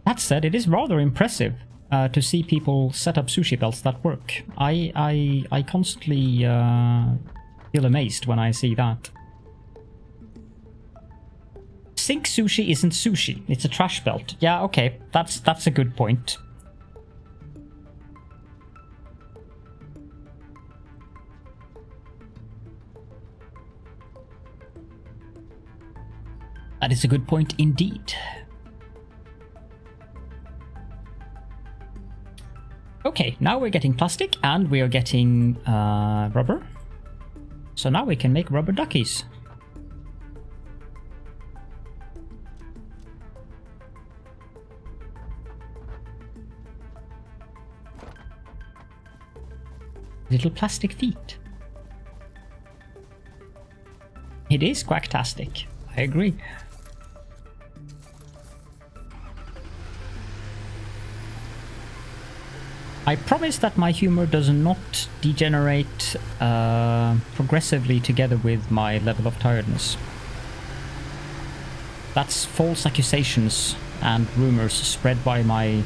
That said, it is rather impressive to see people set up sushi belts that work. I constantly feel amazed when I see that. Sink sushi isn't sushi, it's a trash belt. Yeah, okay, that's a good point. That is a good point indeed. Okay, now we're getting plastic and we are getting rubber. So now we can make rubber duckies. Little plastic feet. It is quacktastic. I agree. I promise that my humor does not degenerate progressively together with my level of tiredness. That's false accusations and rumors spread by my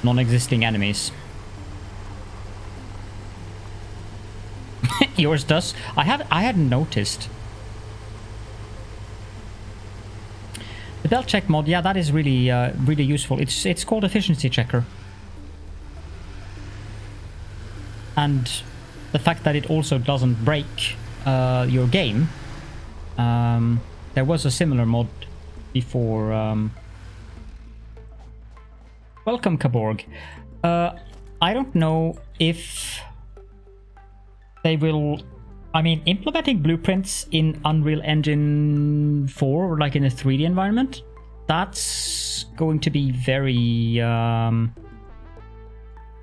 non-existing enemies. Yours does. I hadn't noticed. The belt check mod, yeah, that is really really useful. It's called efficiency checker. And the fact that it also doesn't break your game. There was a similar mod before. Welcome, Kaborg. I don't know if they will... I mean, implementing blueprints in Unreal Engine 4, like in a 3D environment, that's going to be very...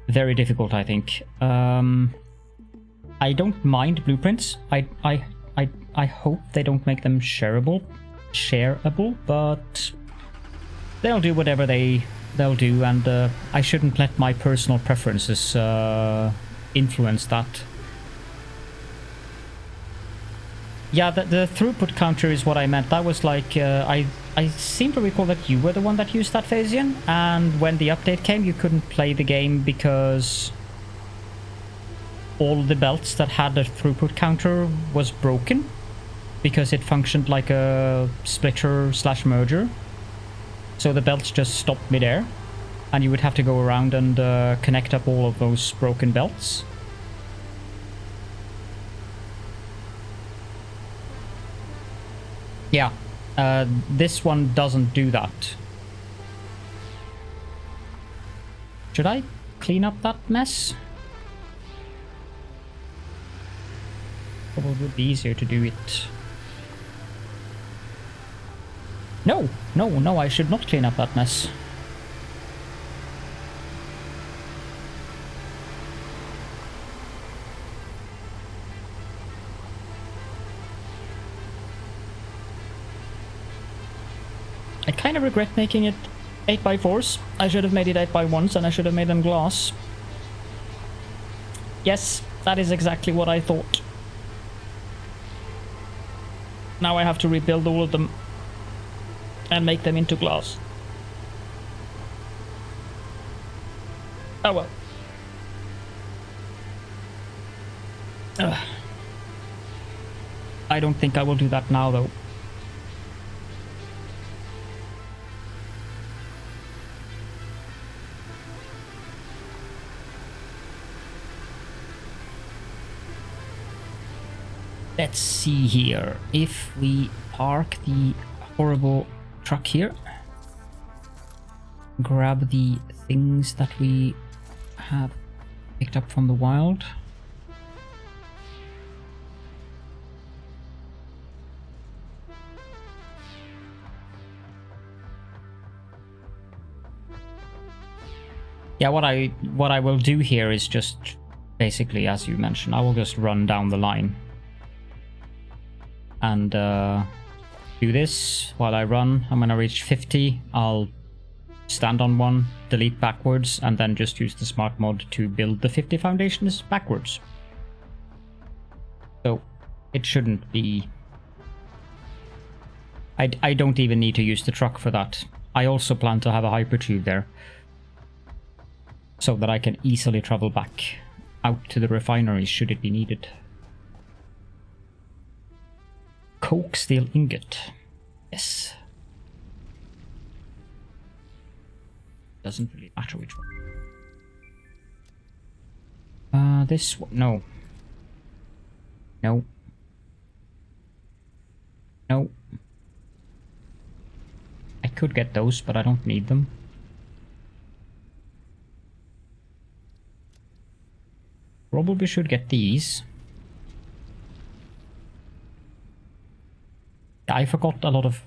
very difficult, I think. I don't mind blueprints. I hope they don't make them shareable, but they'll do whatever they'll do, and I shouldn't let my personal preferences influence that. Yeah, the throughput counter is what I meant. That was like, I seem to recall that you were the one that used that, Phasian, and when the update came you couldn't play the game because all the belts that had a throughput counter was broken because it functioned like a splitter/merger. So the belts just stopped midair and you would have to go around and connect up all of those broken belts. Yeah, this one doesn't do that. Should I clean up that mess? Probably would be easier to do it. No, I should not clean up that mess. kind of regret making it 8x4s. I should have made it 8x1s and I should have made them glass. Yes, that is exactly what I thought. Now I have to rebuild all of them and make them into glass. Oh well. I don't think I will do that now though. Let's see here. If we park the horrible truck here, grab the things that we have picked up from the wild. Yeah, what I will do here is just basically, as you mentioned, I will just run down the line. And do this while I run. I'm gonna reach 50. I'll stand on one, delete backwards, and then just use the smart mod to build the 50 foundations backwards. So it shouldn't be... I don't even need to use the truck for that. I also plan to have a Hypertube there, so that I can easily travel back out to the refineries should it be needed. Coke steel ingot. Yes. Doesn't really matter which one. This one. No. No. No. I could get those, but I don't need them. Probably should get these. I forgot a lot of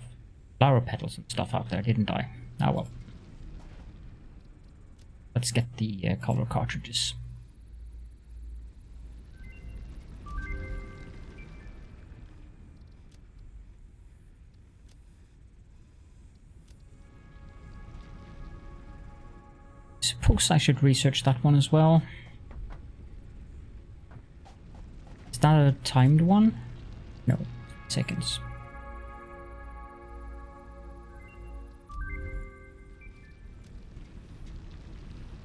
flower petals and stuff out there, didn't I? Oh well. Let's get the color cartridges. Suppose I should research that one as well. Is that a timed one? No, seconds.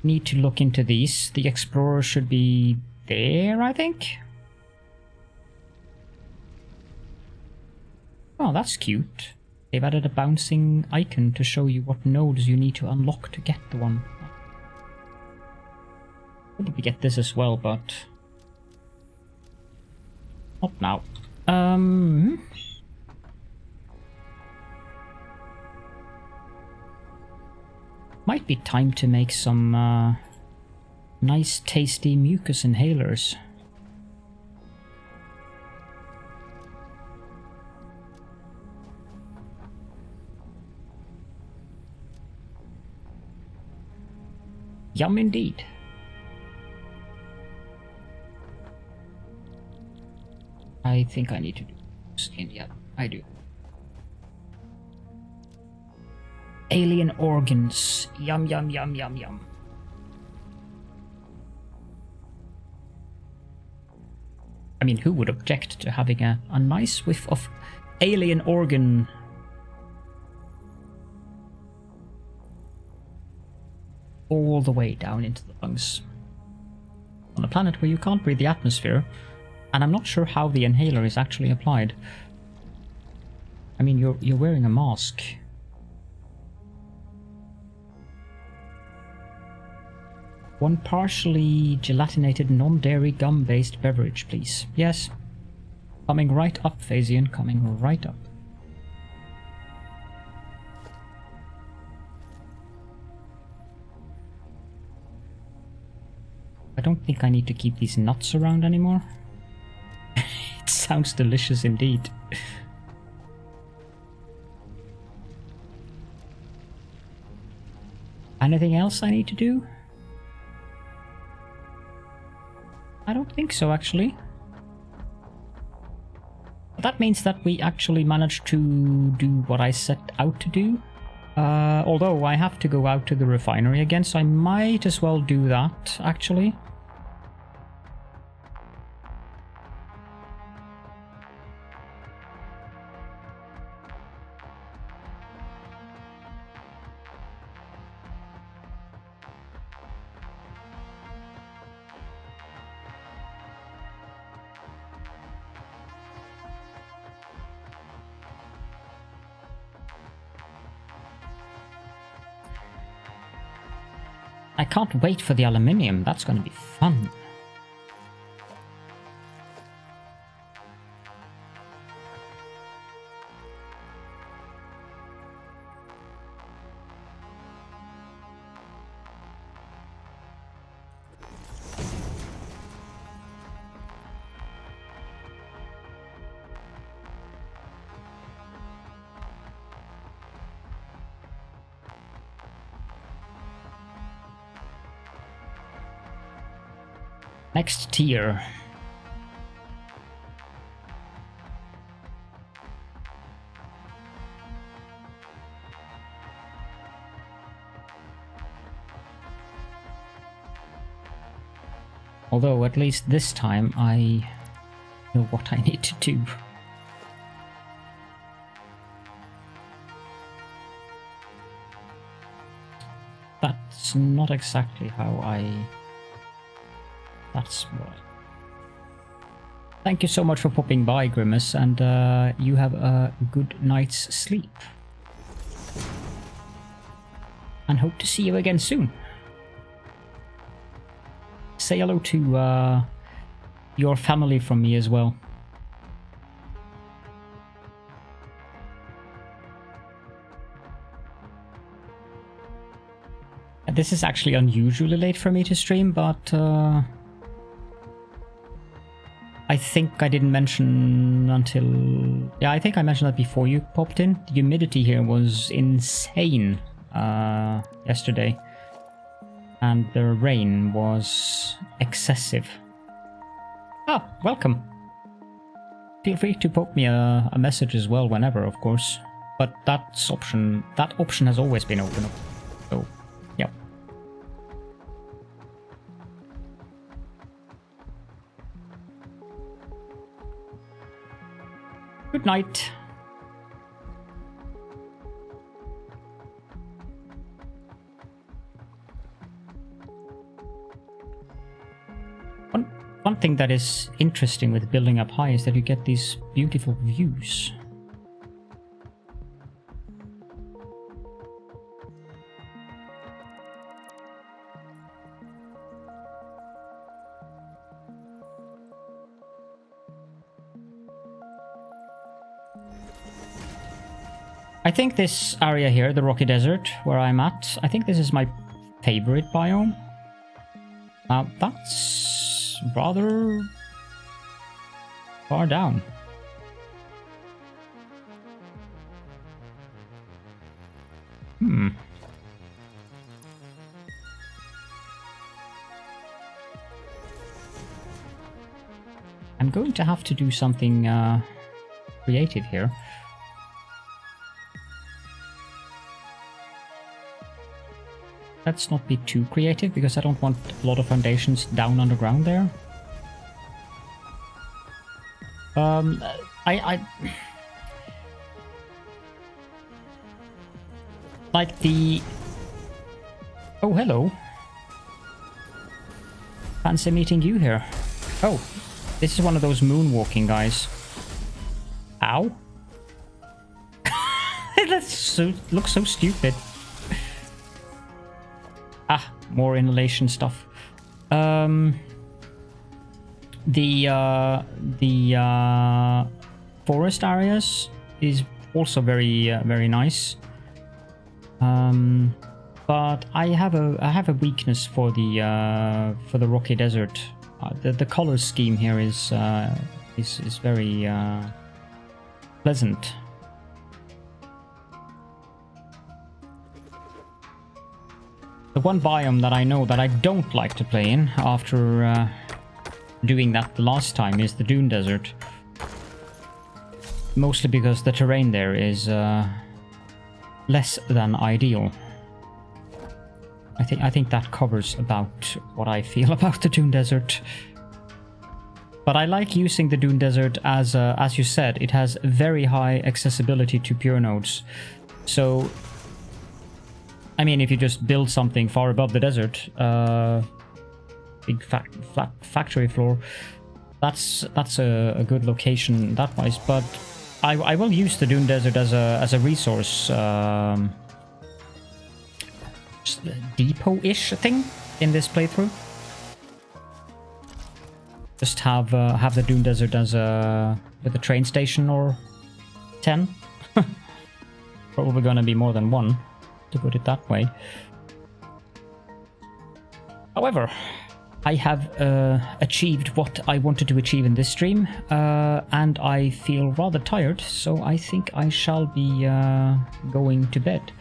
Need to look into these. The Explorer should be there, I think. Oh, that's cute. They've added a bouncing icon to show you what nodes you need to unlock to get the one. Probably get this as well, but not now. Might be time to make some nice tasty mucus inhalers. Yum indeed. I think I need to do this. Yeah, I do. Alien organs. Yum, yum, yum, yum, yum. I mean, who would object to having a nice whiff of alien organ? All the way down into the lungs. On a planet where you can't breathe the atmosphere, and I'm not sure how the inhaler is actually applied. I mean, you're wearing a mask. One partially gelatinated non-dairy gum-based beverage, please. Yes. Coming right up, Phasian, coming right up. I don't think I need to keep these nuts around anymore. It sounds delicious indeed. Anything else I need to do? I don't think so, actually. That means that we actually managed to do what I set out to do. Although I have to go out to the refinery again, so I might as well do that, actually. I can't wait for the aluminium. That's going to be fun. Next tier. Although at least this time I know what I need to do. That's not exactly how I... That's what. Thank you so much for popping by, Grimace, and you have a good night's sleep. And hope to see you again soon. Say hello to your family from me as well. This is actually unusually late for me to stream, but I think I didn't mention until... Yeah, I think I mentioned that before you popped in. The humidity here was insane yesterday. And the rain was excessive. Ah, welcome. Feel free to pop me a message as well whenever, of course. But that option has always been open. So, yeah. Good night. One thing that is interesting with building up high is that you get these beautiful views. I think this area here, the Rocky Desert, where I'm at, I think this is my favorite biome. That's rather far down. I'm going to have to do something creative here. Let's not be too creative, because I don't want a lot of foundations down underground there. I like the... Oh, hello. Fancy meeting you here. Oh, this is one of those moonwalking guys. Ow. That looks so stupid. Ah, more inhalation stuff. The forest areas is also very nice. But I have a weakness for the Rocky Desert. The color scheme here is very pleasant. The one biome that I know that I don't like to play in after doing that the last time is the Dune Desert. Mostly because the terrain there is less than ideal. I think that covers about what I feel about the Dune Desert. But I like using the Dune Desert as you said, it has very high accessibility to pure nodes. So, I mean, if you just build something far above the desert, big flat factory floor, that's a good location that wise. But I will use the Dune Desert as a resource depot-ish thing in this playthrough. Just have the Dune Desert as with a train station or 10. Probably gonna be more than one, to put it that way. However, I have achieved what I wanted to achieve in this stream, and I feel rather tired, so I think I shall be going to bed.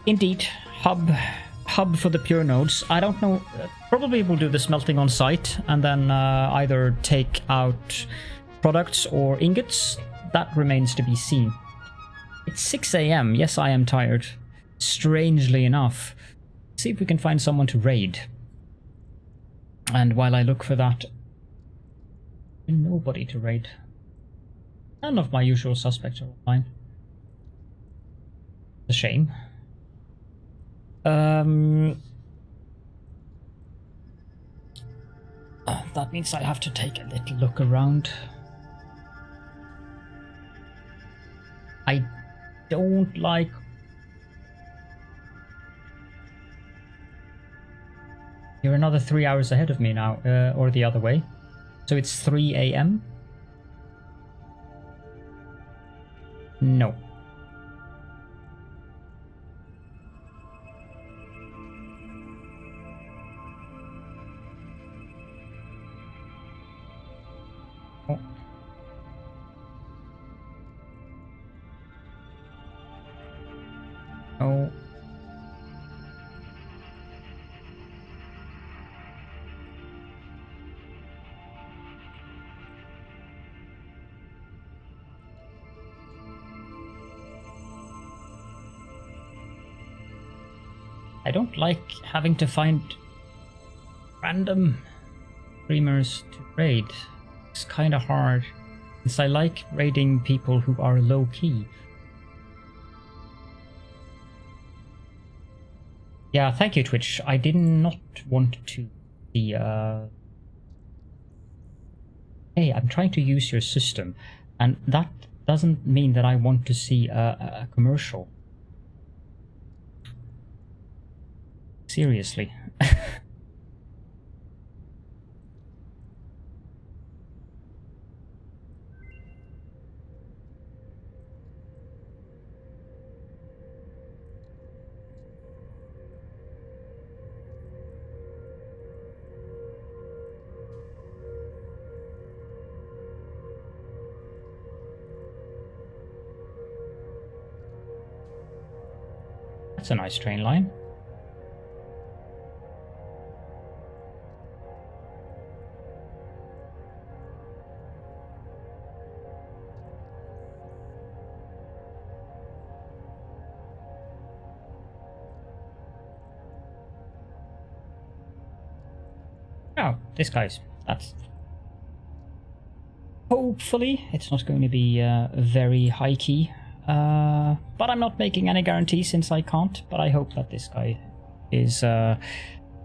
Indeed, hub for the pure nodes. I don't know, probably we'll do the smelting on site and then either take out products or ingots. That remains to be seen. It's 6 AM. Yes, I am tired. Strangely enough. See if we can find someone to raid. And while I look for that, nobody to raid. None of my usual suspects are online. A shame. That means I have to take a little look around. I don't like... You're another 3 hours ahead of me now, or the other way. So it's 3 AM? No. Oh. Oh. I don't like having to find random streamers to raid. It's kind of hard, since I like raiding people who are low-key. Yeah, thank you, Twitch. I did not want to see... Hey, I'm trying to use your system, and that doesn't mean that I want to see a commercial. Seriously. That's a nice train line. Oh, this guy's... that's... Hopefully, it's not going to be very high key. But I'm not making any guarantees since I can't. But I hope that this guy is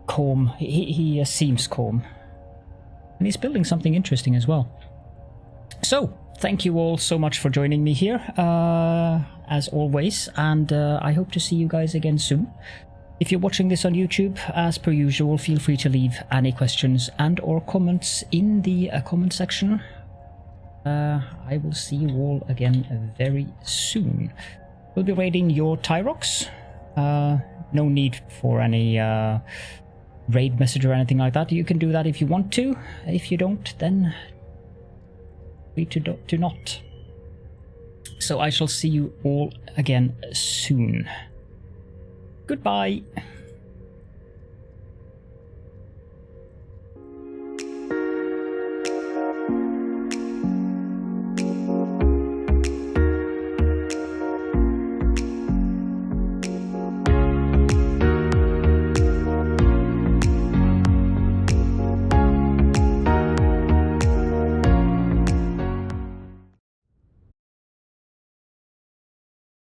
calm. He seems calm. And he's building something interesting as well. So, thank you all so much for joining me here, as always. And I hope to see you guys again soon. If you're watching this on YouTube, as per usual, feel free to leave any questions and or comments in the comment section. I will see you all again very soon. We'll be raiding your Tyrox. No need for any raid message or anything like that. You can do that if you want to. If you don't, then free to do not. So I shall see you all again soon. Goodbye.